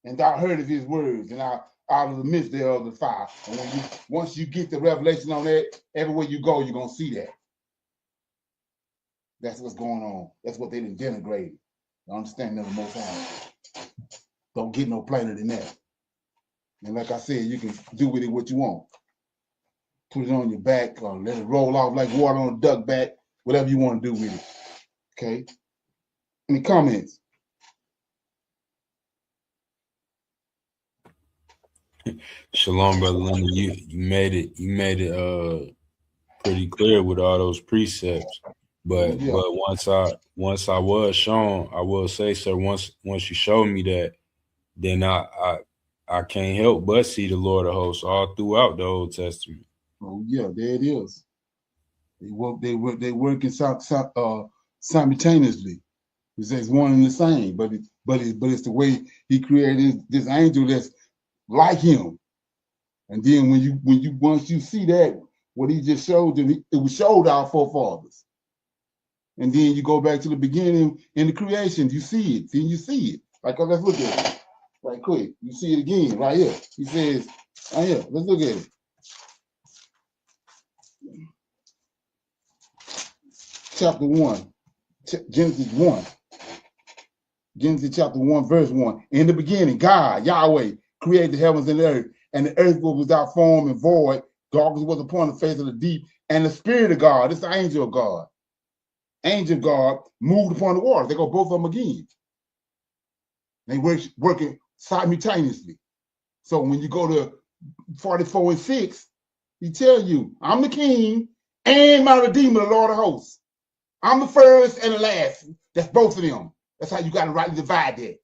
And thou heard of his words, and out of the midst thereof the fire. And once you get the revelation on that, everywhere you go, you're going to see that. That's what's going on. That's what they didn't denigrate. The understanding of the Most High. Don't get no plainer than that. And like I said, you can do with it what you want. Put it on your back or let it roll off like water on a duck back, whatever you want to do with it. Okay? Any comments? Shalom, brother Leonard. You made it pretty clear with all those precepts. But once I was shown, I will say, sir, once you showed me that, then I can't help but see the Lord of hosts all throughout the Old Testament. Oh yeah, there it is. They work simultaneously. It's one and the same, but it's the way he created this angel that's like him. And then once you see that, what he just showed them, it was showed our forefathers. And then you go back to the beginning in the creation, you see it. Then you see it. Like, let's look at it right quick. You see it again right here. He says, right here, let's look at it. Chapter 1, Genesis 1. Genesis chapter 1, verse 1. In the beginning, God, Yahweh, created the heavens and the earth was without form and void. Darkness was upon the face of the deep, and the Spirit of God, this is the angel of God. Angel of God moved upon the water. They go both of them again. They working simultaneously. So when you go to 44 and 6, he tell you, I'm the king and my redeemer, the Lord of hosts. I'm the first and the last. That's both of them. That's how you got to rightly divide that.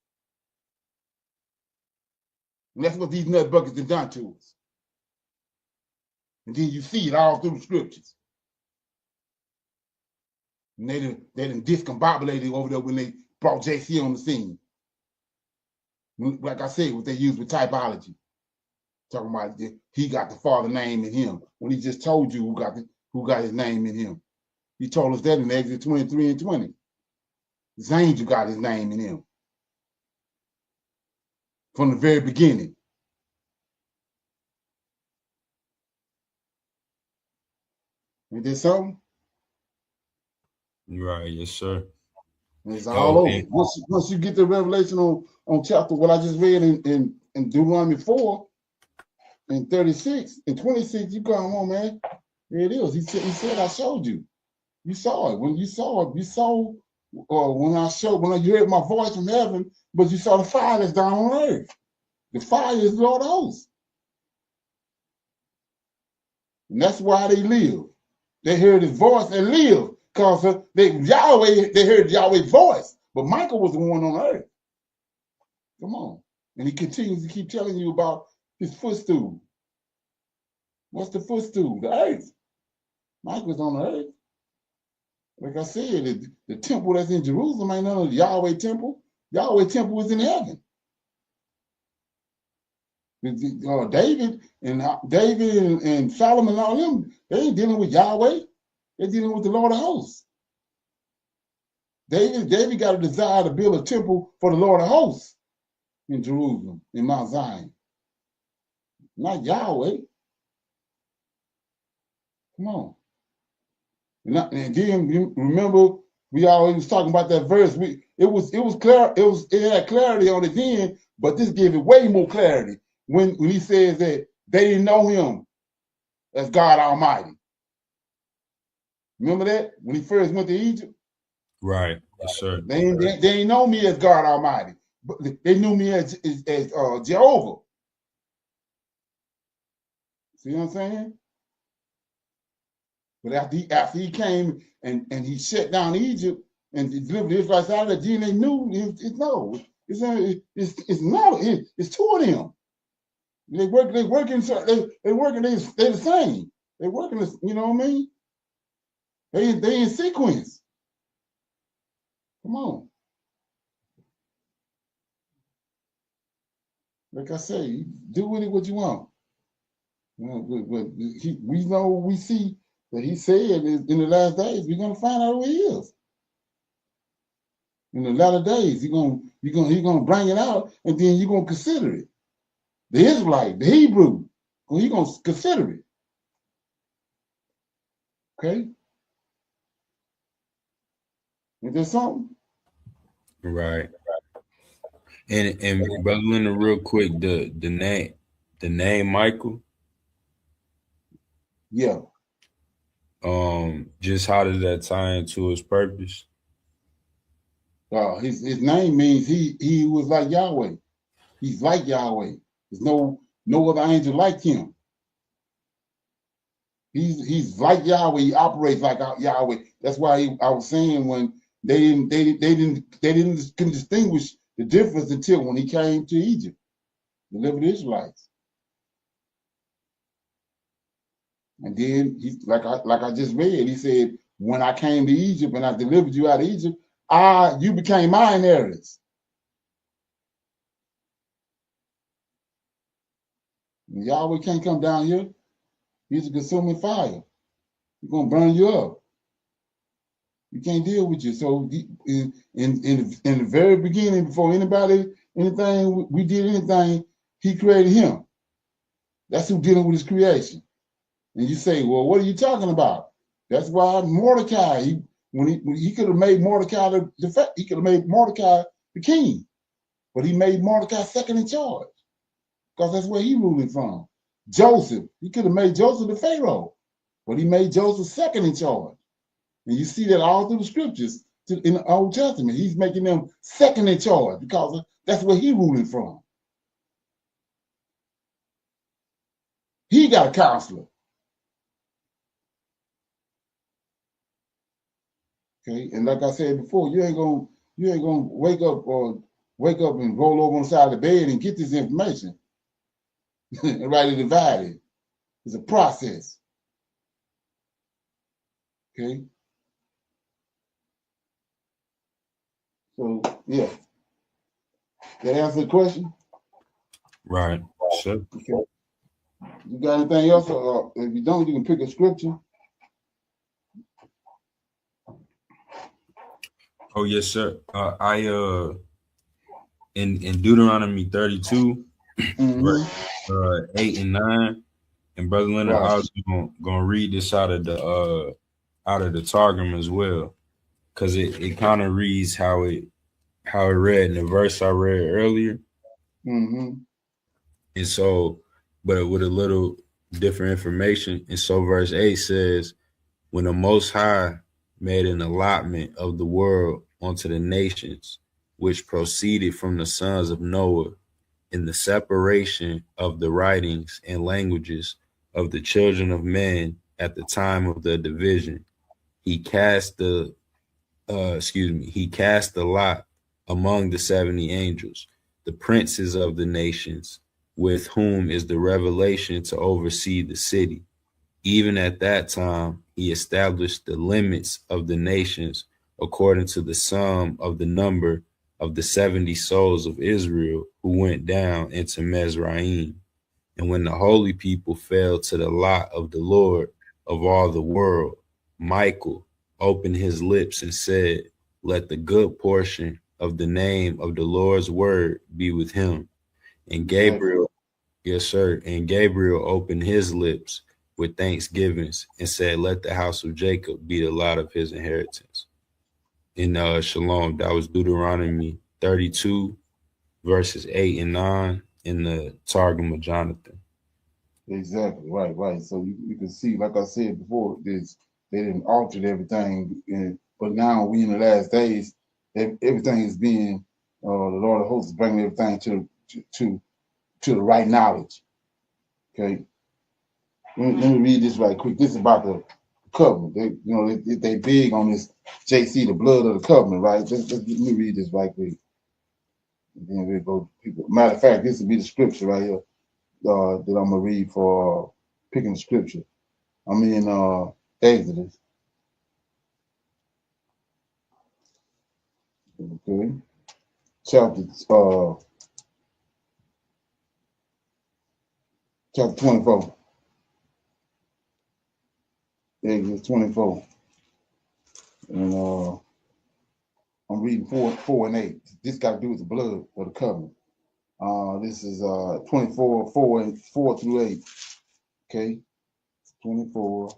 And that's what these nut buckets have done to us. And then you see it all through the scriptures. And they done discombobulated over there when they brought JC on the scene. Like I said, what they use with typology. Talking about he got the Father name in him. When he just told you who got his name in him. He told us that in Exodus 23 and 20. This angel got his name in him. From the very beginning. Ain't that something? Right, yes, sir. It's all over. Once you get the revelation on chapter, what I just read in Deuteronomy 4 and 36 and 26, you come on, man. There it is. He said, I showed you. You saw it. When you saw it, you saw when you heard my voice from heaven, but you saw the fire that's down on earth. The fire is the Lord of hosts. And that's why they live. They heard his voice and live. Because they heard Yahweh's voice But Michael was the one on earth. Come on. And he continues to keep telling you about his footstool. What's the footstool? The earth. Michael's on the earth. Like I said, the temple that's in Jerusalem ain't none of the Yahweh temple. Yahweh temple is in heaven. David and Solomon and all them, they ain't dealing with Yahweh. They're dealing with the Lord of hosts. David got a desire to build a temple for the Lord of hosts in Jerusalem, in Mount Zion. Not Yahweh. Come on. And then you remember we always was talking about that verse. It was clear. It had clarity on it then, but this gave it way more clarity when he says that they didn't know him as God Almighty. Remember that when he first went to Egypt? Right. Yes, sir. They didn't know me as God Almighty, but they knew me as Jehovah. See what I'm saying? But after he came and he shut down Egypt and delivered the Israelites out of that, then they knew it's two of them. They're the same. They're working, you know what I mean? They in sequence. Come on. Like I say, do with it what you want. We see that he said in the last days, we're gonna find out who he is. In the latter days, he's gonna bring it out, and then you're gonna consider it. The Israelite, the Hebrew, he's gonna consider it. Okay? Is there something? Right. And Brother Leonard, real quick, the name Michael. Yeah. Just how did that tie into his purpose? His name means he was like Yahweh. He's like Yahweh. There's no other angel like him. He's like Yahweh. He operates like Yahweh. That's why I was saying when they couldn't distinguish the difference until when he came to Egypt, delivered the Israelites. And then he, like I just read, he said, when I came to Egypt and I delivered you out of Egypt, you became my inheritance. And Yahweh can't come down here. He's a consuming fire. He's gonna burn you up. You can't deal with you. So in the very beginning, before we did anything, he created him. That's who dealing with his creation. And you say, well, what are you talking about? That's why Mordecai, he could have made Mordecai the king, but he made Mordecai second in charge because that's where he ruling from. Joseph, he could have made Joseph the Pharaoh, but he made Joseph second in charge. And you see that all through the scriptures in the Old Testament. He's making them second in charge because that's where he ruling from. He got a counselor. Okay, and like I said before, you ain't gonna wake up and roll over on the side of the bed and get this information and rightly divide it. It's a process. Okay. So yeah, that answer the question. Right. Sure. Okay. You got anything else? Or if you don't, you can pick a scripture. Oh yes, sir. In Deuteronomy 32, verse 8 and 9, and Brother Leonard, I was gonna read this out of the Targum as well, because it kind of reads how it read in the verse I read earlier. And so, but with a little different information. And so verse 8 says, when the Most High made an allotment of the world unto the nations, which proceeded from the sons of Noah, in the separation of the writings and languages of the children of men at the time of the division, he cast the he cast a lot among the 70 angels, the princes of the nations, with whom is the revelation to oversee the city. Even at that time, he established the limits of the nations according to the sum of the number of the 70 souls of Israel who went down into Mizraim. And when the holy people fell to the lot of the Lord of all the world, Michael opened his lips and said, let the good portion of the name of the Lord's word be with him. And Gabriel, yes, sir. And Gabriel opened his lips with thanksgivings and said, let the house of Jacob be the lot of his inheritance. In Shalom, that was Deuteronomy 32, verses 8 and 9 in the Targum of Jonathan. Exactly, right. So you can see, like I said before, they didn't alter everything, but now we in the last days, everything is being, the Lord of hosts is bringing everything to the right knowledge. Okay, let me read this right quick. This is about the covenant. They big on this JC, the blood of the covenant, right? Let me read this right quick. And then we'll go. Matter of fact, this will be the scripture right here that I'm gonna read for picking the scripture. I'm in Exodus. Okay, chapter 24. Exodus 24. And I'm reading 4 and 8. This got to do with the blood of the covenant. This is 24, 4 through 8. Okay, 24,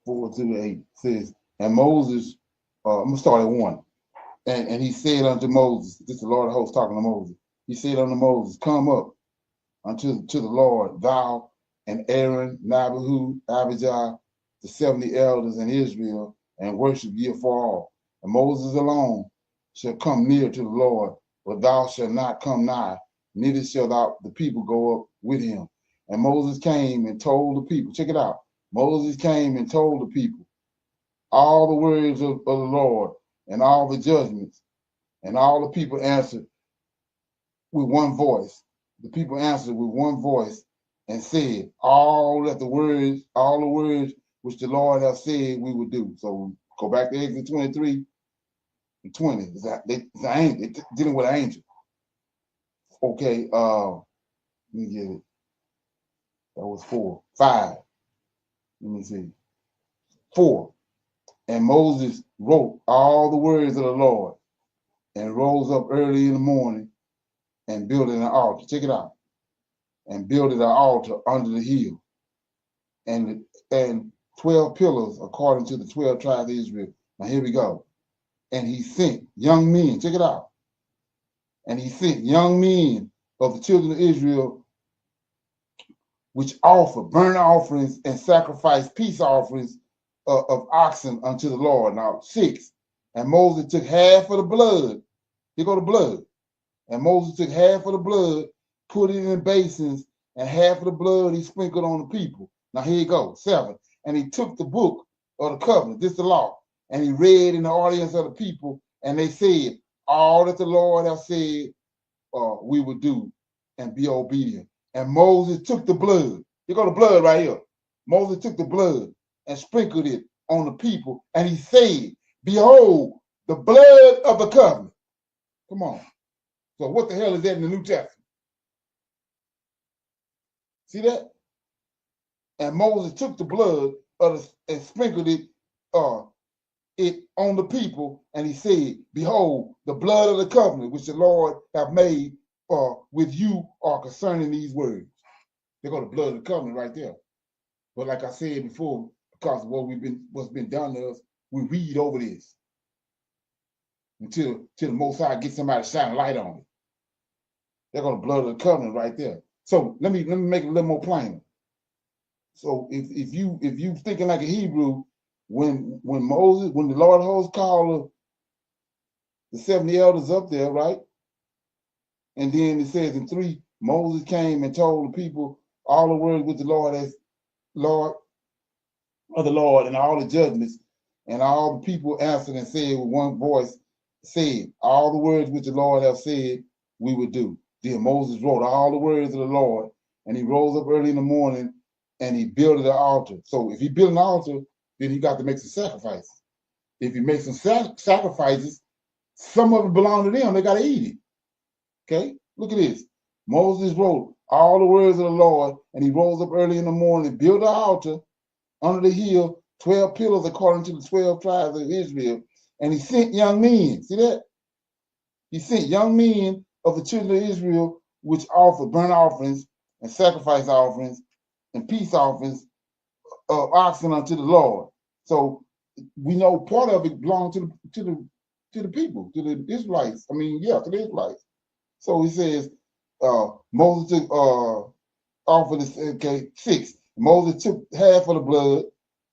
4 through 8 says, and Moses, I'm gonna start at 1. And he said unto Moses, this is the Lord of hosts talking to Moses. He said unto Moses, come up unto the Lord, thou and Aaron, Nabahu, Abijah, the 70 elders in Israel, and worship ye afar off. And Moses alone shall come near to the Lord, but thou shalt not come nigh, neither shall the people go up with him. And Moses came and told the people, check it out. Moses came and told the people all the words of the Lord and all the judgments. And all the people answered with one voice. The people answered with one voice and said, all the words which the Lord has said we will do. So go back to Exodus 23 and 20. It's dealing with an angel. Okay, let me get it. That was 4. 5. Let me see. 4. And Moses wrote all the words of the Lord and rose up early in the morning and built an altar. Check it out. And built an altar under the hill. And 12 pillars according to the 12 tribes of Israel. Now here we go. And he sent young men, check it out. And he sent young men of the children of Israel, which offer burnt offerings and sacrifice peace offerings of oxen unto the Lord. Now 6. And Moses took half of the blood. Here go the blood. And Moses took half of the blood, put it in basins, and half of the blood he sprinkled on the people. Now here you go. 7. And he took the book of the covenant, this is the law, and he read in the audience of the people, and they said, all that the Lord has said we will do and be obedient. And Moses took the blood. You got the blood right here. Moses took the blood and sprinkled it on the people, and he said, behold, the blood of the covenant. Come on. So what the hell is that in the New Testament? See that? And Moses took the blood and sprinkled it on the people, and he said, behold, the blood of the covenant which the Lord have made with you are concerning these words. They got the blood of the covenant right there. But like I said before, because of what's been done to us, we read over this until the Most High gets somebody to shine a light on it. They got the blood of the covenant right there. So let me make it a little more plain. So if you thinking like a Hebrew, when the Lord of hosts called the 70 elders up there, right? And then it says in 3, Moses came and told the people all the words with the Lord of the Lord and all the judgments. And all the people answered and said with one voice, said, all the words which the Lord have said, we would do. Then Moses wrote all the words of the Lord, and he rose up early in the morning, and he built an altar. So if he built an altar, then he got to make some sacrifices. If he makes some sacrifices, some of it belong to them. They got to eat it. Okay? Look at this. Moses wrote all the words of the Lord, and he rose up early in the morning, built an altar under the hill, 12 pillars according to the 12 tribes of Israel. And he sent young men. See that? He sent young men of the children of Israel, which offered burnt offerings and sacrifice offerings and peace offerings of oxen unto the Lord. So we know part of it belonged to the people, to the Israelites. I mean, yeah, to the Israelites. So he says, Moses took offered this, okay, 6. Moses took half of the blood,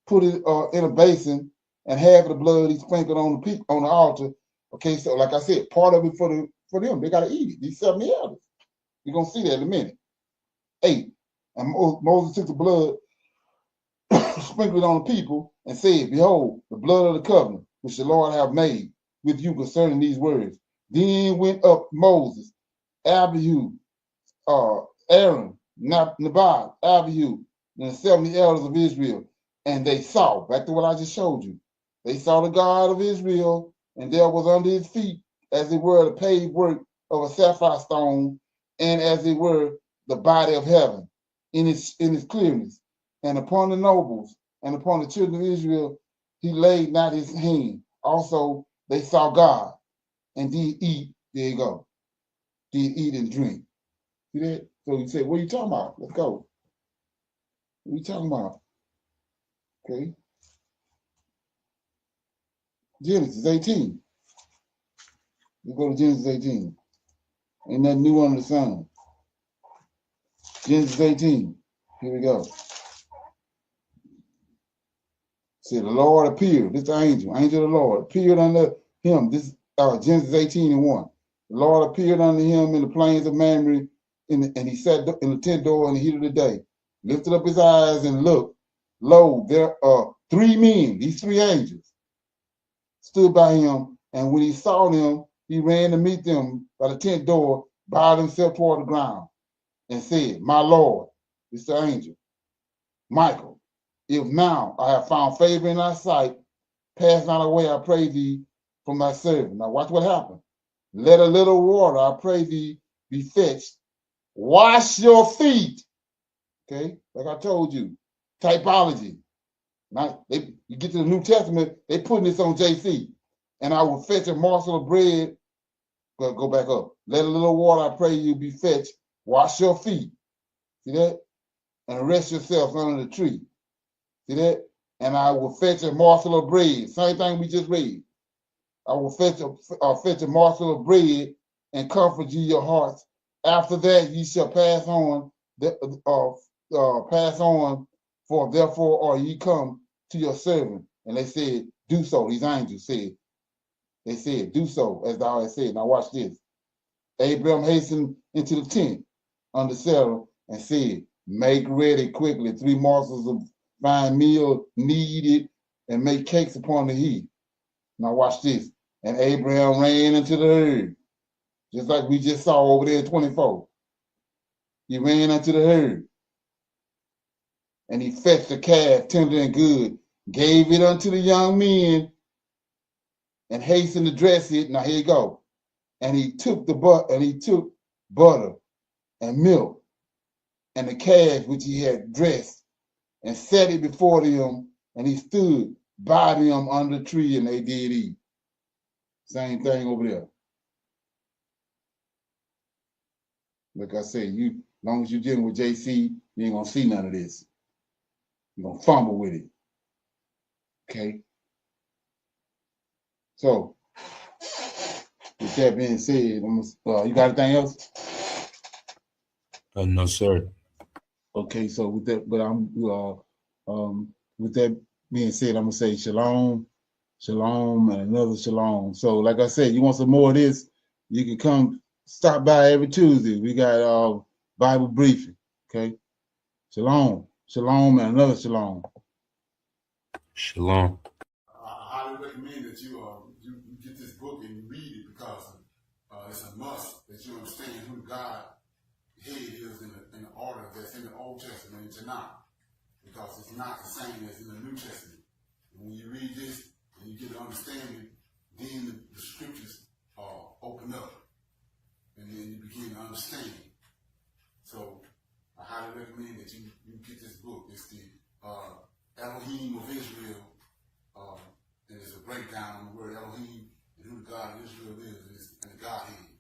put it in a basin, and half of the blood he sprinkled on the altar. Okay, so like I said, part of it for them. They got to eat it. These 70 elders. You're gonna see that in a minute. 8. And Moses took the blood, sprinkled it on the people, and said, behold, the blood of the covenant which the Lord have made with you concerning these words. Then went up Moses, Abihu, Aaron, Nabat, Abihu, and the 70 elders of Israel, and they saw, back to what I just showed you, they saw the God of Israel, and there was under his feet, as it were, the paved work of a sapphire stone, and as it were, the body of heaven in its clearness. And upon the nobles and upon the children of Israel, he laid not his hand. Also, they saw God, and did eat. There you go. Did eat and drink. See that? So he said, what are you talking about? Let's go. What are you talking about? Okay. Genesis 18. Let's go to Genesis 18. Ain't nothing new under the sun. Genesis 18. Here we go. See, the Lord appeared. This angel of the Lord, appeared unto him. This Genesis 18:1. The Lord appeared unto him in the plains of Mamre, and he sat in the tent door in the heat of the day. Lifted up his eyes and looked. Lo, there are 3 men, these 3 angels, stood by him. And when he saw them, he ran to meet them by the tent door, bowed himself toward the ground, and said, my Lord, it's the angel, Michael, if now I have found favor in thy sight, pass not away, I pray thee, from thy servant. Now watch what happened. Let a little water, I pray thee, be fetched. Wash your feet. Okay, like I told you, typology. Now, you get to the New Testament, they putting this on JC. And I will fetch a morsel of bread. Go back up. Let a little water, I pray you, be fetched. Wash your feet. See that? And rest yourself under the tree. See that? And I will fetch a morsel of bread. Same thing we just read. I will fetch a morsel of bread and comfort you your hearts. After that, ye shall pass on. For therefore are ye come to your servant. And they said, do so. These angels said. They said, do so, as thou hast said. Now watch this. Abraham hastened into the tent under Sarah and said, make ready quickly 3 morsels of fine meal, knead it, and make cakes upon the heat. Now watch this. And Abraham ran into the herd, just like we just saw over there in 24. He ran into the herd, and he fetched a calf tender and good, gave it unto the young men, and hastened to dress it. Now here you go. And he took butter and milk and the calf which he had dressed, and set it before them, and he stood by them under the tree, and they did eat. Same thing over there. Like I said, as long as you're dealing with JC, you ain't gonna see none of this. You're gonna fumble with it. Okay. So, with that being said, you got anything else? No, sir. Okay, so with that, with that being said, I'm gonna say shalom, shalom, and another shalom. So, like I said, you want some more of this? You can come stop by every Tuesday. We got Bible briefing. Okay, shalom, shalom, and another shalom. Shalom. recommend that you get this book and you read it because it's a must that you understand who God head is in the order that's in the Old Testament and Tanakh, because it's not the same as in the New Testament. And when you read this and you get an understanding, then the scriptures open up, and then you begin to understand. So I highly recommend that you get this book. It's the Elohim of Israel. And it's a breakdown on the word Elohim and who the God of Israel is and the Godhead.